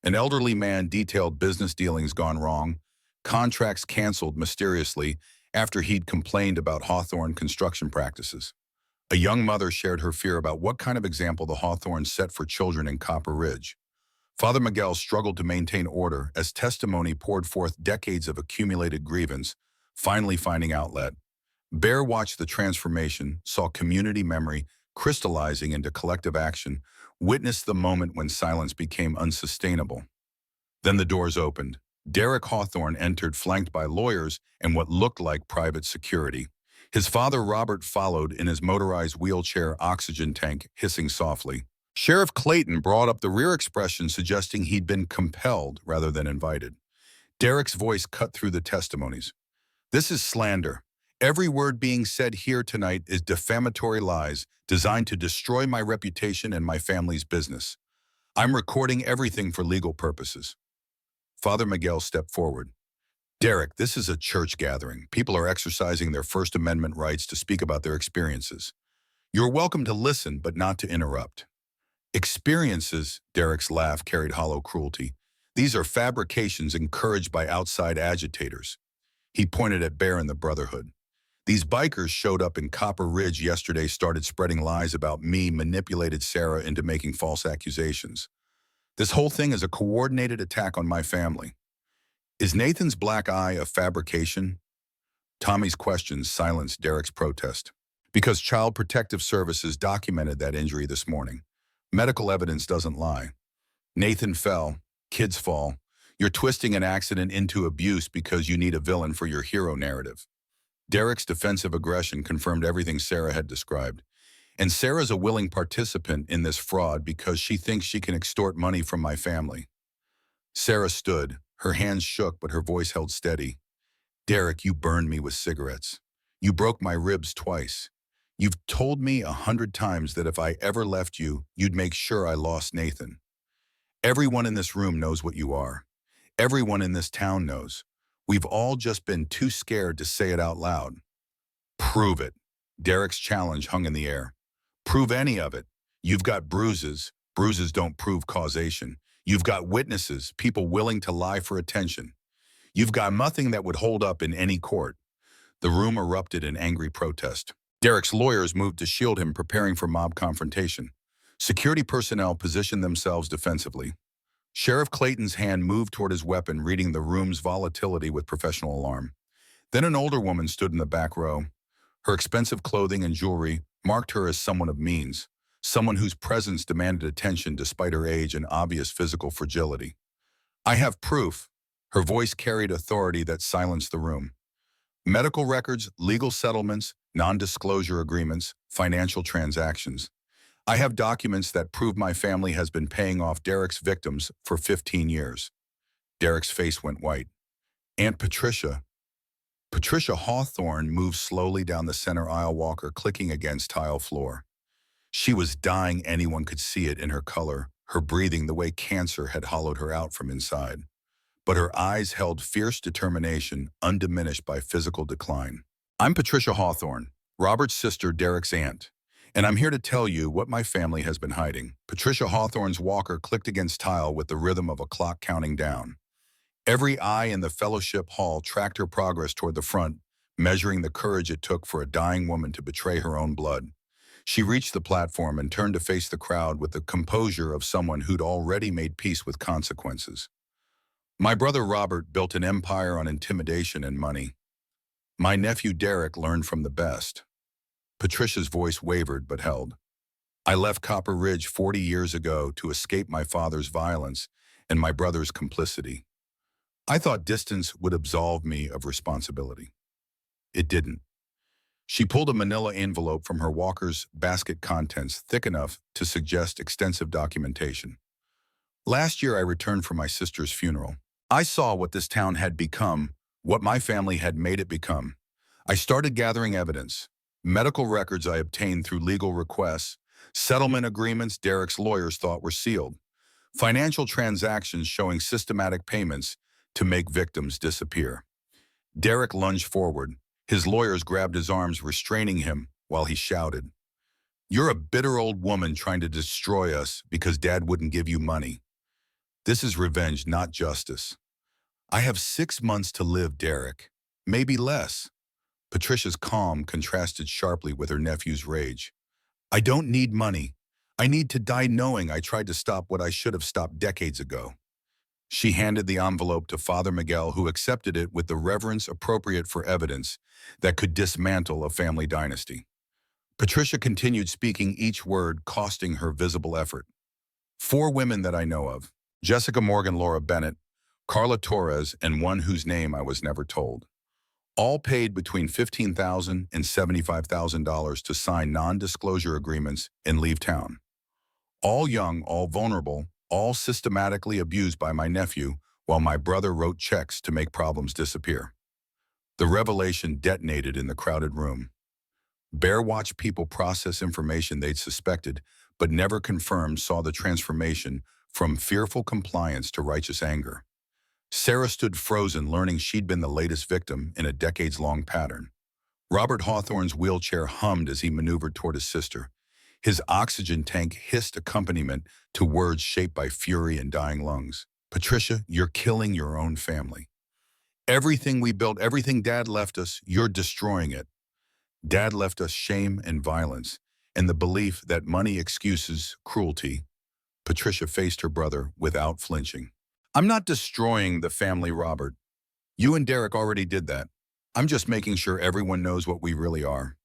An elderly man detailed business dealings gone wrong, contracts canceled mysteriously after he'd complained about Hawthorne construction practices. A young mother shared her fear about what kind of example the Hawthornes set for children in Copper Ridge. Father Miguel struggled to maintain order as testimony poured forth decades of accumulated grievance, finally finding outlet. Bear watched the transformation, saw community memory crystallizing into collective action, witnessed the moment when silence became unsustainable. Then the doors opened. Derek Hawthorne entered, flanked by lawyers and what looked like private security. His father, Robert, followed in his motorized wheelchair, oxygen tank hissing softly. Sheriff Clayton brought up the rear expression, suggesting he'd been compelled rather than invited. Derek's voice cut through the testimonies. This is slander. Every word being said here tonight is defamatory lies designed to destroy my reputation and my family's business. I'm recording everything for legal purposes. Father Miguel stepped forward. Derek, this is a church gathering. People are exercising their First Amendment rights to speak about their experiences. You're welcome to listen, but not to interrupt. Experiences, Derek's laugh carried hollow cruelty. These are fabrications encouraged by outside agitators. He pointed at Bear and the Brotherhood. These bikers showed up in Copper Ridge yesterday, started spreading lies about me, manipulated Sarah into making false accusations. This whole thing is a coordinated attack on my family. Is Nathan's black eye a fabrication? Tommy's questions silenced Derek's protest. Because Child Protective Services documented that injury this morning. Medical evidence doesn't lie. Nathan fell. Kids fall. You're twisting an accident into abuse because you need a villain for your hero narrative. Derek's defensive aggression confirmed everything Sarah had described. And Sarah's a willing participant in this fraud because she thinks she can extort money from my family. Sarah stood. Her hands shook, but her voice held steady. Derek, you burned me with cigarettes. You broke my ribs twice. You've told me 100 times that if I ever left you, you'd make sure I lost Nathan. Everyone in this room knows what you are. Everyone in this town knows. We've all just been too scared to say it out loud. Prove it. Derek's challenge hung in the air. Prove any of it. You've got bruises. Bruises don't prove causation. You've got witnesses, people willing to lie for attention. You've got nothing that would hold up in any court. The room erupted in angry protest. Derek's lawyers moved to shield him, preparing for mob confrontation. Security personnel positioned themselves defensively. Sheriff Clayton's hand moved toward his weapon, reading the room's volatility with professional alarm. Then an older woman stood in the back row. Her expensive clothing and jewelry marked her as someone of means, someone whose presence demanded attention despite her age and obvious physical fragility. I have proof. Her voice carried authority that silenced the room. Medical records, legal settlements, non-disclosure agreements, financial transactions. I have documents that prove my family has been paying off Derek's victims for 15 years. Derek's face went white. Aunt Patricia. Patricia Hawthorne moved slowly down the center aisle, walker clicking against tile floor. She was dying. Anyone could see it in her color, her breathing, the way cancer had hollowed her out from inside. But her eyes held fierce determination, undiminished by physical decline. I'm Patricia Hawthorne, Robert's sister, Derek's aunt, and I'm here to tell you what my family has been hiding. Patricia Hawthorne's walker clicked against tile with the rhythm of a clock counting down. Every eye in the fellowship hall tracked her progress toward the front, measuring the courage it took for a dying woman to betray her own blood. She reached the platform and turned to face the crowd with the composure of someone who'd already made peace with consequences. My brother Robert built an empire on intimidation and money. My nephew Derek learned from the best. Patricia's voice wavered but held. I left Copper Ridge 40 years ago to escape my father's violence and my brother's complicity. I thought distance would absolve me of responsibility. It didn't. She pulled a manila envelope from her walker's basket, contents thick enough to suggest extensive documentation. Last year I returned from my sister's funeral. I saw what this town had become, what my family had made it become. I started gathering evidence, medical records I obtained through legal requests, settlement agreements Derek's lawyers thought were sealed, financial transactions showing systematic payments to make victims disappear. Derek lunged forward. His lawyers grabbed his arms, restraining him while he shouted, "You're a bitter old woman trying to destroy us because Dad wouldn't give you money. This is revenge, not justice. I have 6 months to live, Derek. Maybe less." Patricia's calm contrasted sharply with her nephew's rage. "I don't need money. I need to die knowing I tried to stop what I should have stopped decades ago." She handed the envelope to Father Miguel, who accepted it with the reverence appropriate for evidence that could dismantle a family dynasty. Patricia continued, speaking each word costing her visible effort. 4 women that I know of: Jessica Morgan, Laura Bennett, Carla Torres, and one whose name I was never told. All paid between $15,000 and $75,000 to sign non-disclosure agreements and leave town. All young, all vulnerable, all systematically abused by my nephew, while my brother wrote checks to make problems disappear. The revelation detonated in the crowded room. Bear watched people process information they'd suspected, but never confirmed, saw the transformation from fearful compliance to righteous anger. Sarah stood frozen, learning she'd been the latest victim in a decades-long pattern. Robert Hawthorne's wheelchair hummed as he maneuvered toward his sister. His oxygen tank hissed accompaniment to words shaped by fury and dying lungs. Patricia, you're killing your own family. Everything we built, everything Dad left us, you're destroying it. Dad left us shame and violence, and the belief that money excuses cruelty. Patricia faced her brother without flinching. I'm not destroying the family, Robert. You and Derek already did that. I'm just making sure everyone knows what we really are.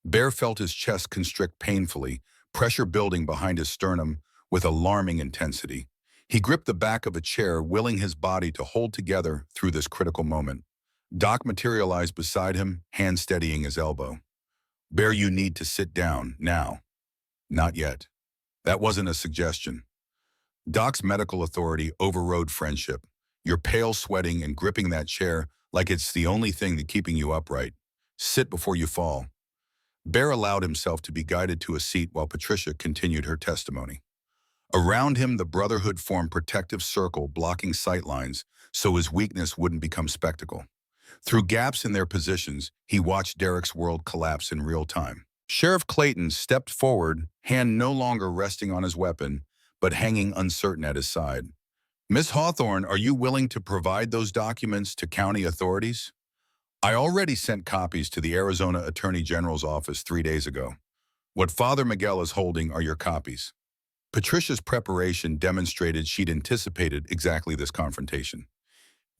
Bear felt his chest constrict painfully, pressure building behind his sternum with alarming intensity. He gripped the back of a chair, willing his body to hold together through this critical moment. Doc materialized beside him, hand steadying his elbow. Bear, you need to sit down, now. Not yet. That wasn't a suggestion. Doc's medical authority overrode friendship. You're pale, sweating, and gripping that chair like it's the only thing that's keeping you upright. Sit before you fall. Bear allowed himself to be guided to a seat while Patricia continued her testimony. Around him, the Brotherhood formed protective circle, blocking sightlines so his weakness wouldn't become spectacle. Through gaps in their positions, he watched Derek's world collapse in real time. Sheriff Clayton stepped forward, hand no longer resting on his weapon, but hanging uncertain at his side. Miss Hawthorne, are you willing to provide those documents to county authorities? I already sent copies to the Arizona Attorney General's office 3 days ago. What Father Miguel is holding are your copies. Patricia's preparation demonstrated she'd anticipated exactly this confrontation.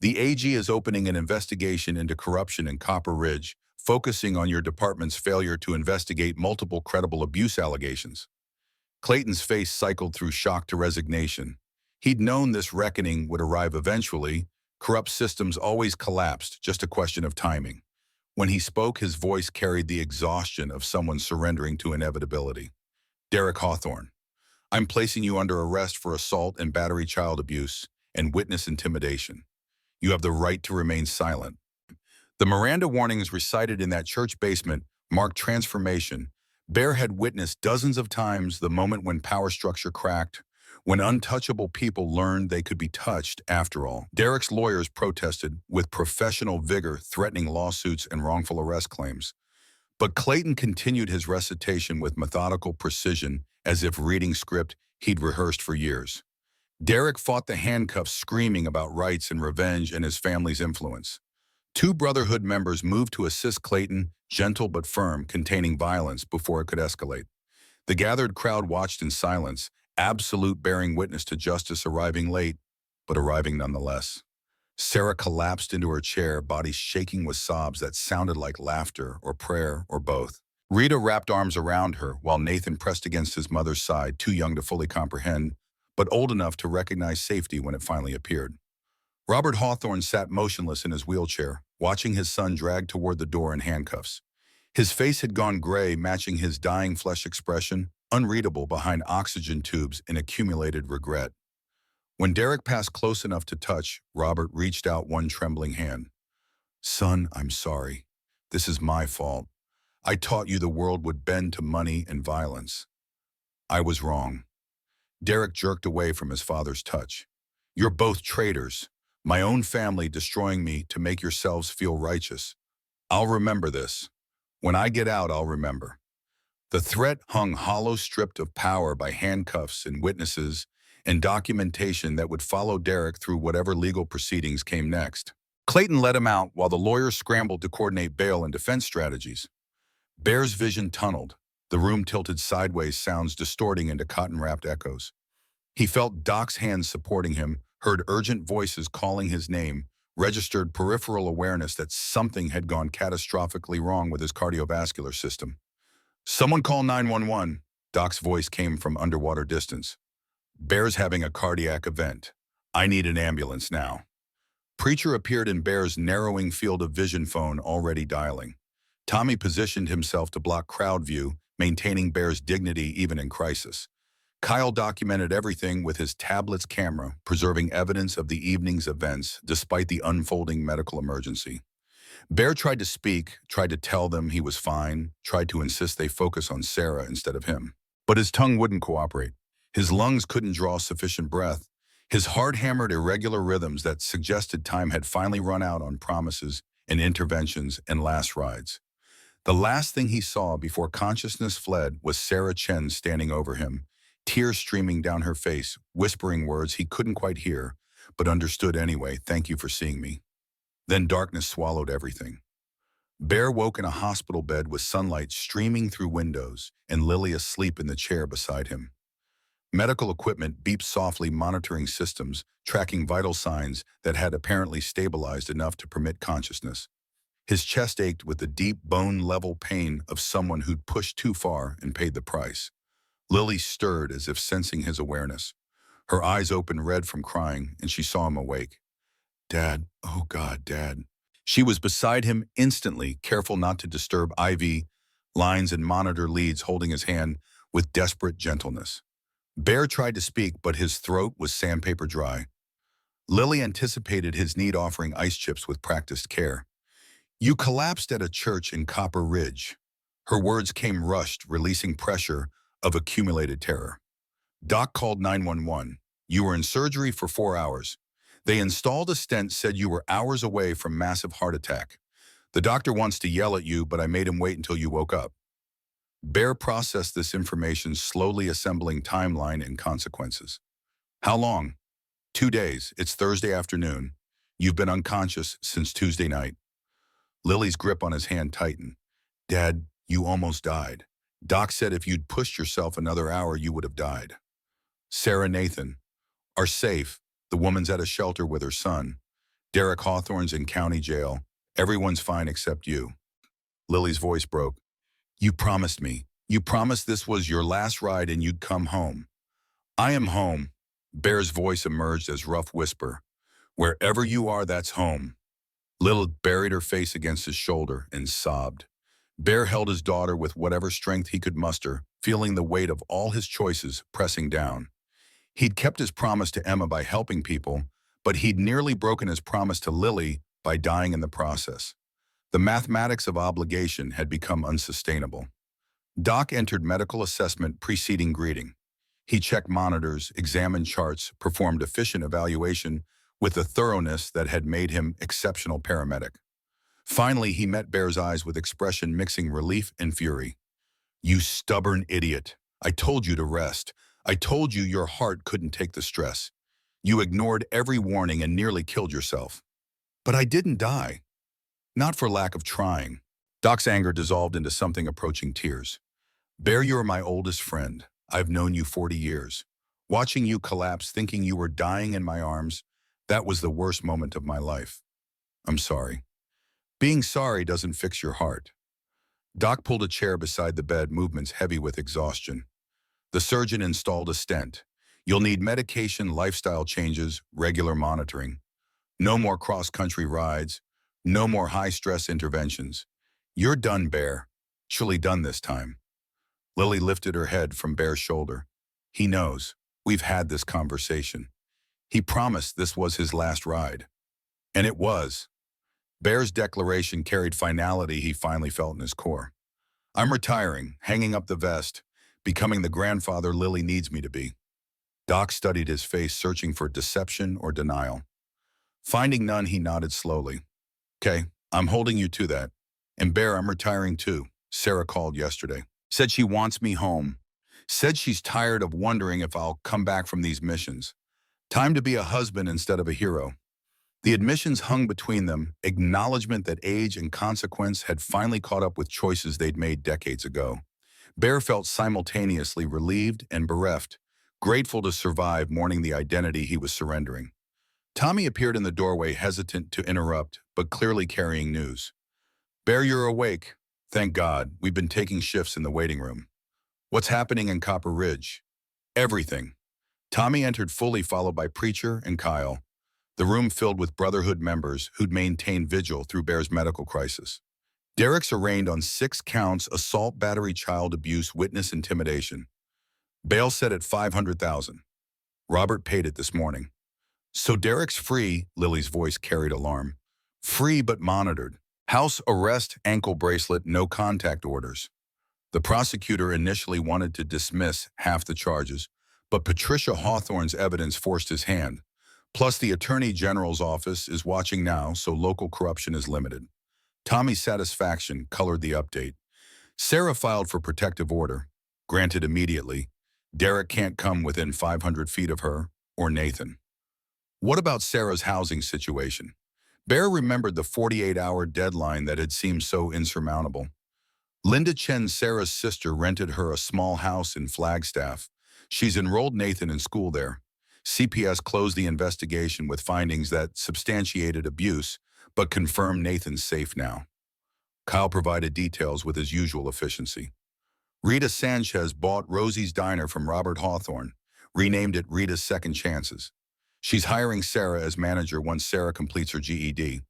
The AG is opening an investigation into corruption in Copper Ridge, focusing on your department's failure to investigate multiple credible abuse allegations. Clayton's face cycled through shock to resignation. He'd known this reckoning would arrive eventually. Corrupt systems always collapsed, just a question of timing. When he spoke, his voice carried the exhaustion of someone surrendering to inevitability. Derek Hawthorne, I'm placing you under arrest for assault and battery child abuse and witness intimidation. You have the right to remain silent. The Miranda warnings recited in that church basement marked transformation. Bear had witnessed dozens of times the moment when power structure cracked, when untouchable people learned they could be touched after all. Derek's lawyers protested with professional vigor, threatening lawsuits and wrongful arrest claims. But Clayton continued his recitation with methodical precision, as if reading script he'd rehearsed for years. Derek fought the handcuffs, screaming about rights and revenge and his family's influence. 2 Brotherhood members moved to assist Clayton, gentle but firm, containing violence before it could escalate. The gathered crowd watched in silence, absolute bearing witness to justice arriving late, but arriving nonetheless. Sarah collapsed into her chair, body shaking with sobs that sounded like laughter or prayer or both. Rita wrapped arms around her while Nathan pressed against his mother's side, too young to fully comprehend, but old enough to recognize safety when it finally appeared. Robert Hawthorne sat motionless in his wheelchair, watching his son dragged toward the door in handcuffs. His face had gone gray, matching his dying flesh expression, unreadable behind oxygen tubes in accumulated regret. When Derek passed close enough to touch, Robert reached out one trembling hand. Son, I'm sorry. This is my fault. I taught you the world would bend to money and violence. I was wrong. Derek jerked away from his father's touch. You're both traitors. My own family destroying me to make yourselves feel righteous. I'll remember this. When I get out, I'll remember. The threat hung hollow, stripped of power by handcuffs and witnesses and documentation that would follow Derek through whatever legal proceedings came next. Clayton let him out while the lawyers scrambled to coordinate bail and defense strategies. Bear's vision tunneled, the room tilted sideways, sounds distorting into cotton-wrapped echoes. He felt Doc's hands supporting him, heard urgent voices calling his name, registered peripheral awareness that something had gone catastrophically wrong with his cardiovascular system. Someone call 911. Doc's voice came from underwater distance. Bear's having a cardiac event. I need an ambulance now. Preacher appeared in Bear's narrowing field of vision, phone already dialing. Tommy positioned himself to block crowd view, maintaining Bear's dignity even in crisis. Kyle documented everything with his tablet's camera, preserving evidence of the evening's events despite the unfolding medical emergency. Bear tried to speak, tried to tell them he was fine, tried to insist they focus on Sarah instead of him. But his tongue wouldn't cooperate. His lungs couldn't draw sufficient breath. His heart hammered irregular rhythms that suggested time had finally run out on promises and interventions and last rides. The last thing he saw before consciousness fled was Sarah Chen standing over him, tears streaming down her face, whispering words he couldn't quite hear, but understood anyway. "Thank you for seeing me." Then darkness swallowed everything. Bear woke in a hospital bed with sunlight streaming through windows and Lily asleep in the chair beside him. Medical equipment beeped softly, monitoring systems, tracking vital signs that had apparently stabilized enough to permit consciousness. His chest ached with the deep, bone-level pain of someone who'd pushed too far and paid the price. Lily stirred as if sensing his awareness. Her eyes opened red from crying, and she saw him awake. "Dad, oh God, Dad." She was beside him instantly, careful not to disturb IV lines and monitor leads, holding his hand with desperate gentleness. Bear tried to speak, but his throat was sandpaper dry. Lily anticipated his need, offering ice chips with practiced care. "You collapsed at a church in Copper Ridge." Her words came rushed, releasing pressure of accumulated terror. "Doc called 911. You were in surgery for 4 hours. They installed a stent, said you were hours away from massive heart attack. The doctor wants to yell at you, but I made him wait until you woke up." Bear processed this information, slowly assembling timeline and consequences. "How long?" 2 days. It's Thursday afternoon. You've been unconscious since Tuesday night." Lily's grip on his hand tightened. "Dad, you almost died. Doc said if you'd pushed yourself another hour, you would have died." "Sarah, Nathan are safe. The woman's at a shelter with her son. Derek Hawthorne's in county jail. Everyone's fine except you." Lily's voice broke. "You promised me. You promised this was your last ride and you'd come home." "I am home." Bear's voice emerged as rough whisper. "Wherever you are, that's home." Lil buried her face against his shoulder and sobbed. Bear held his daughter with whatever strength he could muster, feeling the weight of all his choices pressing down. He'd kept his promise to Emma by helping people, but he'd nearly broken his promise to Lily by dying in the process. The mathematics of obligation had become unsustainable. Doc entered medical assessment preceding greeting. He checked monitors, examined charts, performed efficient evaluation with a thoroughness that had made him exceptional paramedic. Finally, he met Bear's eyes with expression mixing relief and fury. "You stubborn idiot. I told you to rest. I told you your heart couldn't take the stress. You ignored every warning and nearly killed yourself." "But I didn't die." "Not for lack of trying." Doc's anger dissolved into something approaching tears. "Bear, you're my oldest friend. I've known you 40 years. Watching you collapse, thinking you were dying in my arms, that was the worst moment of my life. I'm sorry." "Being sorry doesn't fix your heart." Doc pulled a chair beside the bed, movements heavy with exhaustion. The surgeon installed a stent. "You'll need medication, lifestyle changes, regular monitoring. No more cross-country rides. No more high-stress interventions. You're done, Bear. Surely done this time." Lily lifted her head from Bear's shoulder. "He knows. We've had this conversation. He promised this was his last ride." And it was. Bear's declaration carried finality he finally felt in his core. "I'm retiring, hanging up the vest, becoming the grandfather Lily needs me to be." Doc studied his face, searching for deception or denial. Finding none, he nodded slowly. "Okay, I'm holding you to that. And Bear, I'm retiring too. Sarah called yesterday. Said she wants me home. Said she's tired of wondering if I'll come back from these missions. Time to be a husband instead of a hero." The admissions hung between them, acknowledgement that age and consequence had finally caught up with choices they'd made decades ago. Bear felt simultaneously relieved and bereft, grateful to survive, mourning the identity he was surrendering. Tommy appeared in the doorway, hesitant to interrupt, but clearly carrying news. "Bear, you're awake. Thank God. We've been taking shifts in the waiting room." "What's happening in Copper Ridge?" "Everything." Tommy entered fully, followed by Preacher and Kyle, the room filled with Brotherhood members who'd maintained vigil through Bear's medical crisis. Derek's arraigned on 6 counts: assault, battery, child abuse, witness intimidation. Bail set at $500,000. Robert paid it this morning. "So Derek's free," Lily's voice carried alarm. "Free but monitored." House arrest, ankle bracelet, no contact orders. The prosecutor initially wanted to dismiss half the charges, but Patricia Hawthorne's evidence forced his hand. Plus, the Attorney General's office is watching now, so local corruption is limited. Tommy's satisfaction colored the update. Sarah filed for protective order, granted immediately. Derek can't come within 500 feet of her or Nathan. What about Sarah's housing situation? Bear remembered the 48-hour deadline that had seemed so insurmountable. Linda Chen, Sarah's sister, rented her a small house in Flagstaff. She's enrolled Nathan in school there. CPS closed the investigation with findings that substantiated abuse, but confirmed Nathan's safe now. Kyle provided details with his usual efficiency. Rita Sanchez bought Rosie's Diner from Robert Hawthorne, renamed it Rita's Second Chances. She's hiring Sarah as manager once Sarah completes her GED.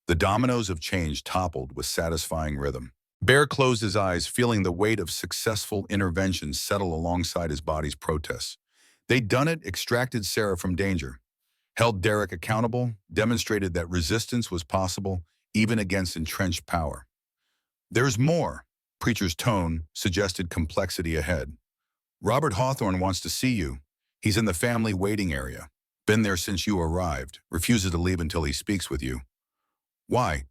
The dominoes of change toppled with satisfying rhythm. Bear closed his eyes, feeling the weight of successful interventions settle alongside his body's protests. They'd done it, extracted Sarah from danger, held Derek accountable, demonstrated that resistance was possible, even against entrenched power. There's more. Preacher's tone suggested complexity ahead. Robert Hawthorne wants to see you. He's in the family waiting area. Been there since you arrived. Refuses to leave until he speaks with you. Why?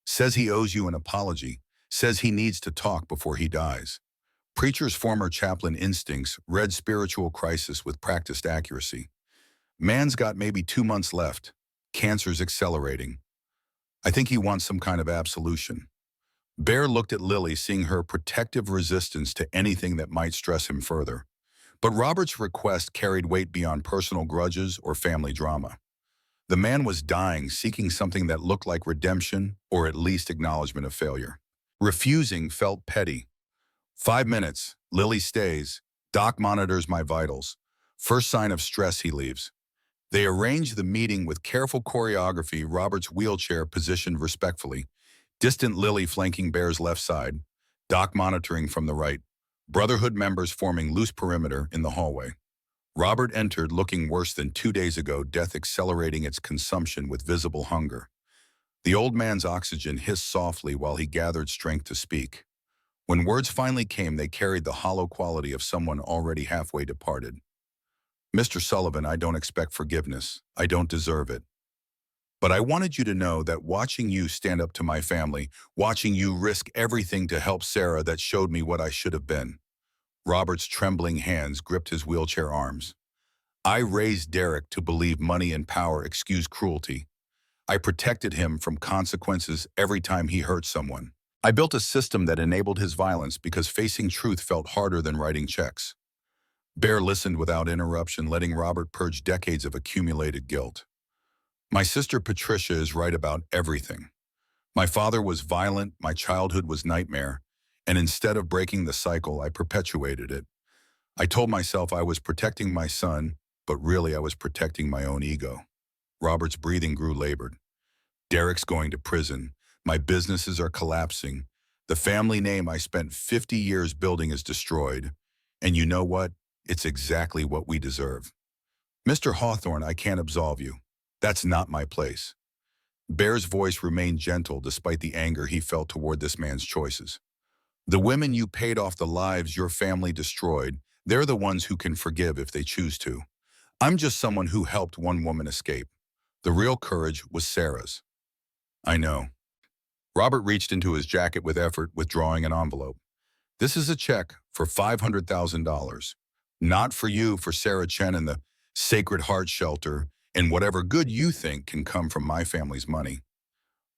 Says he owes you an apology. Says he needs to talk before he dies. Preacher's former chaplain instincts read spiritual crisis with practiced accuracy. Man's got maybe 2 months left. Cancer's accelerating. I think he wants some kind of absolution. Bear looked at Lily, seeing her protective resistance to anything that might stress him further. But Robert's request carried weight beyond personal grudges or family drama. The man was dying, seeking something that looked like redemption or at least acknowledgement of failure. Refusing felt petty. 5 minutes. Lily stays. Doc monitors my vitals. First sign of stress, he leaves. They arrange the meeting with careful choreography, Robert's wheelchair positioned respectfully. Distant Lily flanking Bear's left side. Doc monitoring from the right. Brotherhood members forming loose perimeter in the hallway. Robert entered looking worse than 2 days ago, death accelerating its consumption with visible hunger. The old man's oxygen hissed softly while he gathered strength to speak. When words finally came, they carried the hollow quality of someone already halfway departed. Mr. Sullivan, I don't expect forgiveness. I don't deserve it. But I wanted you to know that watching you stand up to my family, watching you risk everything to help Sarah, that showed me what I should have been. Robert's trembling hands gripped his wheelchair arms. I raised Derek to believe money and power excuse cruelty. I protected him from consequences every time he hurt someone. I built a system that enabled his violence because facing truth felt harder than writing checks. Bear listened without interruption, letting Robert purge decades of accumulated guilt. My sister Patricia is right about everything. My father was violent, my childhood was nightmare, and instead of breaking the cycle, I perpetuated it. I told myself I was protecting my son, but really I was protecting my own ego. Robert's breathing grew labored. Derek's going to prison. My businesses are collapsing. The family name I spent 50 years building is destroyed. And you know what? It's exactly what we deserve. Mr. Hawthorne, I can't absolve you. That's not my place. Bear's voice remained gentle despite the anger he felt toward this man's choices. The women you paid off, the lives your family destroyed, they're the ones who can forgive if they choose to. I'm just someone who helped one woman escape. The real courage was Sarah's. I know. Robert reached into his jacket with effort, withdrawing an envelope. This is a check for $500,000. Not for you, for Sarah Chen and the Sacred Heart Shelter, and whatever good you think can come from my family's money.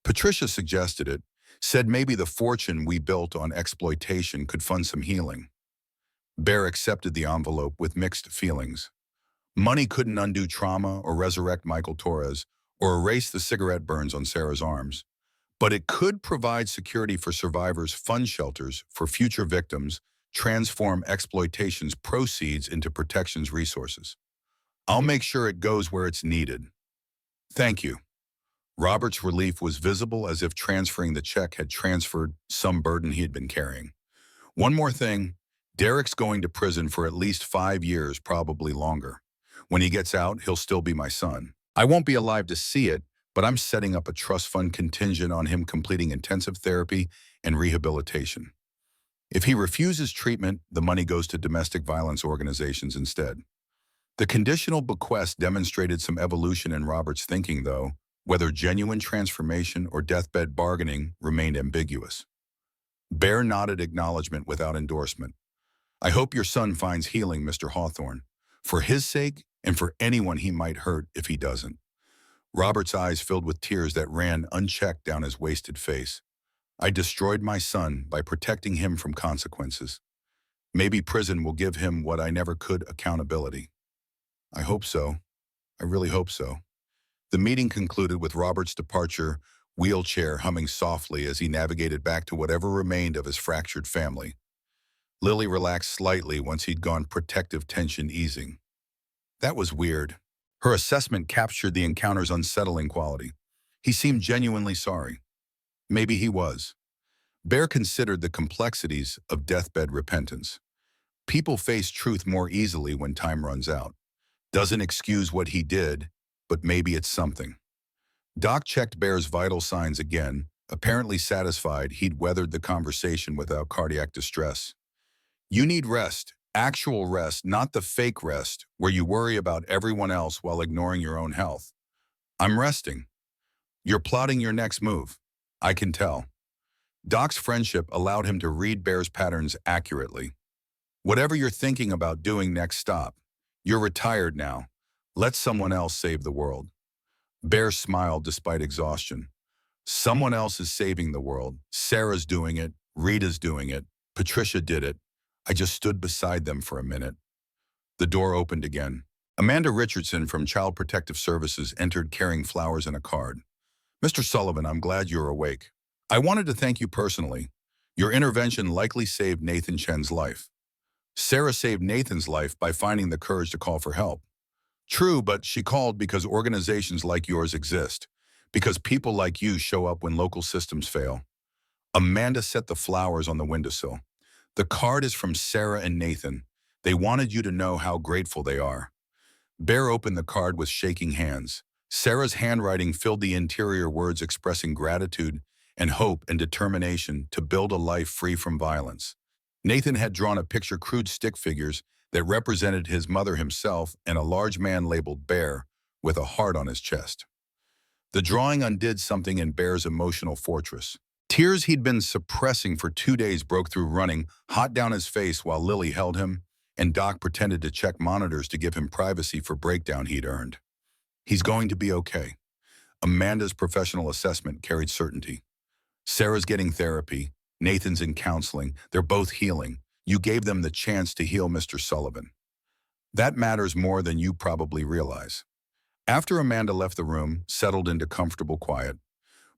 Patricia suggested it, said maybe the fortune we built on exploitation could fund some healing. Bear accepted the envelope with mixed feelings. Money couldn't undo trauma or resurrect Michael Torres or erase the cigarette burns on Sarah's arms. But it could provide security for survivors, fund shelters for future victims, transform exploitation's proceeds into protection's resources. I'll make sure it goes where it's needed. Thank you. Robert's relief was visible, as if transferring the check had transferred some burden he had been carrying. One more thing, Derek's going to prison for at least 5 years, probably longer. When he gets out, he'll still be my son. I won't be alive to see it, but I'm setting up a trust fund contingent on him completing intensive therapy and rehabilitation. If he refuses treatment, the money goes to domestic violence organizations instead. The conditional bequest demonstrated some evolution in Robert's thinking, though. Whether genuine transformation or deathbed bargaining remained ambiguous. Bear nodded acknowledgement without endorsement. I hope your son finds healing, Mr. Hawthorne, for his sake and for anyone he might hurt if he doesn't. Robert's eyes filled with tears that ran unchecked down his wasted face. I destroyed my son by protecting him from consequences. Maybe prison will give him what I never could, accountability. I hope so. I really hope so. The meeting concluded with Robert's departure, wheelchair humming softly as he navigated back to whatever remained of his fractured family. Lily relaxed slightly once he'd gone, protective tension easing. That was weird. Her assessment captured the encounter's unsettling quality. He seemed genuinely sorry. Maybe he was. Bear considered the complexities of deathbed repentance. People face truth more easily when time runs out. Doesn't excuse what he did, but maybe it's something. Doc checked Bear's vital signs again, apparently satisfied he'd weathered the conversation without cardiac distress. You need rest, actual rest, not the fake rest where you worry about everyone else while ignoring your own health. I'm resting. You're plotting your next move. I can tell. Doc's friendship allowed him to read Bear's patterns accurately. Whatever you're thinking about doing next, stop. You're retired now. Let someone else save the world. Bear smiled despite exhaustion. Someone else is saving the world. Sarah's doing it. Rita's doing it. Patricia did it. I just stood beside them for a minute. The door opened again. Amanda Richardson from Child Protective Services entered carrying flowers and a card. Mr. Sullivan, I'm glad you're awake. I wanted to thank you personally. Your intervention likely saved Nathan Chen's life. Sarah saved Nathan's life by finding the courage to call for help. True, but she called because organizations like yours exist, because people like you show up when local systems fail. Amanda set the flowers on the windowsill. The card is from Sarah and Nathan. They wanted you to know how grateful they are. Bear opened the card with shaking hands. Sarah's handwriting filled the interior, words expressing gratitude and hope and determination to build a life free from violence. Nathan had drawn a picture, crude stick figures that represented his mother, himself, and a large man labeled Bear with a heart on his chest. The drawing undid something in Bear's emotional fortress. Tears he'd been suppressing for 2 days broke through, running hot down his face while Lily held him, and Doc pretended to check monitors to give him privacy for breakdown he'd earned. He's going to be okay. Amanda's professional assessment carried certainty. Sarah's getting therapy. Nathan's in counseling. They're both healing. You gave them the chance to heal, Mr. Sullivan. That matters more than you probably realize. After Amanda left the room, settled into comfortable quiet,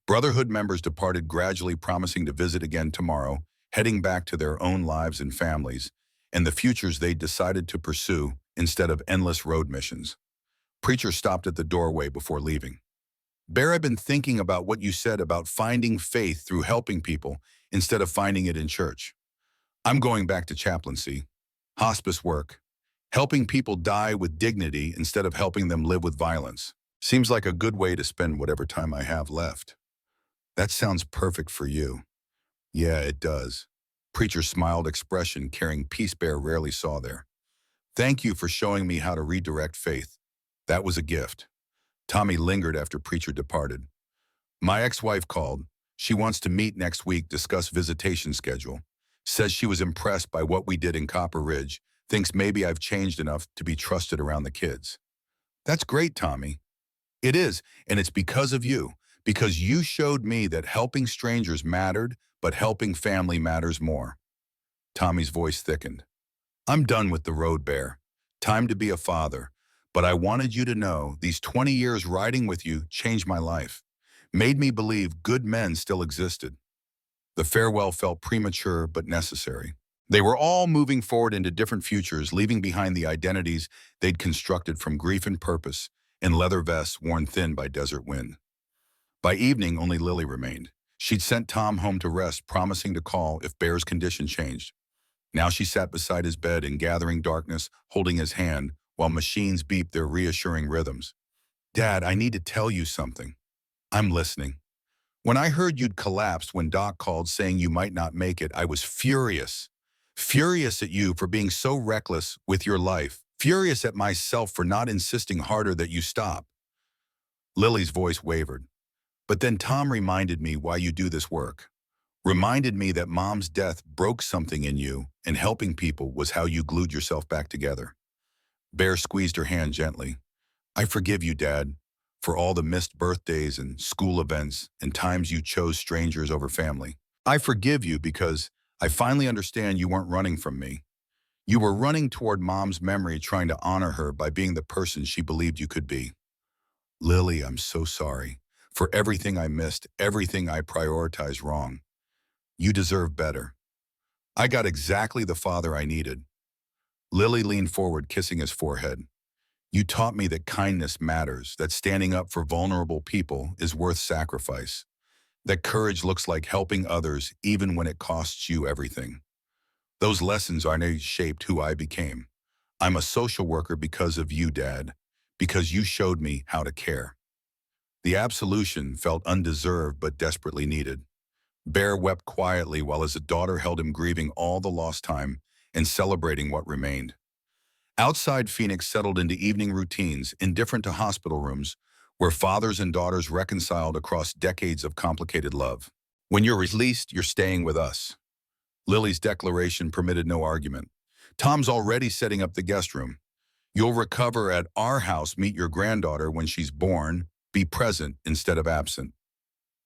Brotherhood members departed gradually, promising to visit again tomorrow, heading back to their own lives and families, and the futures they decided to pursue instead of endless road missions. Preacher stopped at the doorway before leaving. Bear, I've been thinking about what you said about finding faith through helping people instead of finding it in church. I'm going back to chaplaincy, hospice work, helping people die with dignity instead of helping them live with violence. Seems like a good way to spend whatever time I have left. That sounds perfect for you. Yeah, it does. Preacher smiled, expression carrying peace Bear rarely saw there. Thank you for showing me how to redirect faith. That was a gift. Tommy lingered after Preacher departed. My ex-wife called. She wants to meet next week, discuss visitation schedule. Says she was impressed by what we did in Copper Ridge, thinks maybe I've changed enough to be trusted around the kids. That's great, Tommy. It is, and it's because of you. Because you showed me that helping strangers mattered, but helping family matters more. Tommy's voice thickened. I'm done with the road, Bear. Time to be a father. But I wanted you to know these 20 years riding with you changed my life. Made me believe good men still existed. The farewell felt premature but necessary. They were all moving forward into different futures, leaving behind the identities they'd constructed from grief and purpose in leather vests worn thin by desert wind. By evening, only Lily remained. She'd sent Tom home to rest, promising to call if Bear's condition changed. Now she sat beside his bed in gathering darkness, holding his hand, while machines beeped their reassuring rhythms. Dad, I need to tell you something. I'm listening. When I heard you'd collapsed when Doc called saying you might not make it, I was furious. Furious at you for being so reckless with your life. Furious at myself for not insisting harder that you stop. Lily's voice wavered. But then Tom reminded me why you do this work. Reminded me that Mom's death broke something in you, and helping people was how you glued yourself back together. Bear squeezed her hand gently. I forgive you, Dad, for all the missed birthdays and school events and times you chose strangers over family. I forgive you because I finally understand you weren't running from me. You were running toward Mom's memory, trying to honor her by being the person she believed you could be. Lily, I'm so sorry for everything I missed, everything I prioritized wrong. You deserve better. I got exactly the father I needed. Lily leaned forward, kissing his forehead. You taught me that kindness matters, that standing up for vulnerable people is worth sacrifice, that courage looks like helping others even when it costs you everything. Those lessons are shaped who I became. I'm a social worker because of you, Dad, because you showed me how to care. The absolution felt undeserved but desperately needed. Bear wept quietly while his daughter held him, grieving all the lost time and celebrating what remained. Outside, Phoenix settled into evening routines, indifferent to hospital rooms, where fathers and daughters reconciled across decades of complicated love. When you're released, you're staying with us. Lily's declaration permitted no argument. Tom's already setting up the guest room. You'll recover at our house, meet your granddaughter when she's born, be present instead of absent.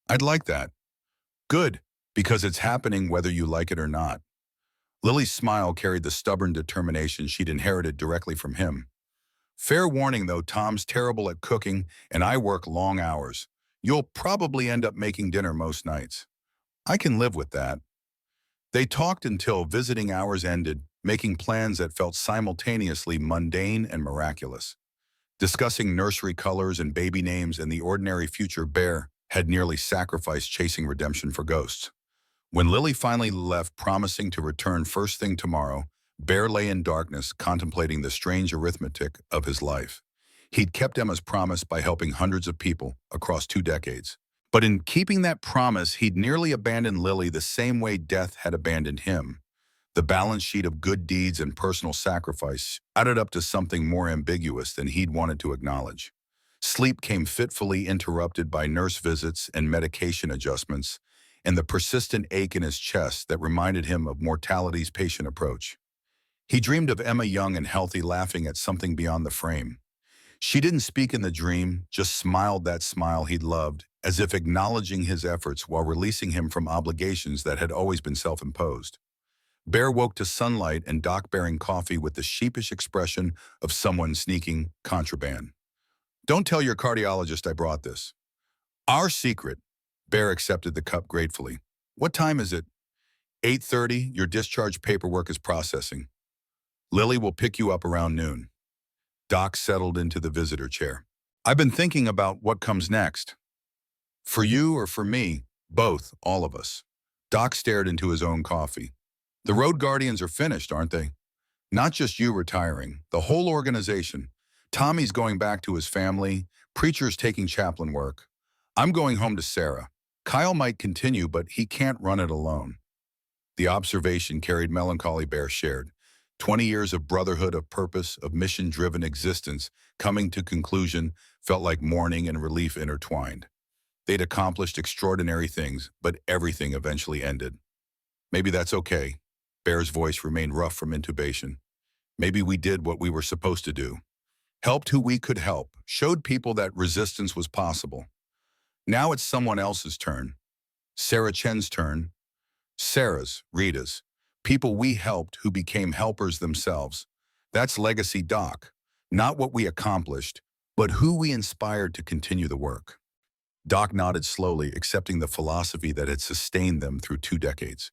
I'd like that. Good, because it's happening whether you like it or not. Lily's smile carried the stubborn determination she'd inherited directly from him. Fair warning, though, Tom's terrible at cooking and I work long hours. You'll probably end up making dinner most nights. I can live with that. They talked until visiting hours ended, making plans that felt simultaneously mundane and miraculous. Discussing nursery colors and baby names and the ordinary future Bear had nearly sacrificed chasing redemption for ghosts. When Lily finally left, promising to return first thing tomorrow, Bear lay in darkness, contemplating the strange arithmetic of his life. He'd kept Emma's promise by helping hundreds of people across 2 decades. But in keeping that promise, he'd nearly abandoned Lily the same way death had abandoned him. The balance sheet of good deeds and personal sacrifice added up to something more ambiguous than he'd wanted to acknowledge. Sleep came fitfully interrupted by nurse visits and medication adjustments, and the persistent ache in his chest that reminded him of mortality's patient approach. He dreamed of Emma young and healthy, laughing at something beyond the frame. She didn't speak in the dream, just smiled that smile he'd loved, as if acknowledging his efforts while releasing him from obligations that had always been self-imposed. Bear woke to sunlight and Doc bearing coffee with the sheepish expression of someone sneaking contraband. Don't tell your cardiologist I brought this. Our secret. Bear accepted the cup gratefully. What time is it? 8:30, your discharge paperwork is processing. Lily will pick you up around noon. Doc settled into the visitor chair. I've been thinking about what comes next. For you or for me, both, all of us. Doc stared into his own coffee. The Road Guardians are finished, aren't they? Not just you retiring, the whole organization. Tommy's going back to his family, Preacher's taking chaplain work. I'm going home to Sarah. Kyle might continue, but he can't run it alone. The observation carried melancholy. Bear shared. 20 years of brotherhood, of purpose, of mission-driven existence coming to conclusion felt like mourning and relief intertwined. They'd accomplished extraordinary things, but everything eventually ended. Maybe that's okay. Bear's voice remained rough from intubation. Maybe we did what we were supposed to do. Helped who we could help, showed people that resistance was possible. Now it's someone else's turn. Sarah Chen's turn. Sarah's, Rita's. People we helped who became helpers themselves. That's legacy, Doc. Not what we accomplished, but who we inspired to continue the work. Doc nodded slowly, accepting the philosophy that had sustained them through 2 decades.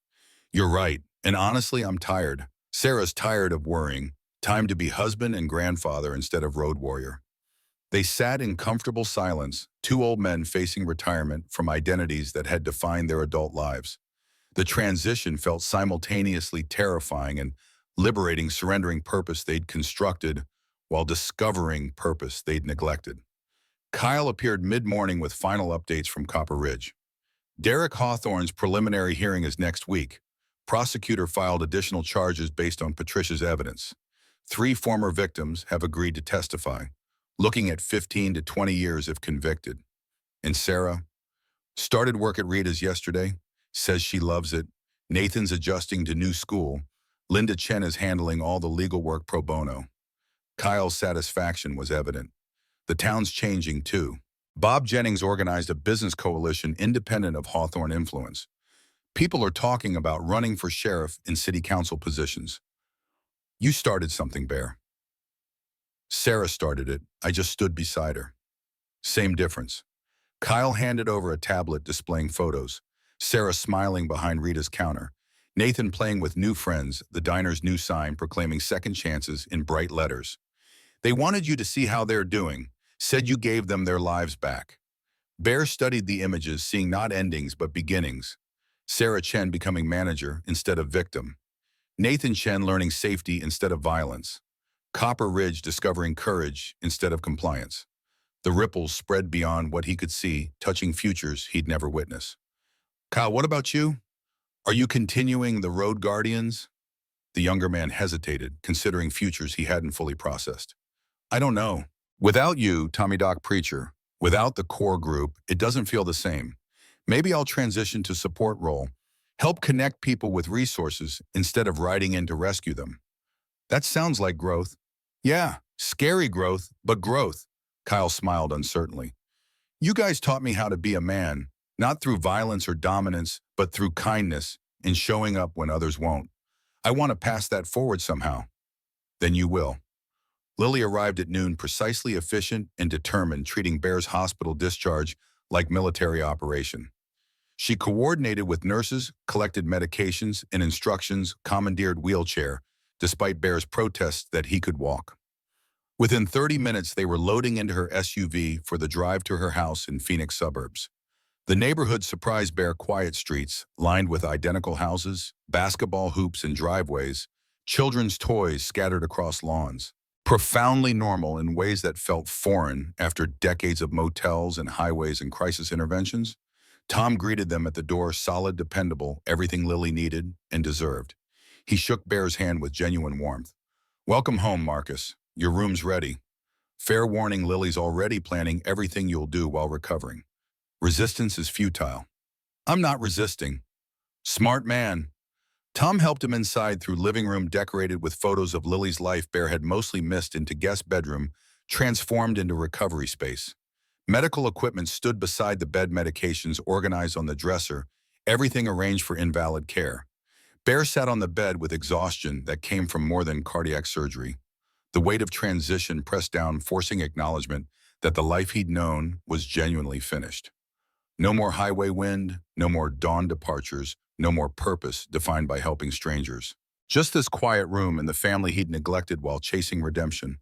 You're right, and honestly, I'm tired. Sarah's tired of worrying. Time to be husband and grandfather instead of road warrior. They sat in comfortable silence, two old men facing retirement from identities that had defined their adult lives. The transition felt simultaneously terrifying and liberating, surrendering purpose they'd constructed while discovering purpose they'd neglected. Kyle appeared mid-morning with final updates from Copper Ridge. Derek Hawthorne's preliminary hearing is next week. Prosecutor filed additional charges based on Patricia's evidence. 3 former victims have agreed to testify, looking at 15 to 20 years if convicted. And Sarah started work at Rita's yesterday, says she loves it. Nathan's adjusting to new school. Linda Chen is handling all the legal work pro bono. Kyle's satisfaction was evident. The town's changing too. Bob Jennings organized a business coalition independent of Hawthorne influence. People are talking about running for sheriff and city council positions. You started something, Bear. Sarah started it. I just stood beside her. Same difference. Kyle handed over a tablet displaying photos. Sarah smiling behind Rita's counter. Nathan playing with new friends, the diner's new sign proclaiming second chances in bright letters. They wanted you to see how they're doing, said you gave them their lives back. Bear studied the images, seeing not endings but beginnings. Sarah Chen becoming manager instead of victim. Nathan Chen learning safety instead of violence. Copper Ridge discovering courage instead of compliance. The ripples spread beyond what he could see, touching futures he'd never witness. Kyle, what about you? Are you continuing the Road Guardians? The younger man hesitated, considering futures he hadn't fully processed. I don't know. Without you, Tommy Doc Preacher, without the core group, it doesn't feel the same. Maybe I'll transition to support role, help connect people with resources instead of riding in to rescue them. That sounds like growth. Yeah, scary growth, but growth. Kyle smiled uncertainly. You guys taught me how to be a man, not through violence or dominance, but through kindness and showing up when others won't. I want to pass that forward somehow. Then you will. Lily arrived at noon, precisely, efficient, and determined, treating Bear's hospital discharge like military operation. She coordinated with nurses, collected medications and instructions, commandeered wheelchair, despite Bear's protests that he could walk. Within 30 minutes, they were loading into her SUV for the drive to her house in Phoenix suburbs. The neighborhood surprised Bear quiet streets, lined with identical houses, basketball hoops and driveways, children's toys scattered across lawns. Profoundly normal in ways that felt foreign after decades of motels and highways and crisis interventions. Tom greeted them at the door, solid, dependable, everything Lily needed and deserved. He shook Bear's hand with genuine warmth. Welcome home, Marcus. Your room's ready. Fair warning, Lily's already planning everything you'll do while recovering. Resistance is futile. I'm not resisting. Smart man. Tom helped him inside through living room decorated with photos of Lily's life Bear had mostly missed into guest bedroom, transformed into recovery space. Medical equipment stood beside the bed, medications organized on the dresser, everything arranged for invalid care. Bear sat on the bed with exhaustion that came from more than cardiac surgery. The weight of transition pressed down, forcing acknowledgement that the life he'd known was genuinely finished. No more highway wind, no more dawn departures, no more purpose defined by helping strangers. Just this quiet room and the family he'd neglected while chasing redemption.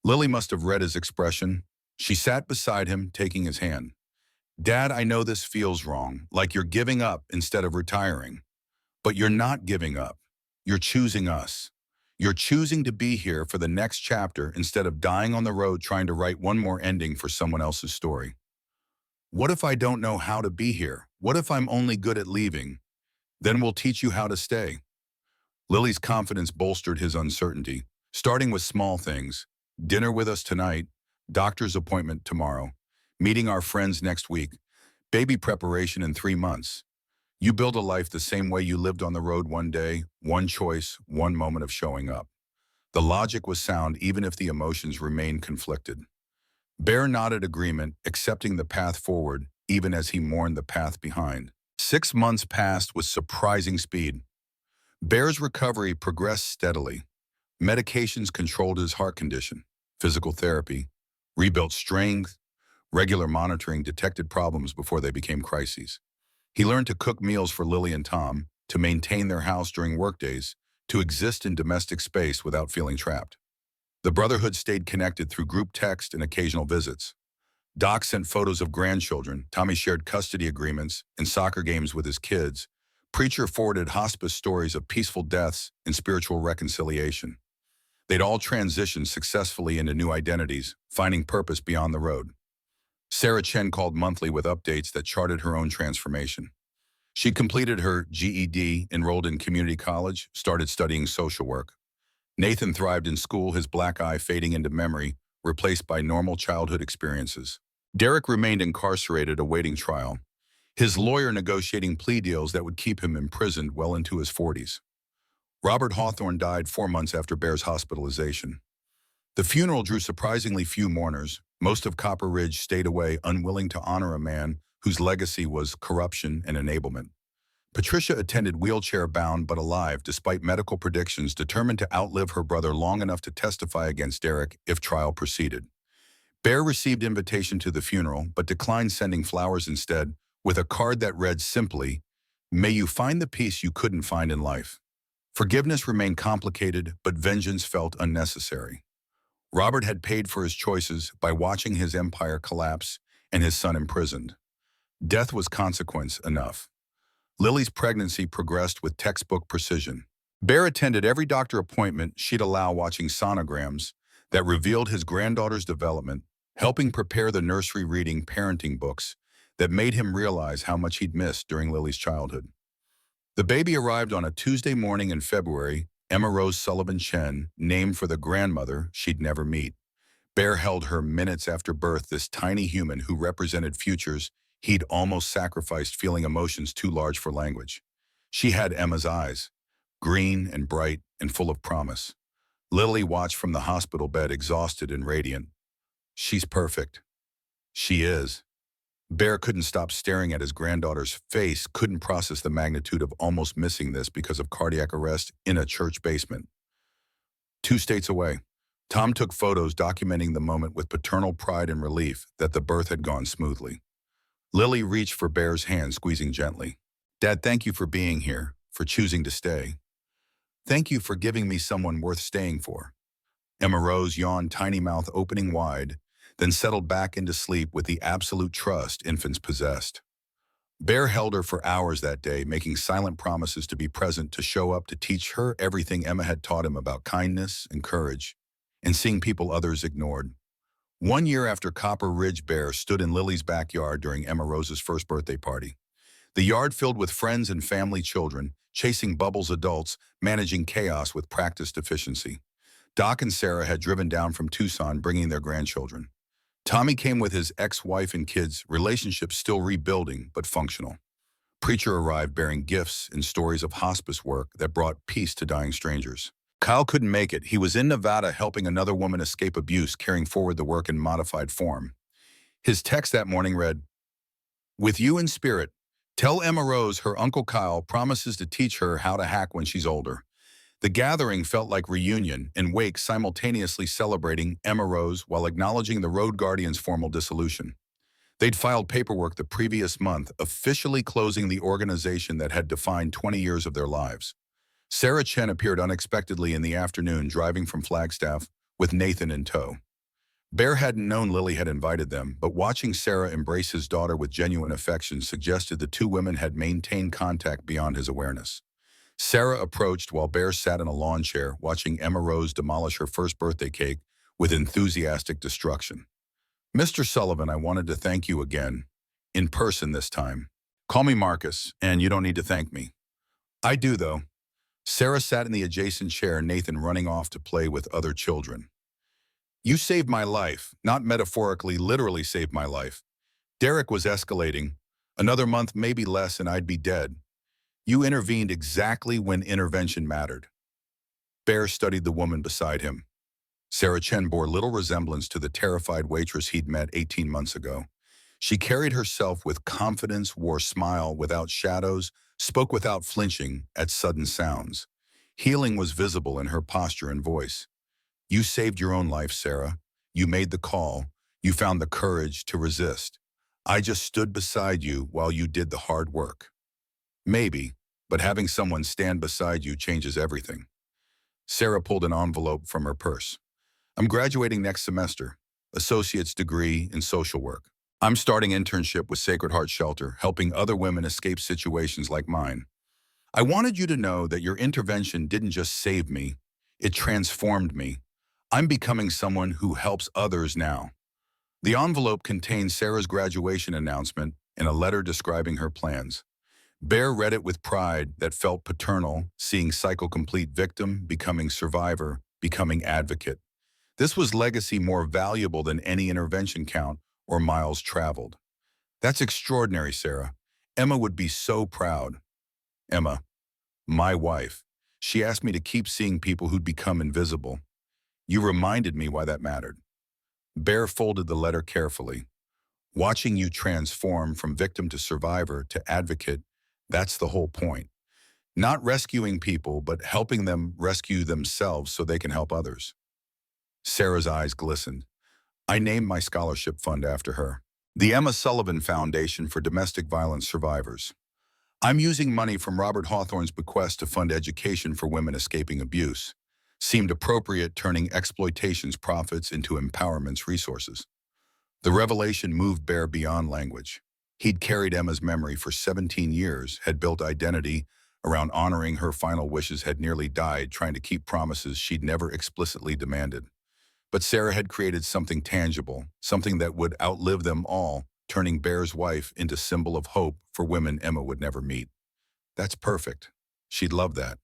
Lily must have read his expression. She sat beside him, taking his hand. Dad, I know this feels wrong, like you're giving up instead of retiring. But you're not giving up. You're choosing us. You're choosing to be here for the next chapter instead of dying on the road trying to write one more ending for someone else's story. What if I don't know how to be here? What if I'm only good at leaving? Then we'll teach you how to stay. Lily's confidence bolstered his uncertainty, starting with small things. Dinner with us tonight, doctor's appointment tomorrow, meeting our friends next week, baby preparation in 3 months. You build a life the same way you lived on the road one day, one choice, one moment of showing up. The logic was sound even if the emotions remained conflicted. Bear nodded agreement, accepting the path forward even as he mourned the path behind. 6 months passed with surprising speed. Bear's recovery progressed steadily. Medications controlled his heart condition, physical therapy, rebuilt strength, regular monitoring detected problems before they became crises. He learned to cook meals for Lily and Tom, to maintain their house during workdays, to exist in domestic space without feeling trapped. The brotherhood stayed connected through group text and occasional visits. Doc sent photos of grandchildren, Tommy shared custody agreements and soccer games with his kids. Preacher forwarded hospice stories of peaceful deaths and spiritual reconciliation. They'd all transitioned successfully into new identities, finding purpose beyond the road. Sarah Chen called monthly with updates that charted her own transformation. She completed her GED, enrolled in community college, started studying social work. Nathan thrived in school, his black eye fading into memory, replaced by normal childhood experiences. Derek remained incarcerated awaiting trial, his lawyer negotiating plea deals that would keep him imprisoned well into his 40s. Robert Hawthorne died 4 months after Bear's hospitalization. The funeral drew surprisingly few mourners. Most of Copper Ridge stayed away, unwilling to honor a man whose legacy was corruption and enablement. Patricia attended wheelchair-bound but alive despite medical predictions, determined to outlive her brother long enough to testify against Derek if trial proceeded. Bear received invitation to the funeral but declined sending flowers instead, with a card that read simply, "May you find the peace you couldn't find in life." Forgiveness remained complicated, but vengeance felt unnecessary. Robert had paid for his choices by watching his empire collapse and his son imprisoned. Death was consequence enough. Lily's pregnancy progressed with textbook precision. Bear attended every doctor appointment she'd allow, watching sonograms that revealed his granddaughter's development, helping prepare the nursery, reading parenting books that made him realize how much he'd missed during Lily's childhood. The baby arrived on a Tuesday morning in February, Emma Rose Sullivan Chen, named for the grandmother she'd never meet. Bear held her minutes after birth, this tiny human who represented futures he'd almost sacrificed, feeling emotions too large for language. She had Emma's eyes, green and bright and full of promise. Lily watched from the hospital bed, exhausted and radiant. "She's perfect." "She is." Bear couldn't stop staring at his granddaughter's face, couldn't process the magnitude of almost missing this because of cardiac arrest in a church basement. 2 states away, Tom took photos documenting the moment with paternal pride and relief that the birth had gone smoothly. Lily reached for Bear's hand, squeezing gently. "Dad, thank you for being here, for choosing to stay. Thank you for giving me someone worth staying for." Emma Rose yawned, tiny mouth opening wide, then settled back into sleep with the absolute trust infants possessed. Bear held her for hours that day, making silent promises to be present, to show up, to teach her everything Emma had taught him about kindness and courage, and seeing people others ignored. 1 year after Copper Ridge, Bear stood in Lily's backyard during Emma Rose's first birthday party. The yard filled with friends and family, children, chasing bubbles, adults, managing chaos with practiced efficiency. Doc and Sarah had driven down from Tucson, bringing their grandchildren. Tommy came with his ex-wife and kids, relationships still rebuilding but functional. Preacher arrived bearing gifts and stories of hospice work that brought peace to dying strangers. Kyle couldn't make it. He was in Nevada helping another woman escape abuse, carrying forward the work in modified form. His text that morning read, "With you in spirit, tell Emma Rose her Uncle Kyle promises to teach her how to hack when she's older." The gathering felt like reunion and wake, simultaneously celebrating Emma Rose while acknowledging the Road Guardian's formal dissolution. They'd filed paperwork the previous month, officially closing the organization that had defined 20 years of their lives. Sarah Chen appeared unexpectedly in the afternoon, driving from Flagstaff with Nathan in tow. Bear hadn't known Lily had invited them, but watching Sarah embrace his daughter with genuine affection suggested the two women had maintained contact beyond his awareness. Sarah approached while Bear sat in a lawn chair, watching Emma Rose demolish her first birthday cake with enthusiastic destruction. "Mr. Sullivan, I wanted to thank you again. In person this time. Call me Marcus, and you don't need to thank me." "I do, though." Sarah sat in the adjacent chair, Nathan running off to play with other children. "You saved my life, not metaphorically, literally saved my life. Derek was escalating. Another month, maybe less, and I'd be dead. You intervened exactly when intervention mattered." Bear studied the woman beside him. Sarah Chen bore little resemblance to the terrified waitress he'd met 18 months ago. She carried herself with confidence, wore a smile without shadows, spoke without flinching at sudden sounds. Healing was visible in her posture and voice. "You saved your own life, Sarah. You made the call. You found the courage to resist. I just stood beside you while you did the hard work." "Maybe, but having someone stand beside you changes everything." Sarah pulled an envelope from her purse. "I'm graduating next semester, associate's degree in social work. I'm starting internship with Sacred Heart Shelter, helping other women escape situations like mine. I wanted you to know that your intervention didn't just save me, it transformed me. I'm becoming someone who helps others now." The envelope contained Sarah's graduation announcement and a letter describing her plans. Bear read it with pride that felt paternal, seeing cycle complete victim, becoming survivor, becoming advocate. This was legacy more valuable than any intervention count or miles traveled. That's extraordinary, Sarah. Emma would be so proud. Emma, my wife. She asked me to keep seeing people who'd become invisible. You reminded me why that mattered. Bear folded the letter carefully. Watching you transform from victim to survivor to advocate, that's the whole point. Not rescuing people, but helping them rescue themselves so they can help others. Sarah's eyes glistened. I named my scholarship fund after her. The Emma Sullivan Foundation for Domestic Violence Survivors. I'm using money from Robert Hawthorne's bequest to fund education for women escaping abuse. Seemed appropriate, turning exploitation's profits into empowerment's resources. The revelation moved Bear beyond language. He'd carried Emma's memory for 17 years, had built identity around honoring her final wishes, had nearly died trying to keep promises she'd never explicitly demanded. But Sarah had created something tangible, something that would outlive them all, turning Bear's wife into symbol of hope for women Emma would never meet. That's perfect. She'd love that.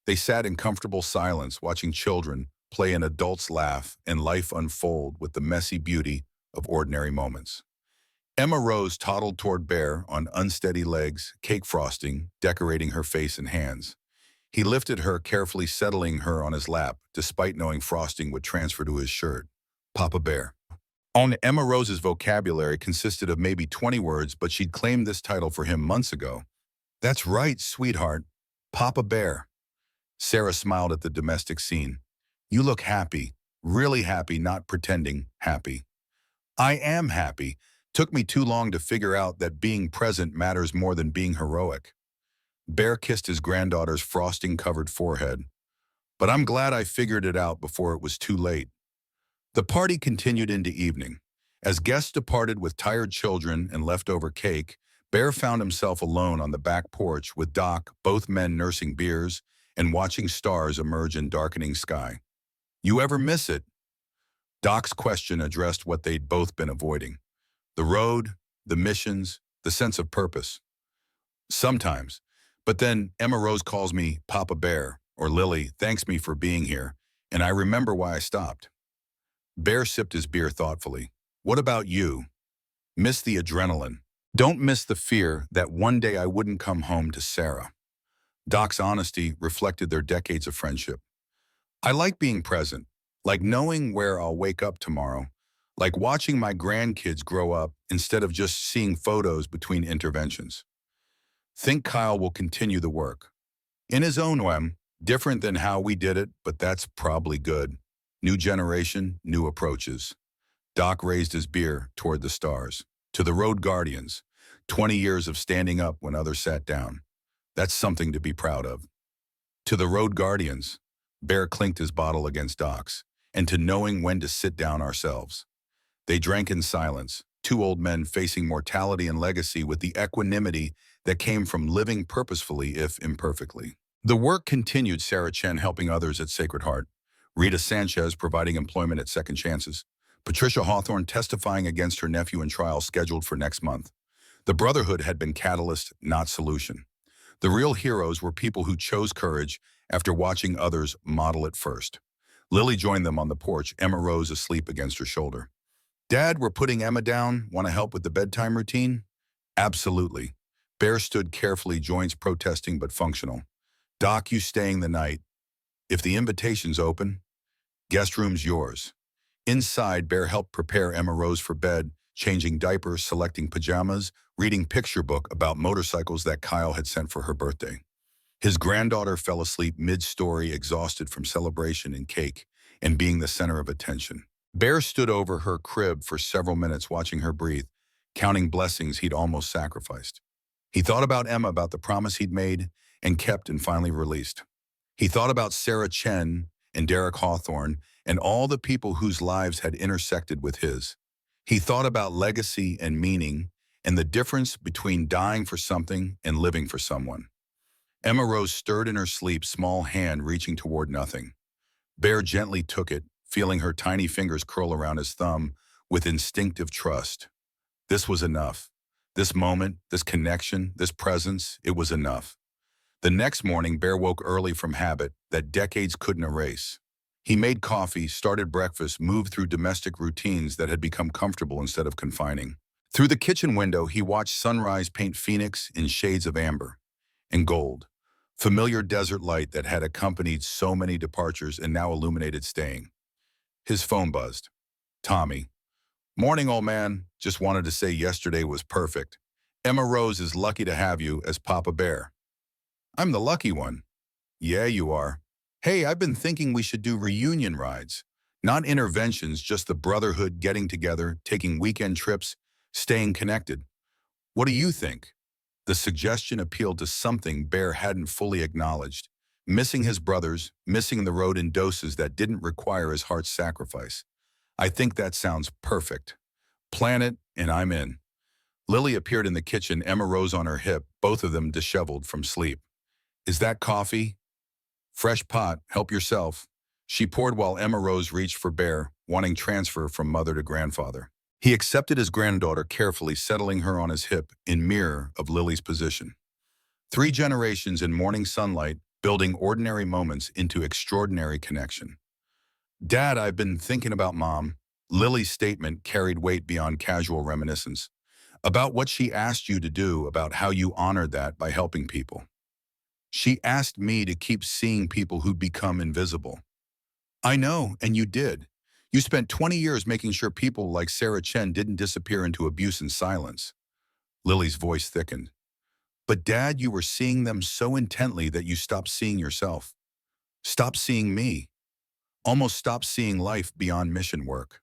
They sat in comfortable silence, watching children play and adults laugh and life unfold with the messy beauty of ordinary moments. Emma Rose toddled toward Bear on unsteady legs, cake frosting, decorating her face and hands. He lifted her, carefully settling her on his lap, despite knowing frosting would transfer to his shirt. Papa Bear. On Emma Rose's vocabulary consisted of maybe 20 words, but she'd claimed this title for him months ago. That's right, sweetheart. Papa Bear. Sarah smiled at the domestic scene. You look happy, really happy, not pretending happy. I am happy. Took me too long to figure out that being present matters more than being heroic. Bear kissed his granddaughter's frosting-covered forehead. But I'm glad I figured it out before it was too late. The party continued into evening. As guests departed with tired children and leftover cake, Bear found himself alone on the back porch with Doc, both men nursing beers and watching stars emerge in darkening sky. You ever miss it? Doc's question addressed what they'd both been avoiding. The road, the missions, the sense of purpose. Sometimes. But then Emma Rose calls me Papa Bear, or Lily thanks me for being here, and I remember why I stopped. Bear sipped his beer thoughtfully. What about you? Miss the adrenaline. Don't miss the fear that one day I wouldn't come home to Sarah. Doc's honesty reflected their decades of friendship. I like being present, like knowing where I'll wake up tomorrow, like watching my grandkids grow up instead of just seeing photos between interventions. Think Kyle will continue the work. In his own way, different than how we did it, but that's probably good. New generation, new approaches. Doc raised his beer toward the stars. To the Road Guardians, 20 years of standing up when others sat down. That's something to be proud of. To the Road Guardians, Bear clinked his bottle against Doc's, and to knowing when to sit down ourselves. They drank in silence, two old men facing mortality and legacy with the equanimity that came from living purposefully if imperfectly. The work continued, Sarah Chen helping others at Sacred Heart, Rita Sanchez providing employment at Second Chances, Patricia Hawthorne testifying against her nephew in trial scheduled for next month. The Brotherhood had been catalyst, not solution. The real heroes were people who chose courage after watching others model it first. Lily joined them on the porch, Emma Rose asleep against her shoulder. Dad, we're putting Emma down. Want to help with the bedtime routine? Absolutely. Bear stood carefully, joints protesting but functional. Doc, you staying the night. If the invitation's open, guest room's yours. Inside, Bear helped prepare Emma Rose for bed, changing diapers, selecting pajamas, reading picture book about motorcycles that Kyle had sent for her birthday. His granddaughter fell asleep mid-story, exhausted from celebration and cake, and being the center of attention. Bear stood over her crib for several minutes, watching her breathe, counting blessings he'd almost sacrificed. He thought about Emma, about the promise he'd made and kept and finally released. He thought about Sarah Chen and Derek Hawthorne and all the people whose lives had intersected with his. He thought about legacy and meaning and the difference between dying for something and living for someone. Emma Rose stirred in her sleep, small hand reaching toward nothing. Bear gently took it, feeling her tiny fingers curl around his thumb with instinctive trust. This was enough. This moment, this connection, this presence, it was enough. The next morning, Bear woke early from habit that decades couldn't erase. He made coffee, started breakfast, moved through domestic routines that had become comfortable instead of confining. Through the kitchen window, he watched sunrise paint Phoenix in shades of amber and gold, familiar desert light that had accompanied so many departures and now illuminated staying. His phone buzzed. Tommy. Morning, old man. Just wanted to say yesterday was perfect. Emma Rose is lucky to have you as Papa Bear. I'm the lucky one. Yeah, you are. Hey, I've been thinking we should do reunion rides. Not interventions, just the brotherhood getting together, taking weekend trips, staying connected. What do you think? The suggestion appealed to something Bear hadn't fully acknowledged. Missing his brothers, missing the road in doses that didn't require his heart's sacrifice. I think that sounds perfect. Plan it, and I'm in. Lily appeared in the kitchen, Emma Rose on her hip, both of them disheveled from sleep. Is that coffee? Fresh pot, help yourself. She poured while Emma Rose reached for Bear, wanting transfer from mother to grandfather. He accepted his granddaughter carefully, settling her on his hip in mirror of Lily's position. 3 generations in morning sunlight, building ordinary moments into extraordinary connection. Dad, I've been thinking about Mom. Lily's statement carried weight beyond casual reminiscence. About what she asked you to do, about how you honored that by helping people. She asked me to keep seeing people who'd become invisible. I know, and you did. You spent 20 years making sure people like Sarah Chen didn't disappear into abuse and silence. Lily's voice thickened. But Dad, you were seeing them so intently that you stopped seeing yourself. Stopped seeing me. Almost stopped seeing life beyond mission work.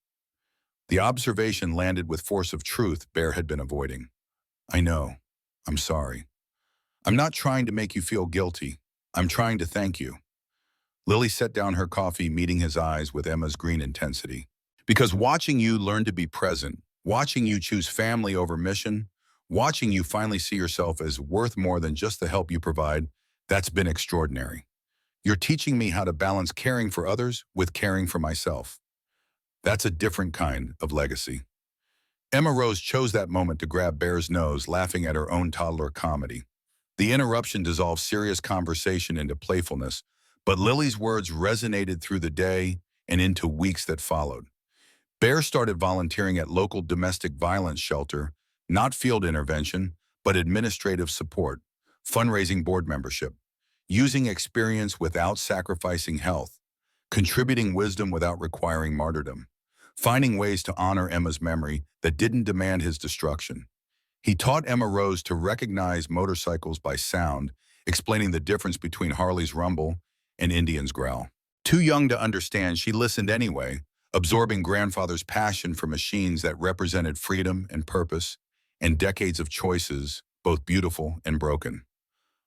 The observation landed with force of truth Bear had been avoiding. I know. I'm sorry. I'm not trying to make you feel guilty. I'm trying to thank you. Lily set down her coffee, meeting his eyes with Emma's green intensity. Because watching you learn to be present, watching you choose family over mission, watching you finally see yourself as worth more than just the help you provide, that's been extraordinary. You're teaching me how to balance caring for others with caring for myself. That's a different kind of legacy. Emma Rose chose that moment to grab Bear's nose, laughing at her own toddler comedy. The interruption dissolved serious conversation into playfulness, but Lily's words resonated through the day and into weeks that followed. Bear started volunteering at local domestic violence shelter, not field intervention, but administrative support, fundraising board membership, using experience without sacrificing health, contributing wisdom without requiring martyrdom, finding ways to honor Emma's memory that didn't demand his destruction. He taught Emma Rose to recognize motorcycles by sound, explaining the difference between Harley's rumble and Indian's growl. Too young to understand, she listened anyway, absorbing grandfather's passion for machines that represented freedom and purpose, and decades of choices, both beautiful and broken.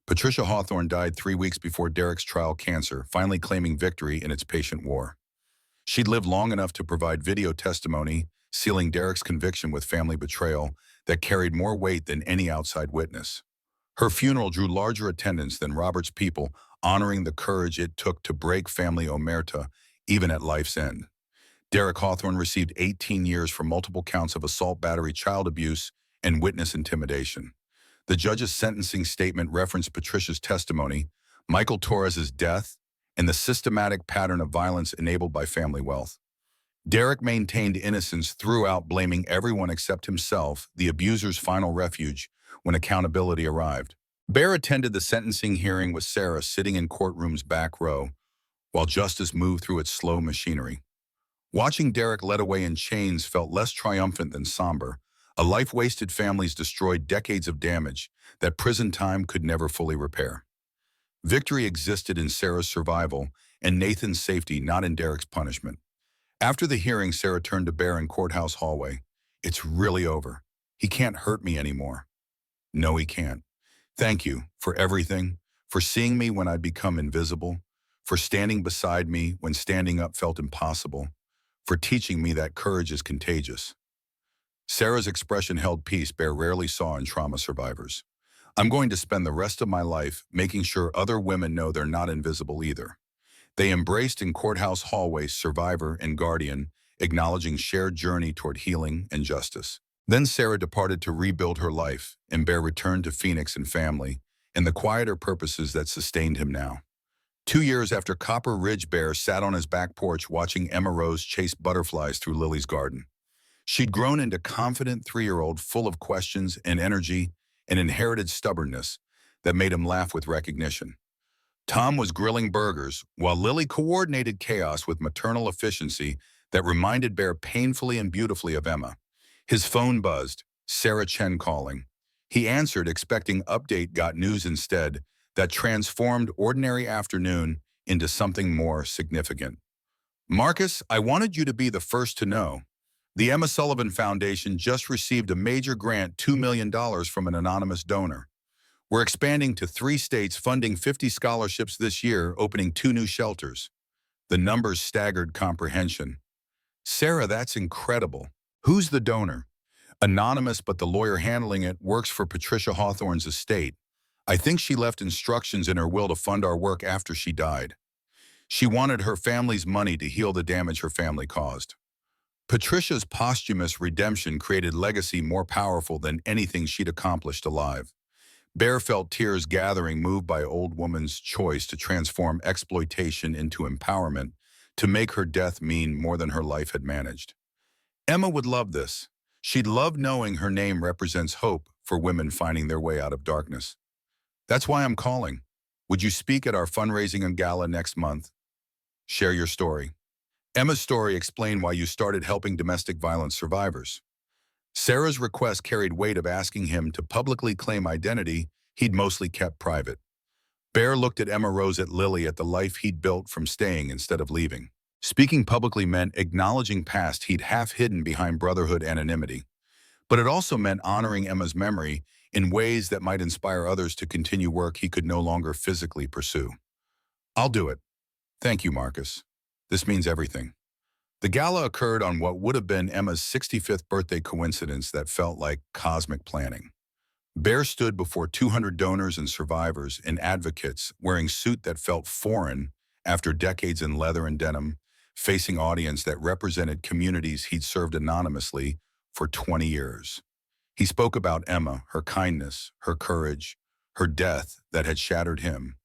Patricia Hawthorne died 3 weeks before Derek's trial cancer, finally claiming victory in its patient war. She'd lived long enough to provide video testimony, sealing Derek's conviction with family betrayal that carried more weight than any outside witness. Her funeral drew larger attendance than Robert's people, honoring the courage it took to break family omerta, even at life's end. Derek Hawthorne received 18 years for multiple counts of assault, battery, child abuse, and witness intimidation. The judge's sentencing statement referenced Patricia's testimony, Michael Torres's death, and the systematic pattern of violence enabled by family wealth. Derek maintained innocence throughout, blaming everyone except himself, the abuser's final refuge, when accountability arrived. Bear attended the sentencing hearing with Sarah sitting in courtroom's back row, while justice moved through its slow machinery. Watching Derek led away in chains felt less triumphant than somber. A life wasted, families destroyed, decades of damage that prison time could never fully repair. Victory existed in Sarah's survival and Nathan's safety, not in Derek's punishment. After the hearing, Sarah turned to Bear in courthouse hallway. It's really over. He can't hurt me anymore. No, he can't. Thank you for everything, for seeing me when I'd become invisible, for standing beside me when standing up felt impossible, for teaching me that courage is contagious. Sarah's expression held peace Bear rarely saw in trauma survivors. I'm going to spend the rest of my life making sure other women know they're not invisible either. They embraced in courthouse hallways survivor and guardian, acknowledging shared journey toward healing and justice. Then Sarah departed to rebuild her life, and Bear returned to Phoenix and family, and the quieter purposes that sustained him now. 2 years after Copper Ridge, Bear sat on his back porch watching Emma Rose chase butterflies through Lily's garden. She'd grown into confident 3-year-old full of questions and energy and inherited stubbornness that made him laugh with recognition. Tom was grilling burgers, while Lily coordinated chaos with maternal efficiency that reminded Bear painfully and beautifully of Emma. His phone buzzed, Sarah Chen calling. He answered, expecting update, got news instead that transformed ordinary afternoon into something more significant. Marcus, I wanted you to be the first to know. The Emma Sullivan Foundation just received a major grant, $2 million from an anonymous donor. We're expanding to 3 states, funding 50 scholarships this year, opening 2 new shelters. The numbers staggered comprehension. Sarah, that's incredible. Who's the donor? Anonymous, but the lawyer handling it works for Patricia Hawthorne's estate. I think she left instructions in her will to fund our work after she died. She wanted her family's money to heal the damage her family caused. Patricia's posthumous redemption created legacy more powerful than anything she'd accomplished alive. Bear felt tears gathering, moved by old woman's choice to transform exploitation into empowerment, to make her death mean more than her life had managed. Emma would love this. She'd love knowing her name represents hope for women finding their way out of darkness. That's why I'm calling. Would you speak at our fundraising and gala next month? Share your story. Emma's story explained why you started helping domestic violence survivors. Sarah's request carried weight of asking him to publicly claim identity he'd mostly kept private. Bear looked at Emma Rose, at Lily, at the life he'd built from staying instead of leaving. Speaking publicly meant acknowledging past he'd half hidden behind brotherhood anonymity. But it also meant honoring Emma's memory in ways that might inspire others to continue work he could no longer physically pursue. I'll do it. Thank you, Marcus. This means everything. The gala occurred on what would have been Emma's 65th birthday, coincidence that felt like cosmic planning. Bear stood before 200 donors and survivors and advocates, wearing suit that felt foreign after decades in leather and denim, facing audience that represented communities he'd served anonymously for 20 years. He spoke about Emma, her kindness, her courage, her death that had shattered him.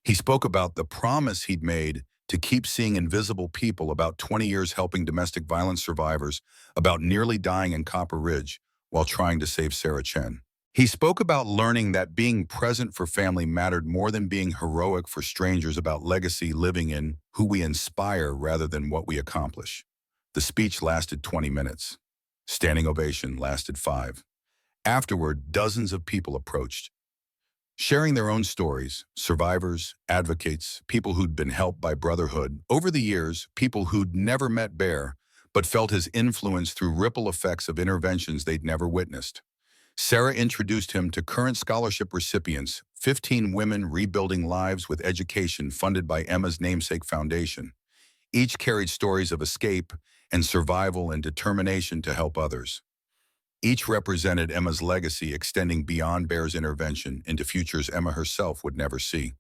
He spoke about the promise he'd made to keep seeing invisible people, about 20 years helping domestic violence survivors, about nearly dying in Copper Ridge while trying to save Sarah Chen. He spoke about learning that being present for family mattered more than being heroic for strangers, about legacy living in who we inspire rather than what we accomplish. The speech lasted 20 minutes. Standing ovation lasted 5. Afterward, dozens of people approached, sharing their own stories, survivors, advocates, people who'd been helped by brotherhood. Over the years, people who'd never met Bear, but felt his influence through ripple effects of interventions they'd never witnessed. Sarah introduced him to current scholarship recipients, 15 women rebuilding lives with education funded by Emma's namesake foundation. Each carried stories of escape and survival and determination to help others. Each represented Emma's legacy, extending beyond Bear's intervention into futures Emma herself would never see.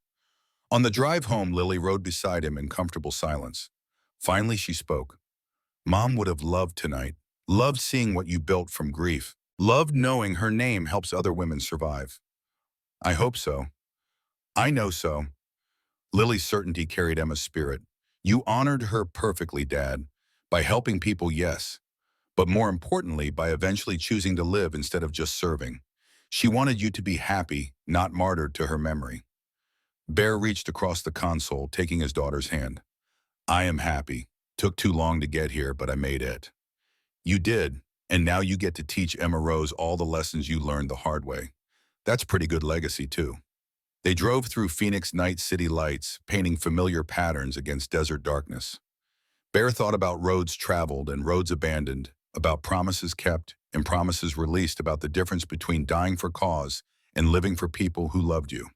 On the drive home, Lily rode beside him in comfortable silence. Finally, she spoke. Mom would have loved tonight, loved seeing what you built from grief, loved knowing her name helps other women survive. I hope so. I know so. Lily's certainty carried Emma's spirit. You honored her perfectly, Dad, by helping people, yes, but more importantly, by eventually choosing to live instead of just serving. She wanted you to be happy, not martyred to her memory. Bear reached across the console, taking his daughter's hand. I am happy. Took too long to get here, but I made it. You did, and now you get to teach Emma Rose all the lessons you learned the hard way. That's pretty good legacy, too. They drove through Phoenix night city lights, painting familiar patterns against desert darkness. Bear thought about roads traveled and roads abandoned, about promises kept and promises released, about the difference between dying for cause and living for people who loved you.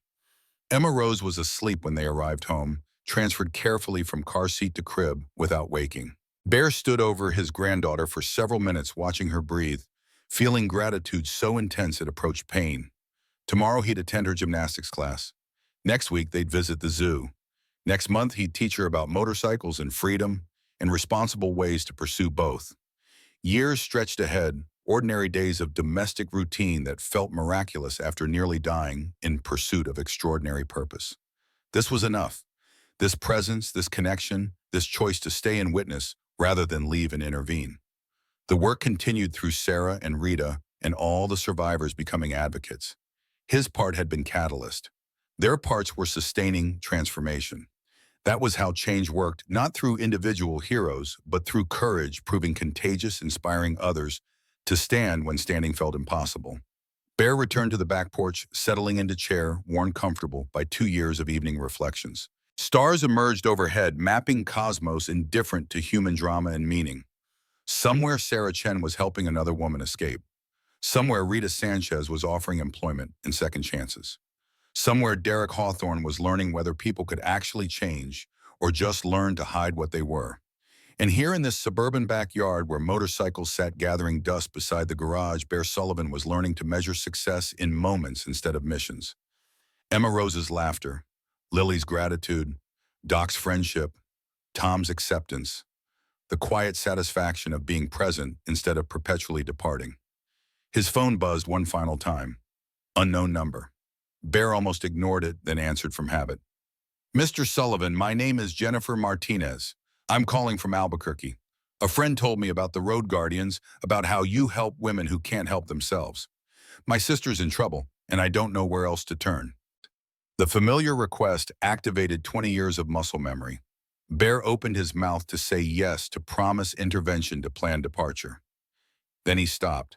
Emma Rose was asleep when they arrived home, transferred carefully from car seat to crib without waking. Bear stood over his granddaughter for several minutes, watching her breathe, feeling gratitude so intense it approached pain. Tomorrow he'd attend her gymnastics class. Next week they'd visit the zoo. Next month he'd teach her about motorcycles and freedom. and responsible ways to pursue both. Years stretched ahead, ordinary days of domestic routine that felt miraculous after nearly dying in pursuit of extraordinary purpose. This was enough. This presence, this connection, this choice to stay and witness rather than leave and intervene. The work continued through Sarah and Rita and all the survivors becoming advocates. His part had been catalyst. Their parts were sustaining transformation. That was how change worked, not through individual heroes, but through courage, proving contagious, inspiring others to stand when standing felt impossible. Bear returned to the back porch, settling into chair, worn comfortable by 2 years of evening reflections. Stars emerged overhead, mapping cosmos indifferent to human drama and meaning. Somewhere Sarah Chen was helping another woman escape. Somewhere Rita Sanchez was offering employment and second chances. Somewhere Derek Hawthorne was learning whether people could actually change or just learn to hide what they were. And here in this suburban backyard where motorcycles sat gathering dust beside the garage, Bear Sullivan was learning to measure success in moments instead of missions. Emma Rose's laughter, Lily's gratitude, Doc's friendship, Tom's acceptance, the quiet satisfaction of being present instead of perpetually departing. His phone buzzed one final time. Unknown number. Bear almost ignored it, then answered from habit. Mr. Sullivan, my name is Jennifer Martinez. I'm calling from Albuquerque. A friend told me about the Road Guardians, about how you help women who can't help themselves. My sister's in trouble, and I don't know where else to turn. The familiar request activated 20 years of muscle memory. Bear opened his mouth to say yes to promise intervention to planned departure. Then he stopped,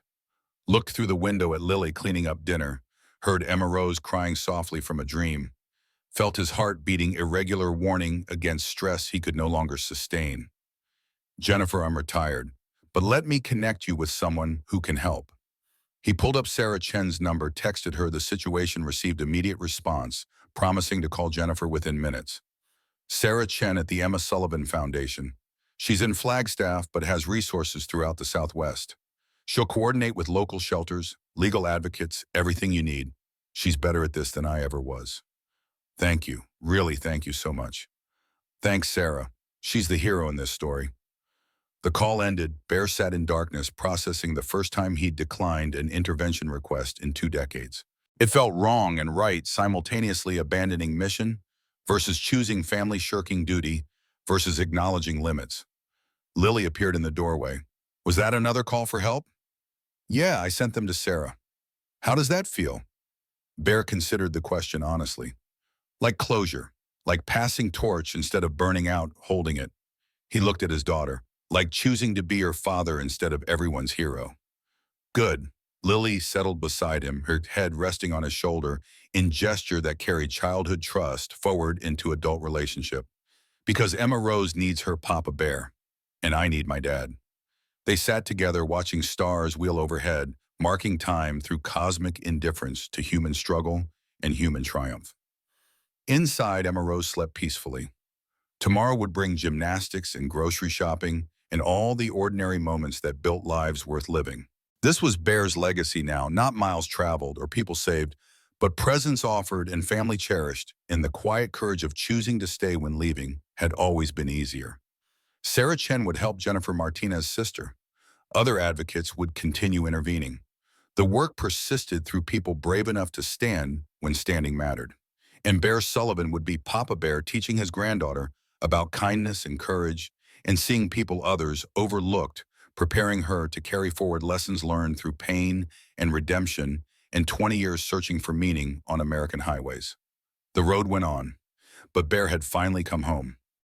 looked through the window at Lily cleaning up dinner, heard Emma Rose crying softly from a dream, felt his heart beating irregular warning against stress he could no longer sustain. Jennifer, I'm retired, but let me connect you with someone who can help. He pulled up Sarah Chen's number, texted her the situation, received immediate response, promising to call Jennifer within minutes. Sarah Chen at the Emma Sullivan Foundation. She's in Flagstaff but has resources throughout the Southwest. She'll coordinate with local shelters, legal advocates, everything you need. She's better at this than I ever was. Thank you. Really, thank you so much. Thanks, Sarah. She's the hero in this story. The call ended. Bear sat in darkness, processing the first time he'd declined an intervention request in 2 decades. It felt wrong and right, simultaneously abandoning mission versus choosing family, shirking duty versus acknowledging limits. Lily appeared in the doorway. Was that another call for help? Yeah, I sent them to Sarah. How does that feel? Bear considered the question honestly. Like closure, like passing torch instead of burning out, holding it. He looked at his daughter, like choosing to be her father instead of everyone's hero. Good. Lily settled beside him, her head resting on his shoulder, in gesture that carried childhood trust forward into adult relationship. Because Emma Rose needs her Papa Bear, and I need my dad. They sat together watching stars wheel overhead, marking time through cosmic indifference to human struggle and human triumph. Inside, Emma Rose slept peacefully. Tomorrow would bring gymnastics and grocery shopping and all the ordinary moments that built lives worth living. This was Bear's legacy now, not miles traveled or people saved, but presence offered and family cherished, and the quiet courage of choosing to stay when leaving had always been easier. Sarah Chen would help Jennifer Martinez's sister. Other advocates would continue intervening. The work persisted through people brave enough to stand when standing mattered. And Bear Sullivan would be Papa Bear, teaching his granddaughter about kindness and courage and seeing people others overlooked, preparing her to carry forward lessons learned through pain and redemption and 20 years searching for meaning on American highways. The road went on, but Bear had finally come home.